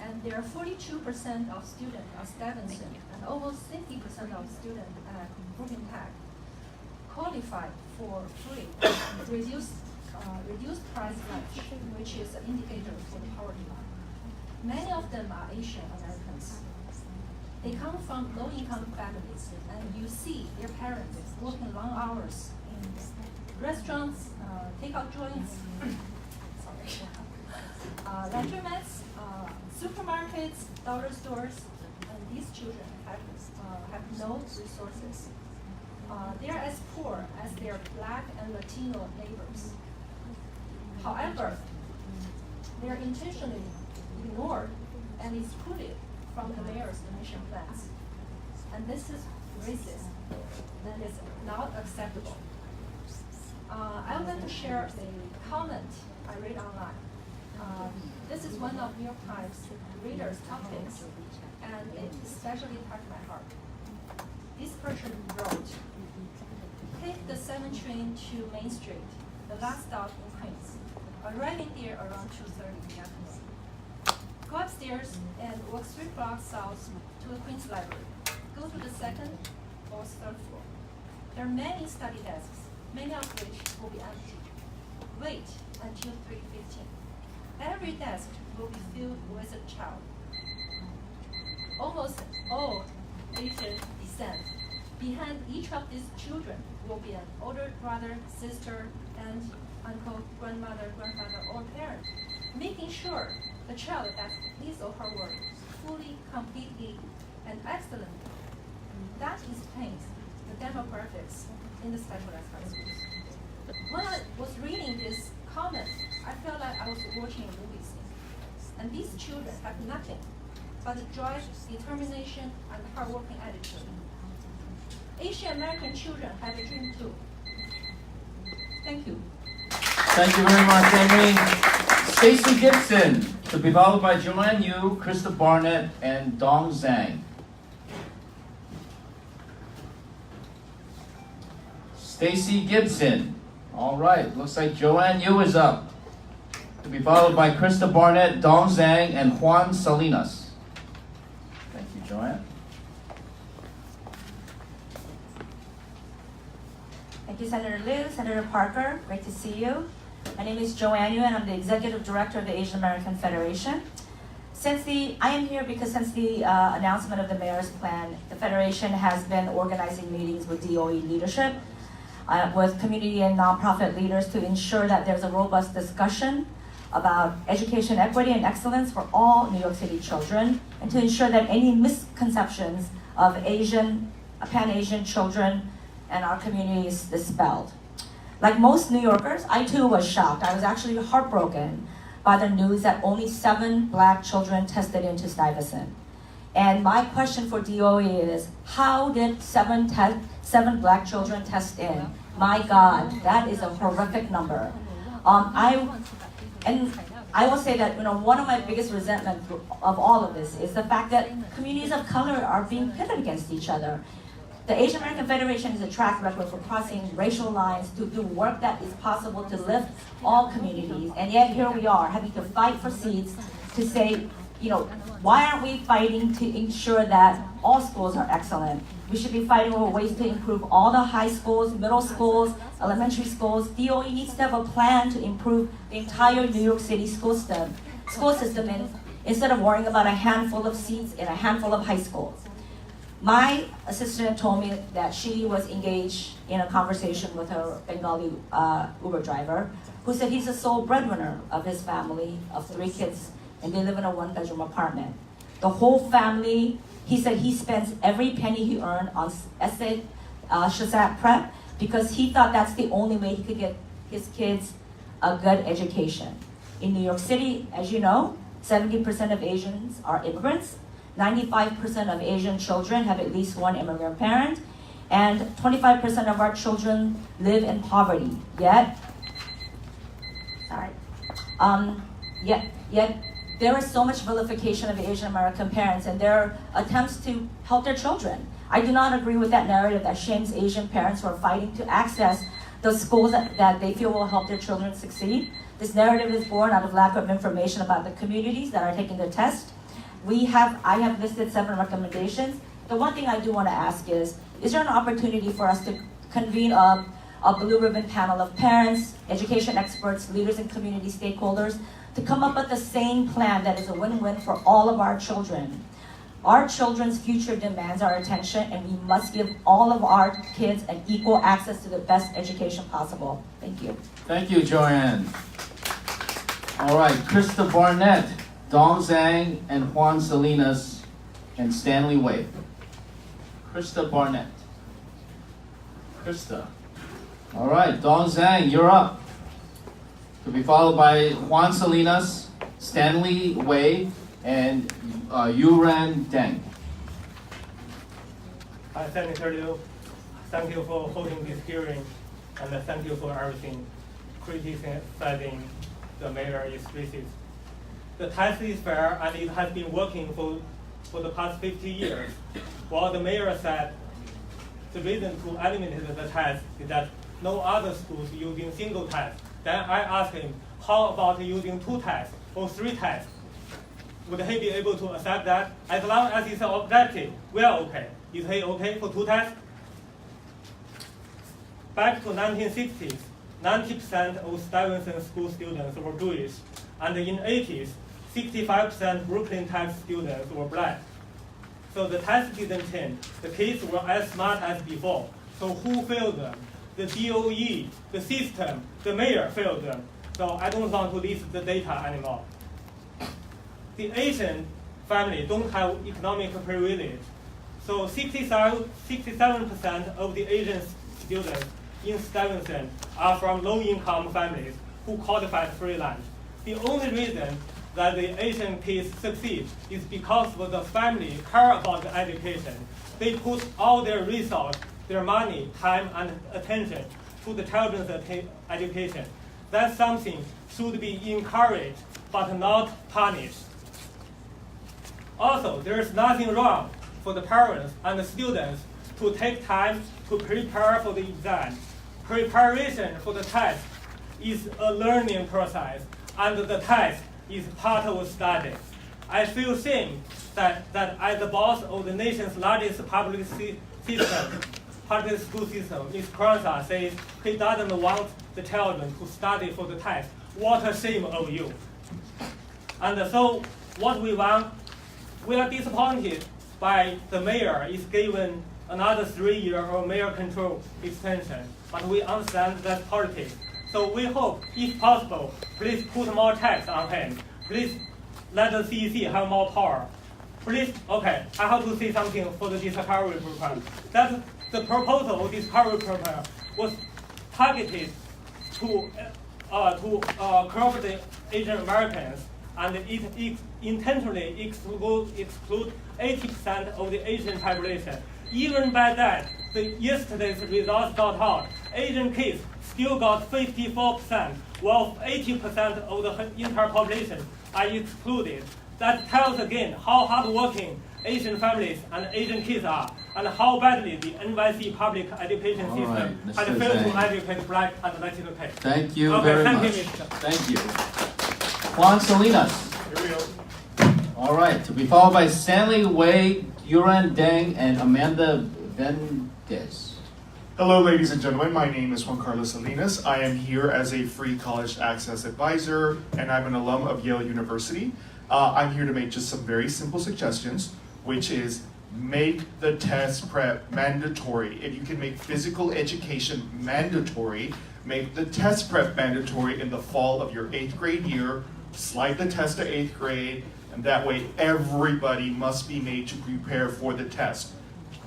And there are 42% of students at Stuyvesant and almost 60% of students at Brooklyn Tech qualified for free reduced price lunch, which is an indicator for the poverty line. Many of them are Asian Americans. They come from low-income families, and you see their parents working long hours in restaurants, takeout joints, laundromats, supermarkets, dollar stores, and these children have no resources. They are as poor as their Black and Latino neighbors. However, they are intentionally ignored and excluded from the mayor's donation plans. And this is racist and is not acceptable. I would like to share a comment I read online. This is one of New York Times readers' topics, and it especially touched my heart. This person wrote, "Take the 7 train to Main Street. the last stop in Queens, arriving there around 2:30 in the afternoon. Go upstairs and walk 3 blocks south to the Queens Library. Go to the 2nd or 3rd floor. There are many study desks, many of which will be empty. Wait until 3:15. Every desk will be filled with a child. Almost all Asian descent. Behind each of these children will be an older brother, sister, aunt, uncle, grandmother, grandfather, or parent, making sure the child does his or her work fully, completely, and excellently. That explains the demographics in the specialized high schools. When I was reading this comment, I felt like I was watching a movie scene. And these children have nothing but the drive, determination, and hardworking attitude. Asian American children have a dream too. Thank you. Thank you very much, Amy. Stacy Gibson, to be followed by Joanne Yu, Krista Barnett, and Dong Zhang. Stacy Gibson. All right, looks like Joanne Yu is up. To be followed by Krista Barnett, Dong Zhang, and Juan Salinas. Thank you, Joanne. Thank you, Senator Liu, Senator Parker, great to see you. My name is Joanne Yu, and I'm the Executive Director of the Asian American Federation. I am here because since the announcement of the mayor's plan, the Federation has been organizing meetings with DOE leadership, with community and nonprofit leaders to ensure that there's a robust discussion about education equity and excellence for all New York City children, and to ensure that any misconceptions of Pan-Asian children and our community is dispelled. Like most New Yorkers, I too was shocked. I was actually heartbroken by the news that only 7 Black children tested into Stuyvesant. And my question for DOE is, how did 7 Black children test in? My God, that is a horrific number. I will say that one of my biggest resentment of all of this is the fact that communities of color are being pitted against each other. The Asian American Federation is a track record for crossing racial lines to do work that is possible to lift all communities. And yet here we are having to fight for seats to say, why aren't we fighting to ensure that all schools are excellent? We should be fighting over ways to improve all the high schools, middle schools, elementary schools. DOE needs to have a plan to improve the entire New York City school system instead of worrying about a handful of seats in a handful of high schools. My assistant told me that she was engaged in a conversation with her Bengali Uber driver, who said he's the sole breadwinner of his family of 3 kids, and they live in a 1-bedroom apartment. The whole family, he said he spends every penny he earned on SHSAT prep because he thought that's the only way he could get his kids a good education. In New York City, as you know, 70% of Asians are immigrants. 95% of Asian children have at least one immigrant parent, and 25% of our children live in poverty. Yet there is so much vilification of Asian American parents and their attempts to help their children. I do not agree with that narrative that shames Asian parents who are fighting to access the schools that they feel will help their children succeed. This narrative is born out of lack of information about the communities that are taking the test. I have listed 7 recommendations. The one thing I do want to ask is there an opportunity for us to convene a blue ribbon panel of parents, education experts, leaders, and community stakeholders to come up with the same plan that is a win-win for all of our children? Our children's future demands our attention, and we must give all of our kids an equal access to the best education possible. Thank you. Thank you, Joanne. All right, Krista Barnett, Dong Zhang, and Juan Salinas, and Stanley Wade. Krista Barnett. Krista. All right, Dong Zhang, you're up. To be followed by Juan Salinas, Stanley Wade, and Yuran Deng. Hi, Senator Liu. Thank you for holding this hearing, and thank you for everything, criticizing the mayor is racist. The test is fair, and it has been working for the past 50 years. While the mayor said the reason to eliminate the test is that no other schools using single test. Then I asked him, how about using 2 tests or 3 tests? Would he be able to accept that? As long as it's objective, we are okay. Is he okay for 2 tests? Back to 1960s, 90% of Stuyvesant school students were Jewish, and in the 80s, 65% Brooklyn Tech students were black. So the test didn't change. The kids were as smart as before. So who failed them? The DOE, the system, the mayor failed them. So I don't want to list the data anymore. The Asian family don't have economic privilege. So 67% of the Asian students in Stuyvesant are from low-income families who qualified free lunch. The only reason that the Asian kids succeed is because of the family care about the education. They put all their resources, their money, time, and attention to the children's education. That's something should be encouraged but not punished. Also, there is nothing wrong for the parents and the students to take time to prepare for the exam. Preparation for the test is a learning process, and the test is part of study. I feel shame that as the boss of the nation's largest public school system, Ms. Kranza says he doesn't want the children to study for the test. What a shame of you. And so what we want, we are disappointed by the mayor is given another 3-year or mayor control extension, but we understand that's politics. So we hope, if possible, please put more tax on him. Please let the CEC have more power. Please, okay, I have to say something for the discovery program. That the proposal of discovery program was targeted to curb the Asian Americans, and it intentionally exclude 80% of the Asian population. Even by that, yesterday's results got out. Asian kids still got 54%, while 80% of the entire population are excluded. That tells again how hardworking Asian families and Asian kids are, and how badly the NYC public education system has failed to educate black and Latino kids. Thank you Okay, very thank much. you, Mr. Thank you. Juan Salinas. Here we go. All right, to be followed by Stanley Wei, Yuran Deng, and Amanda Vendez. Hello, ladies and gentlemen. My name is Juan Carlos Salinas. I am here as a free college access advisor, and I'm an alum of Yale University. I'm here to make just some very simple suggestions, which is make the test prep mandatory. If you can make physical education mandatory, make the test prep mandatory in the fall of your 8th grade year, slide the test to 8th grade, and that way everybody must be made to prepare for the test.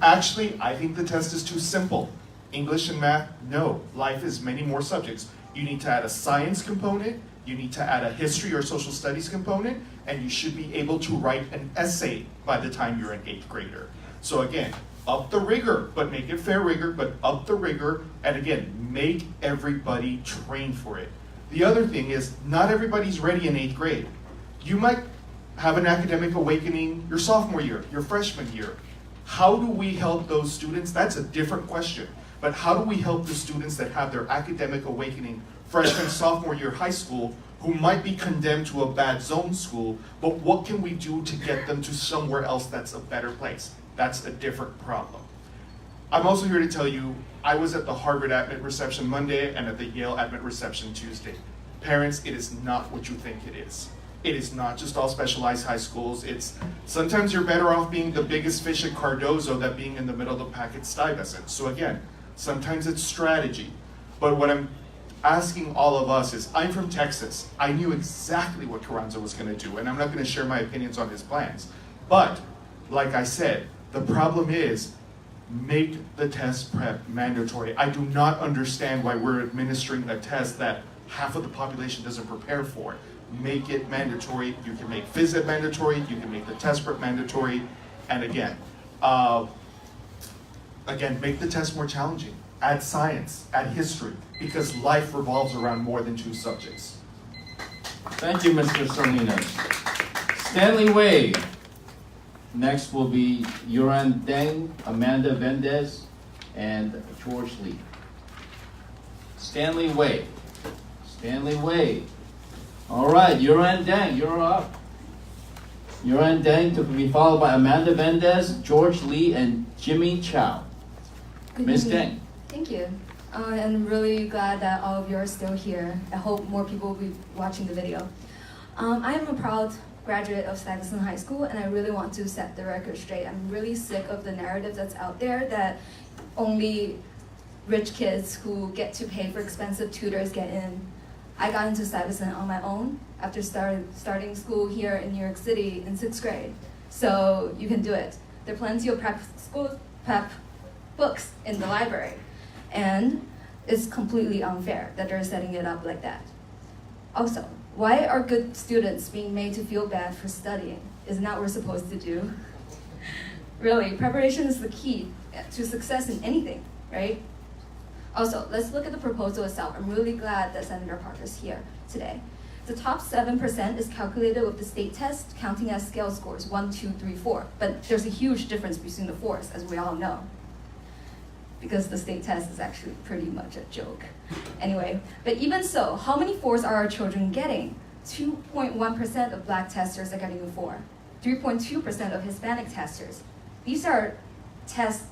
Actually, I think the test is too simple. English and math, no. Life is many more subjects. You need to add a science component, you need to add a history or social studies component, and you should be able to write an essay by the time you're an 8th grader. So again, up the rigor, but make it fair rigor, but up the rigor, and again, make everybody train for it. The other thing is, not everybody's ready in 8th grade. You might have an academic awakening your sophomore year, your freshman year. How do we help those students? That's a different question. But how do we help the students that have their academic awakening freshman, sophomore year high school, who might be condemned to a bad zone school, but what can we do to get them to somewhere else that's a better place? That's a different problem. I'm also here to tell you, I was at the Harvard admit reception Monday and at the Yale admit reception Tuesday. Parents, it is not what you think it is. It is not just all specialized high schools. It's sometimes you're better off being the biggest fish at Cardozo than being in the middle of the pack at Stuyvesant. So again, sometimes it's strategy. But what I'm asking all of us is, I'm from Texas. I knew exactly what Carranza was going to do, and I'm not going to share my opinions on his plans. But, like I said, the problem is, make the test prep mandatory. I do not understand why we're administering a test that half of the population doesn't prepare for. Make it mandatory. You can make phys ed mandatory. You can make the test prep mandatory. And again, make the test more challenging. Add science, add history, because life revolves around more than 2 subjects. Thank you, Mr. Salinas. Stanley Wei. Next will be Yuran Deng, Amanda Vendez, and George Lee. Stanley Wade. Stanley Wade. All right, Yuran Deng, you're up. Yuran Deng to be followed by Amanda Vendez, George Lee, and Jimmy Chow. Ms. Deng. Thank you. I'm really glad that all of you are still here. I hope more people will be watching the video. I am a proud graduate of Stuyvesant High School, and I really want to set the record straight. I'm really sick of the narrative that's out there that only rich kids who get to pay for expensive tutors get in. I got into Stuyvesant on my own after starting school here in New York City in 6th grade. So you can do it. There are plenty of prep books in the library. And it's completely unfair that they're setting it up like that. Also, why are good students being made to feel bad for studying? Isn't that what we're supposed to do? Really, preparation is the key to success in anything, right? Also, let's look at the proposal itself. I'm really glad that Senator Parker's here today. The top 7% is calculated with the state test, counting as scale scores, 1, 2, 3, 4. But there's a huge difference between the 4s, as we all know, because the state test is actually pretty much a joke. Anyway, but even so, how many 4s are our children getting? 2.1% of black testers are getting a 4. 3.2% of Hispanic testers. These are tests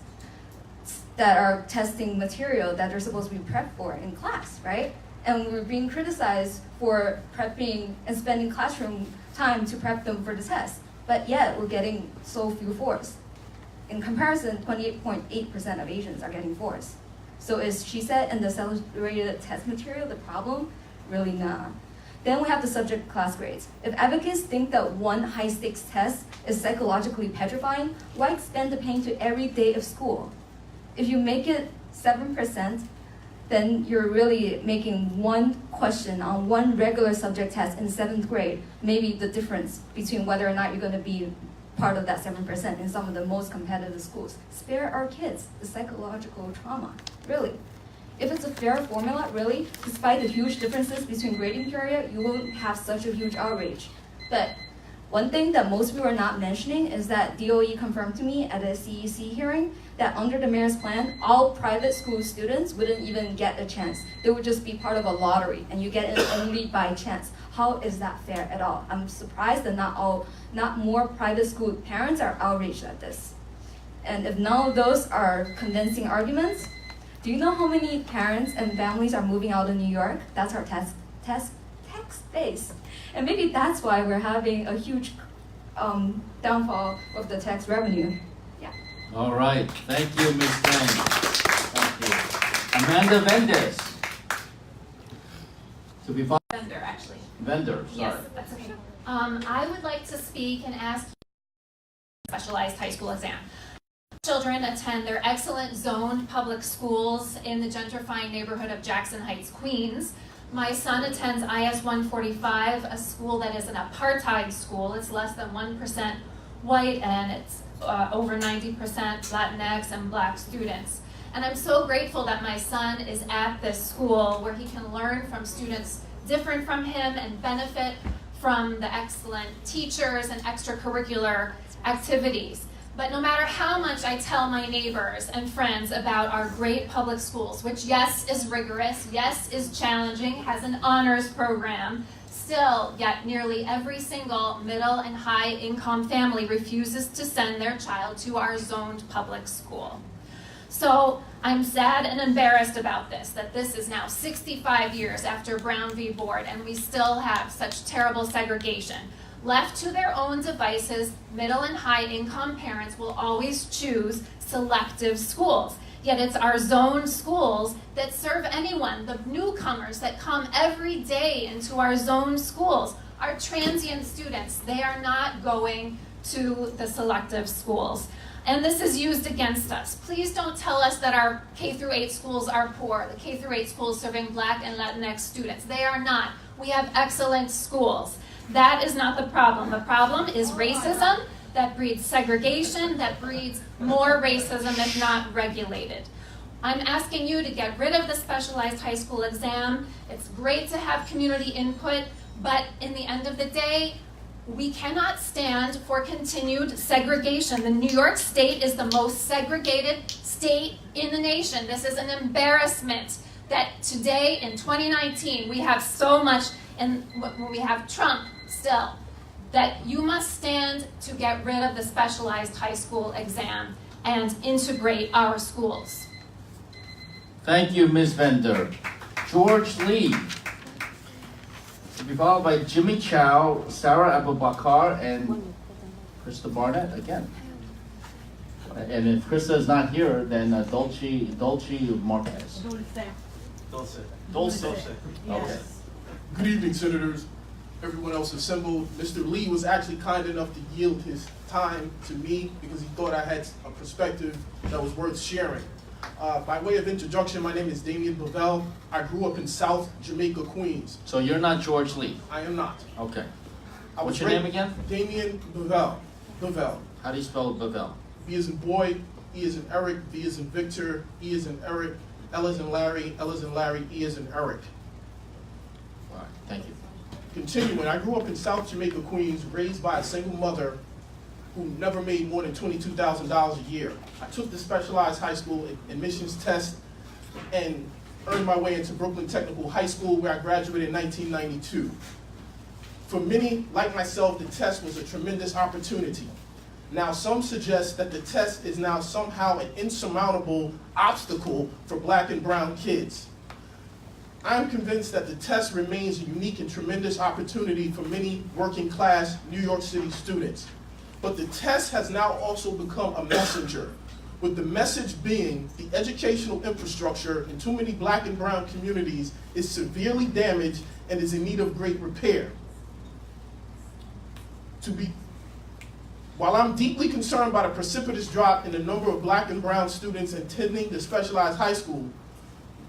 that are testing material that they're supposed to be prepped for in class, right? And we're being criticized for prepping and spending classroom time to prep them for the test. But yet, we're getting so few 4s. In comparison, 28.8% of Asians are getting 4s. So is SHSAT and the accelerated test material the problem? Really not. Then we have the subject class grades. If advocates think that one high-stakes test is psychologically petrifying, why expand the pain to every day of school? If you make it 7%, then you're really making one question on one regular subject test in 7th grade, maybe the difference between whether or not you're going to be part of that 7% in some of the most competitive schools. Spare our kids the psychological trauma, really. If it's a fair formula, really, despite the huge differences between grading period, you won't have such a huge outrage. But one thing that most people are not mentioning is that DOE confirmed to me at a CEC hearing that under the mayor's plan, all private school students wouldn't even get a chance. They would just be part of a lottery, and you get it only by chance. How is that fair at all? I'm surprised that not more private school parents are outraged at this. And if none of those are convincing arguments, do you know how many parents and families are moving out of New York? That's our tax base. And maybe that's why we're having a huge downfall of the tax revenue. Yeah. All right. Thank you, Ms. Deng. Thank you. Amanda Vendez. To be followed. Vendor, actually. Vendor, sorry. Yes, that's okay. I would like to speak and ask you specialized high school exam. Children attend their excellent zoned public schools in the gentrifying neighborhood of Jackson Heights, Queens. My son attends IS 145, a school that is an apartheid school. It's less than 1% white and it's over 90% Latinx and Black students. And I'm so grateful that my son is at this school where he can learn from students different from him and benefit from the excellent teachers and extracurricular activities. But no matter how much I tell my neighbors and friends about our great public schools, which yes is rigorous, yes is challenging, has an honors program, still yet nearly every single middle and high income family refuses to send their child to our zoned public school. So I'm sad and embarrassed about this, that this is now 65 years after Brown v. Board and we still have such terrible segregation. Left to their own devices, middle and high income parents will always choose selective schools. Yet it's our zoned schools that serve anyone, the newcomers that come every day into our zoned schools, our transient students. They are not going to the selective schools. And this is used against us. Please don't tell us that our K-8 schools are poor, the K-8 schools serving Black and Latinx students. They are not. We have excellent schools. That is not the problem. The problem is racism that breeds segregation, that breeds more racism if not regulated. I'm asking you to get rid of the specialized high school exam. It's great to have community input, but in the end of the day, we cannot stand for continued segregation. The New York State is the most segregated state in the nation. This is an embarrassment that today in 2019 we have so much, and when we have Trump still, that you must stand to get rid of the specialized high school exam and integrate our schools. Thank you, Ms. Vender. George Lee. To be followed by Jimmy Chow, Sarah Abubakar, and Krista Barnett again. And if Krista is not here, then Dolce Marquez. Dulce. Okay. Good evening, Senators, everyone else assembled. Mr. Lee was actually kind enough to yield his time to me because he thought I had a perspective that was worth sharing. By way of introduction, my name is Damien Bavell. I grew up in South Jamaica, Queens. So you're not George Lee? I am not. Okay. I What's was your name again? Damien Bavell. Bavell. How do you spell Bavell? B as in boy, E as in Eric, V as in Victor, E as in Eric, L as in Larry, L as in Larry, E as in Eric. All right, thank you. Continuing, I grew up in South Jamaica, Queens, raised by a single mother who never made more than $22,000 a year. I took the specialized high school admissions test and earned my way into Brooklyn Technical High School, where I graduated in 1992. For many, like myself, the test was a tremendous opportunity. Now, some suggest that the test is now somehow an insurmountable obstacle for black and brown kids. I'm convinced that the test remains a unique and tremendous opportunity for many working class New York City students. But the test has now also become a messenger, with the message being the educational infrastructure in too many black and brown communities is severely damaged and is in need of great repair. While I'm deeply concerned by the precipitous drop in the number of black and brown students attending the specialized high school,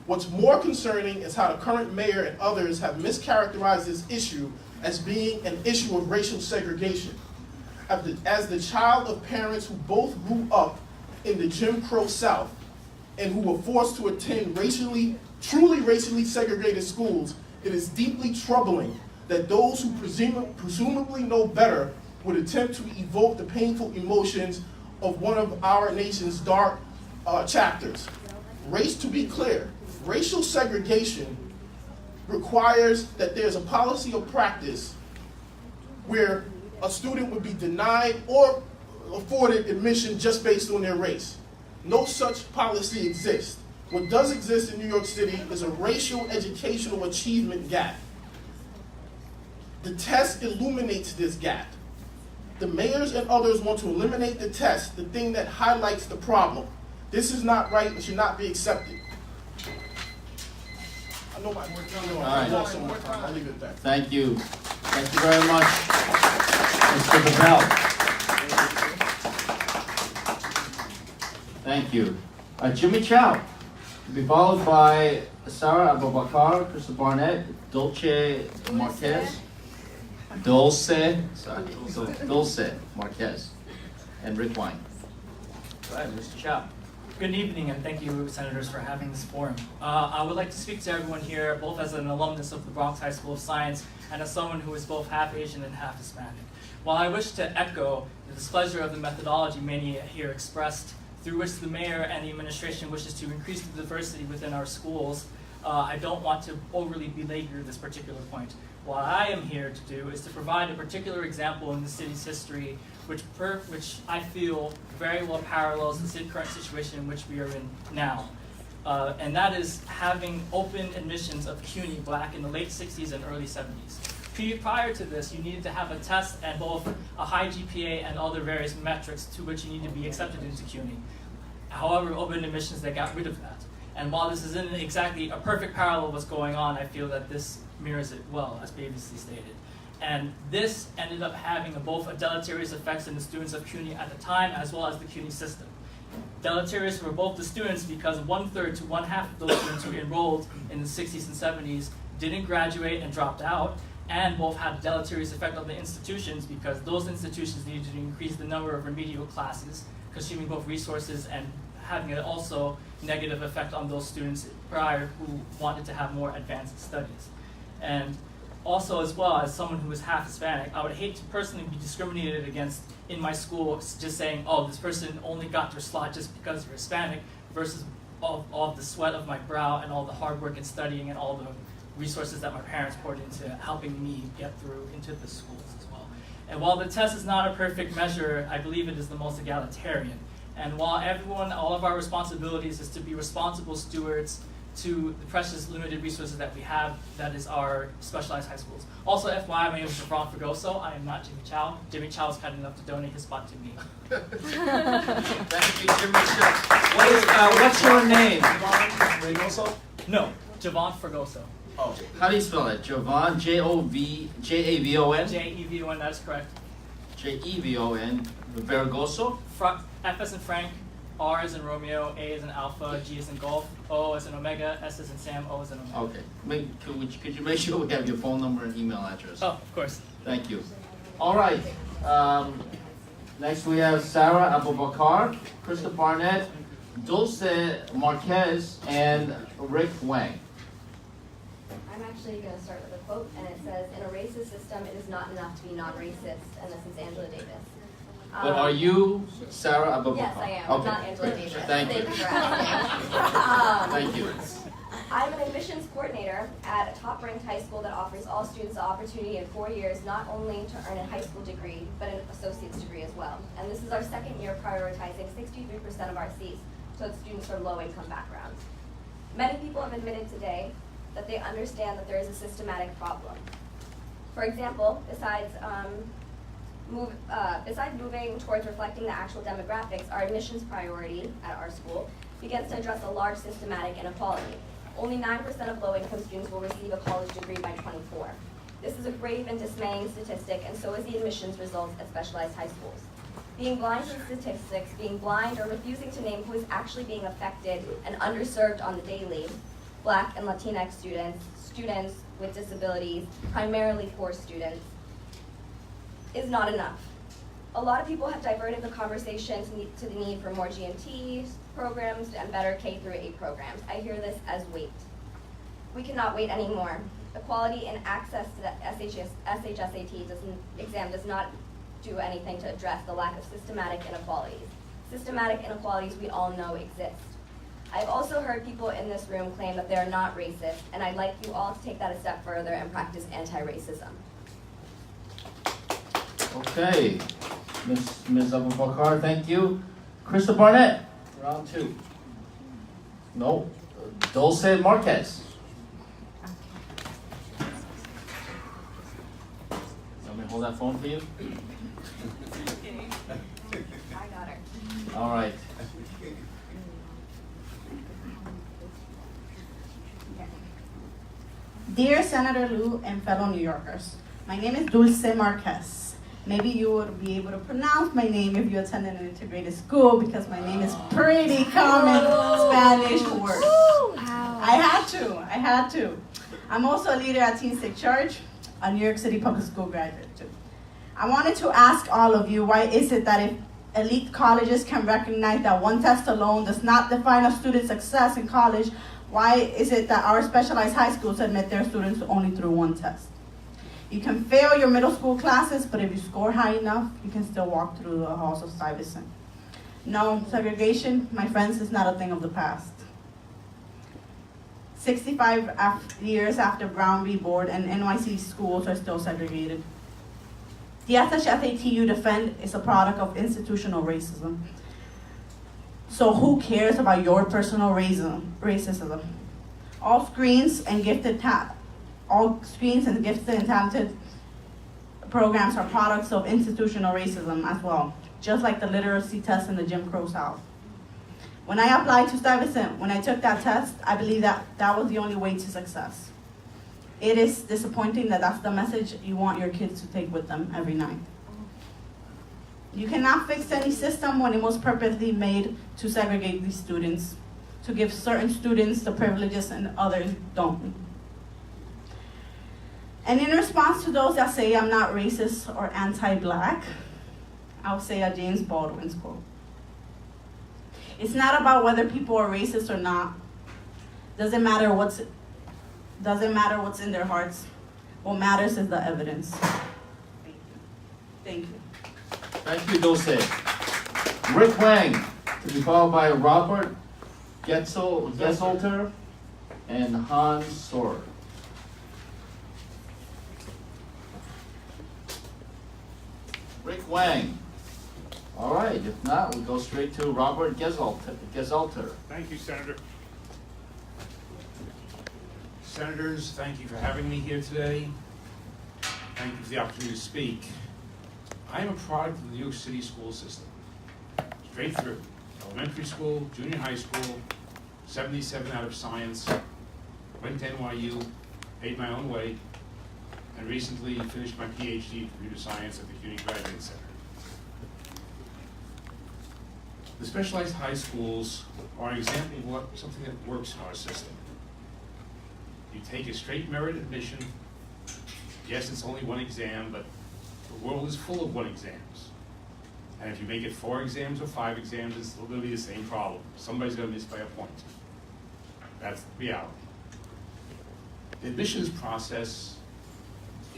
what's more concerning is how the current mayor and others have mischaracterized this issue as being an issue of racial segregation. As the child of parents who both grew up in the Jim Crow South and who were forced to attend truly racially segregated schools, it is deeply troubling that those who presumably know better would attempt to evoke the painful emotions of one of our nation's dark chapters. To be clear, racial segregation requires that there's a policy or practice where a student would be denied or afforded admission just based on their race. No such policy exists. What does exist in New York City is a racial educational achievement gap. The test illuminates this gap. The mayors and others want to eliminate the test, the thing that highlights the problem. This is not right and should not be accepted. I know my work done. I lost some more time. I'll leave it at that. Thank you. Thank you very much, Mr. Bavell. Thank you. Jimmy Chow, to be followed by Sarah Abubakar, Krista Barnett, Dulce Marquez, and Rick Wine. Go ahead, Mr. Chow. Good evening, and thank you, Senators, for having this forum. I would like to speak to everyone here, both as an alumnus of the Bronx High School of Science and as someone who is both half Asian and half Hispanic. While I wish to echo the displeasure of the methodology many here expressed, through which the mayor and the administration wishes to increase the diversity within our schools, I don't want to overly belabor this particular point. What I am here to do is to provide a particular example in the city's history which I feel very well parallels the current situation in which we are in now. And that is having open admissions of CUNY Black in the late 60s and early 70s. Prior to this, you needed to have a test and both a high GPA and other various metrics to which you need to be accepted into CUNY. However, open admissions, they got rid of that. And while this isn't exactly a perfect parallel of what's going on, I feel that this mirrors it well, as previously stated. And this ended up having both a deleterious effects in the students of CUNY at the time, as well as the CUNY system. Deleterious for both the students because 1/3 to 1/2 of those students who enrolled in the 60s and 70s didn't graduate and dropped out, and both had a deleterious effect on the institutions because those institutions needed to increase the number of remedial classes, consuming both resources and having an also negative effect on those students prior who wanted to have more advanced studies. And also, as well, as someone who is half Hispanic, I would hate to personally be discriminated against in my school just saying, oh, this person only got their slot just because they're Hispanic, versus all of the sweat of my brow and all the hard work and studying and all the resources that my parents poured into helping me get through into the schools as well. And while the test is not a perfect measure, I believe it is the most egalitarian. And while all of our responsibilities is to be responsible stewards to the precious limited resources that we have, that is our specialized high schools. Also, FYI, my name is Javon Fregoso. I am not Jimmy Chow. Jimmy Chow was kind enough to donate his spot to me. Thank you, Jimmy Chow. What's your name? Fregoso? No, Javon Fregoso. Oh, how do you spell it? Javon, J-A-V-O-N? J-E-V-O-N, that is correct. J-E-V-O-N, Vergoso? F as in Frank, R as in Romeo, A as in Alpha, G as in Golf, O as in Omega, S as in Sam, O as in Omega. Okay. Could you make sure we have your phone number and email address? Oh, of course. Thank you. All right. Next we have Sarah Abubakar, Krista Barnett, Dulce Marquez, and Rick Wang. I'm actually going to start with a quote, and it says, "In a racist system, it is not enough to be non-racist," and this is Angela Davis. But are you Sarah Abubakar? Yes, I am. Okay. Not Angela Davis. Thank you. For asking. Thank you. I'm an admissions coordinator at a top-ranked high school that offers all students the opportunity in 4 years not only to earn a high school degree, but an associate's degree as well. And this is our second year prioritizing 63% of our seats to students from low-income backgrounds. Many people have admitted today that they understand that there is a systematic problem. For example, besides moving towards reflecting the actual demographics, our admissions priority at our school begins to address a large systematic inequality. Only 9% of low-income students will receive a college degree by 24. This is a grave and dismaying statistic, and so is the admissions results at specialized high schools. Being blind to the statistics, being blind or refusing to name who is actually being affected and underserved on the daily, Black and Latinx students, students with disabilities, primarily poor students, is not enough. A lot of people have diverted the conversation to the need for more GMT programs and better K-8 programs. I hear this as wait. We cannot wait anymore. Equality and access to the SHSAT exam does not do anything to address the lack of systematic inequalities. Systematic inequalities we all know exist. I've also heard people in this room claim that they're not racist, and I'd like you all to take that a step further and practice anti-racism. Okay. Ms. Abubakar, thank you. Krista Barnett, round two. No. Dulce Marquez. Let me hold that phone for you. I got her. All right. Dear Senator Liu and fellow New Yorkers, my name is Dulce Marquez. Maybe you would be able to pronounce my name if you attended an integrated school because my name is pretty common Spanish word. I had to. I'm also a leader at Teen State Church, a New York City public school graduate too. I wanted to ask all of you, why is it that if elite colleges can recognize that one test alone does not define a student's success in college, why is it that our specialized high schools admit their students only through one test? You can fail your middle school classes, but if you score high enough, you can still walk through the halls of Stuyvesant. No, segregation, my friends, is not a thing of the past. 65 years after Brown v. Board and NYC schools are still segregated. The SHSAT you defend is a product of institutional racism. So who cares about your personal racism? All screens and gifted and talented programs are products of institutional racism as well, just like the literacy test in the Jim Crow South. When I applied to Stuyvesant, when I took that test, I believe that was the only way to success. It is disappointing that that's the message you want your kids to take with them every night. You cannot fix any system when it was purposely made to segregate these students, to give certain students the privileges and others don't. And in response to those that say I'm not racist or anti-black, I'll say a James Baldwin's quote. It's not about whether people are racist or not. Doesn't matter what's in their hearts. What matters is the evidence. Thank you. Thank you, Dulce. Rick Wang, to be followed by Robert Getzelter and Hans Sohr. Rick Wang. All right, if not, we'll go straight to Robert Getzelter. Thank you, Senator. Senators, thank you for having me here today. Thank you for the opportunity to speak. I am a product of the New York City school system. Straight through. Elementary school, junior high school, 77 out of science, went to NYU, paid my own way, and recently finished my PhD in computer science at the CUNY Graduate Center. The specialized high schools are an example of something that works in our system. You take a straight merit admission. Yes, it's only one exam, but the world is full of one exams. And if you make it 4 exams or 5 exams, it's still going to be the same problem. Somebody's going to miss by a point. That's the reality. The admissions process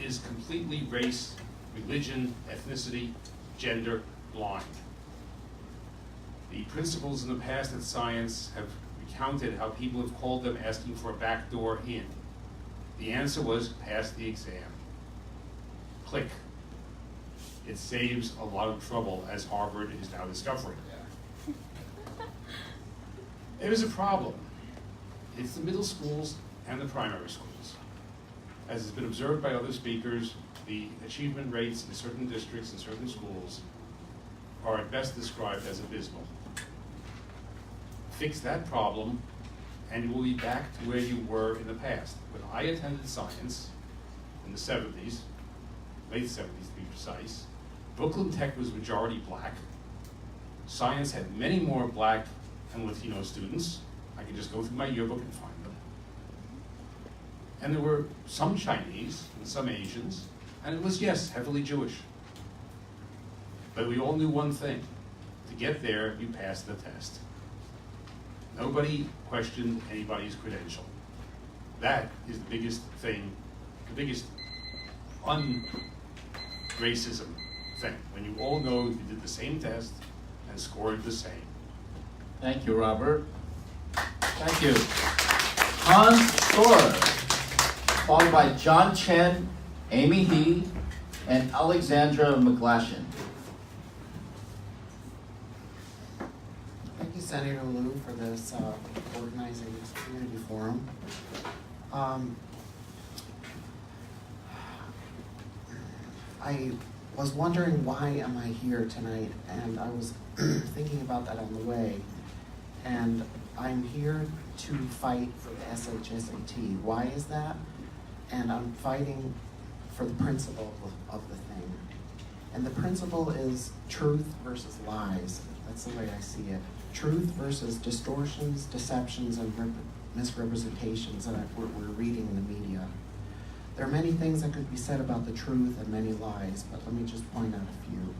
is completely race, religion, ethnicity, gender blind. The principals in the past at science have recounted how people have called them asking for a back door in. The answer was pass the exam. Click. It saves a lot of trouble, as Harvard is now discovering. There is a problem. It's the middle schools and the primary schools. As has been observed by other speakers, the achievement rates in certain districts and certain schools are at best described as abysmal. Fix that problem, and you will be back to where you were in the past. When I attended science in the 70s, late 70s to be precise, Brooklyn Tech was majority black. Science had many more black and Latino students. I could just go through my yearbook and find them. And there were some Chinese and some Asians, and it was, yes, heavily Jewish. But we all knew one thing. To get there, you passed the test. Nobody questioned anybody's credential. That is the biggest thing, the biggest un-racism thing, when you all know you did the same test and scored the same. Thank you, Robert. Thank you. Hans Sohr, followed by John Chen, Amy He, and Alexandra McGlashan. Thank you, Senator Liu, for this organizing this community forum. I was wondering why am I here tonight, and I was thinking about that on the way. And I'm here to fight for the SHSAT. Why is that? And I'm fighting for the principle of the thing. And the principle is truth versus lies. That's the way I see it. Truth versus distortions, deceptions, and misrepresentations that we're reading in the media. There are many things that could be said about the truth and many lies, but let me just point out a few.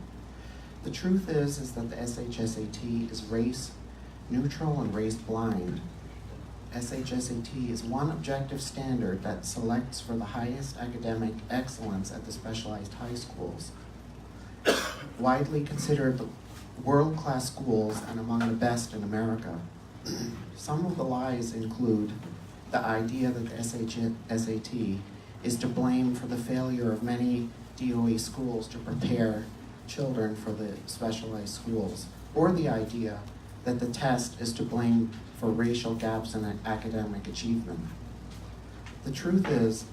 The truth is that the SHSAT is race neutral and race blind. SHSAT is one objective standard that selects for the highest academic excellence at the specialized high schools. Widely considered the world-class schools and among the best in America. Some of the lies include the idea that the SHSAT is to blame for the failure of many DOE schools to prepare children for the specialized schools, or the idea that the test is to blame for racial gaps in academic achievement. The truth is,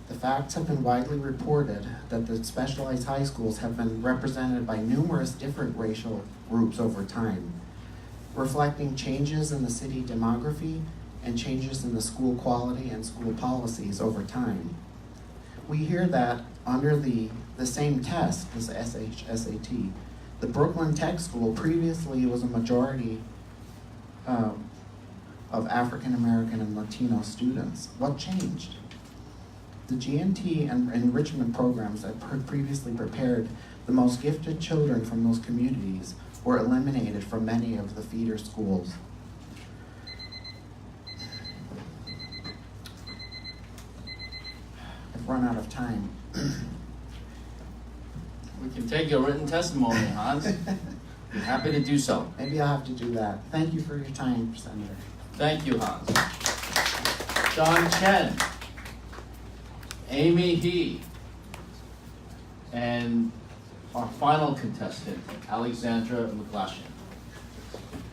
the facts have been widely reported that the specialized high schools have been represented by numerous different racial groups over time, reflecting changes in the city demography and changes in the school quality and school policies over time. We hear that under the same test as the SHSAT, the Brooklyn Tech School previously was a majority of African American and Latino students. What changed? The GNT and enrichment programs that previously prepared the most gifted children from those communities were eliminated from many of the feeder schools. I've run out of time. We can take your written testimony, Hans. Be happy to do so. Maybe I'll have to do that. Thank you for your time, Senator. Thank you, Hans. John Chen, Amy He, and our final contestant, Alexandra McGlashan.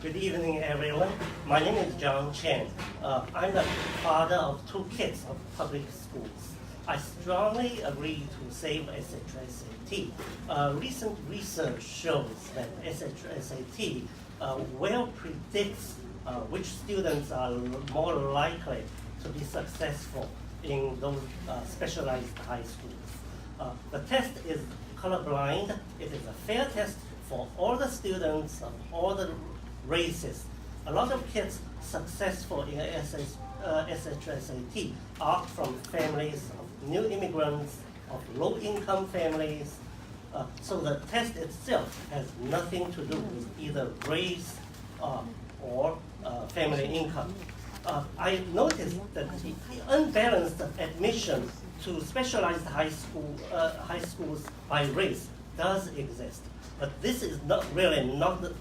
Good evening, everyone. My name is John Chen. I'm the father of 2 kids of public schools. I strongly agree to save SHSAT. Recent research shows that SHSAT well predicts which students are more likely to be successful in those specialized high schools. The test is colorblind. It is a fair test for all the students of all the races. A lot of kids successful in SHSAT are from families of new immigrants, of low-income families. So the test itself has nothing to do with either race or family income. I noticed that the unbalanced admission to specialized high schools by race does exist. But this is not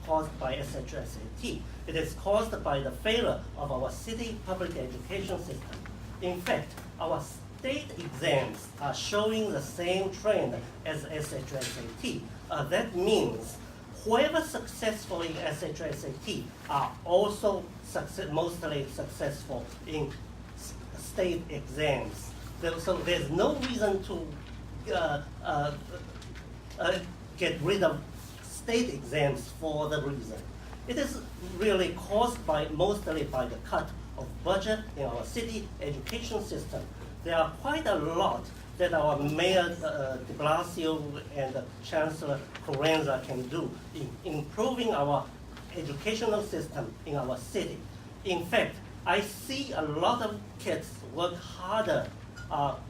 caused by SHSAT. It is caused by the failure of our city public education system. In fact, our state exams are showing the same trend as SHSAT. That means whoever successful in SHSAT are also mostly successful in state exams. So there's no reason to get rid of state exams for the reason. It is really caused mostly by the cut of budget in our city education system. There are quite a lot that our Mayor de Blasio and Chancellor Carranza can do in improving our educational system in our city. In fact, I see a lot of kids work harder,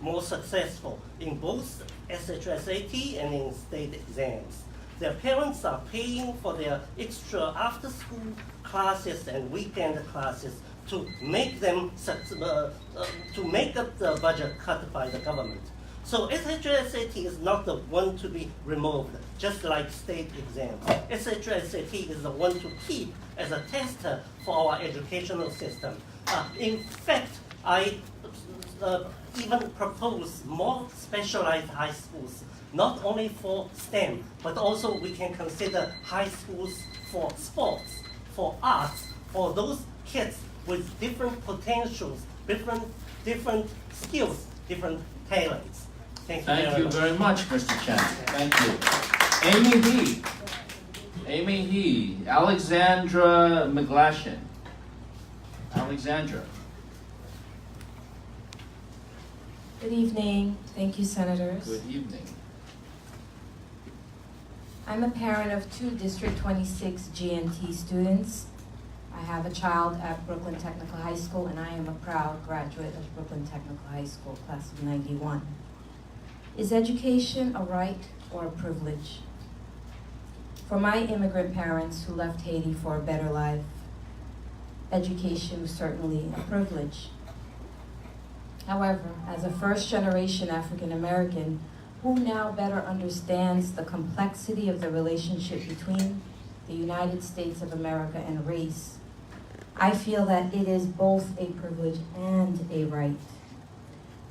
more successful in both SHSAT and in state exams. Their parents are paying for their extra after-school classes and weekend classes to make them to make up the budget cut by the government. So SHSAT is not the one to be removed, just like state exams. SHSAT is the one to keep as a tester for our educational system. In fact, I even propose more specialized high schools, not only for STEM, but also we can consider high schools for sports, for arts, for those kids with different potentials, different skills, different talents. Thank you very much, Mr. Chen. Thank you. Amy He. Amy He. Alexandra McGlashan. Alexandra. Good evening. Thank you, Senators. Good evening. I'm a parent of 2 District 26 GNT students. I have a child at Brooklyn Technical High School, and I am a proud graduate of Brooklyn Technical High School, class of '91. Is education a right or a privilege? For my immigrant parents who left Haiti for a better life, education was certainly a privilege. However, as a first-generation African American who now better understands the complexity of the relationship between the United States of America and race, I feel that it is both a privilege and a right.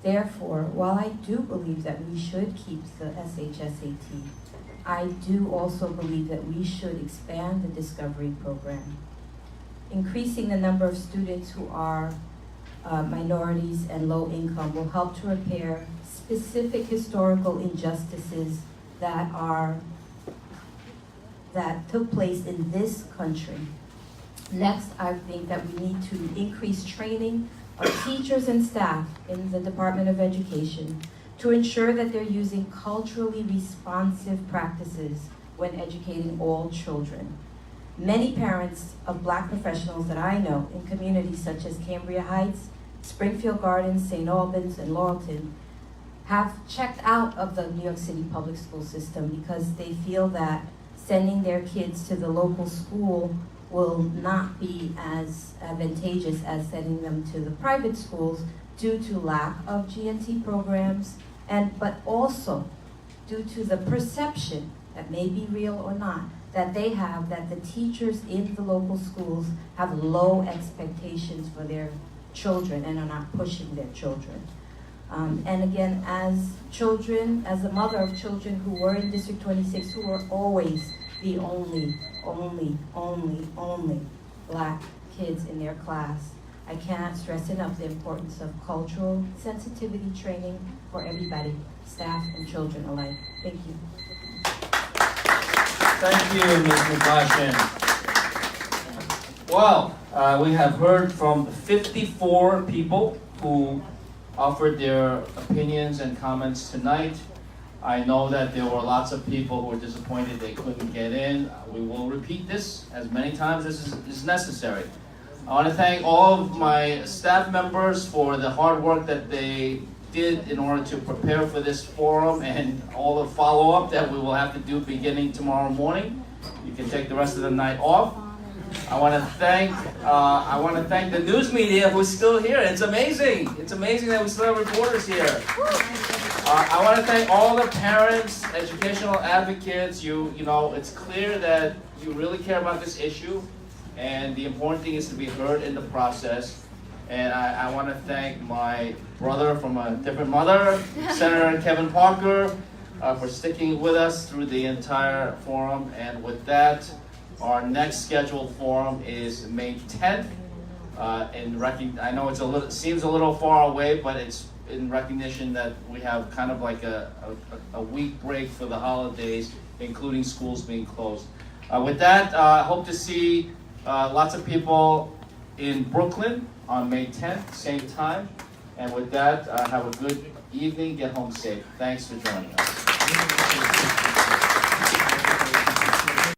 Therefore, while I do believe that we should keep the SHSAT, I do also believe that we should expand the Discovery Program. Increasing the number of students who are minorities and low income will help to repair specific historical injustices that took place in this country. Next, I think that we need to increase training of teachers and staff in the Department of Education to ensure that they're using culturally responsive practices when educating all children. Many parents of Black professionals that I know in communities such as Cambria Heights, Springfield Gardens, St. Albans, and Laurelton have checked out of the New York City public school system because they feel that sending their kids to the local school will not be as advantageous as sending them to the private schools due to lack of GNT programs, but also due to the perception, that may be real or not, that they have, that the teachers in the local schools have low expectations for their children and are not pushing their children. And again, as children, as a mother of children who were in District 26, who were always the only Black kids in their class, I cannot stress enough the importance of cultural sensitivity training for everybody, staff and children alike. Thank you. Thank you, Ms. McClashin. Well, we have heard from 54 people who offered their opinions and comments tonight. I know that there were lots of people who were disappointed they couldn't get in. We will repeat this as many times as is necessary. I want to thank all of my staff members for the hard work that they did in order to prepare for this forum and all the follow-up that we will have to do beginning tomorrow morning. You can take the rest of the night off. I want to thank the news media who's still here. It's amazing. It's amazing that we still have reporters here. I want to thank all the parents, educational advocates. You know, it's clear that you really care about this issue, and the important thing is to be heard in the process. And I want to thank my brother from a different mother, Senator Kevin Parker, for sticking with us through the entire forum. And with that, our next scheduled forum is May 10th. I know it seems a little far away, but it's in recognition that we have kind of like a week break for the holidays, including schools being closed. With that, I hope to see lots of people in Brooklyn on May 10th, same time. And with that, have a good evening, get home safe. Thanks for joining us.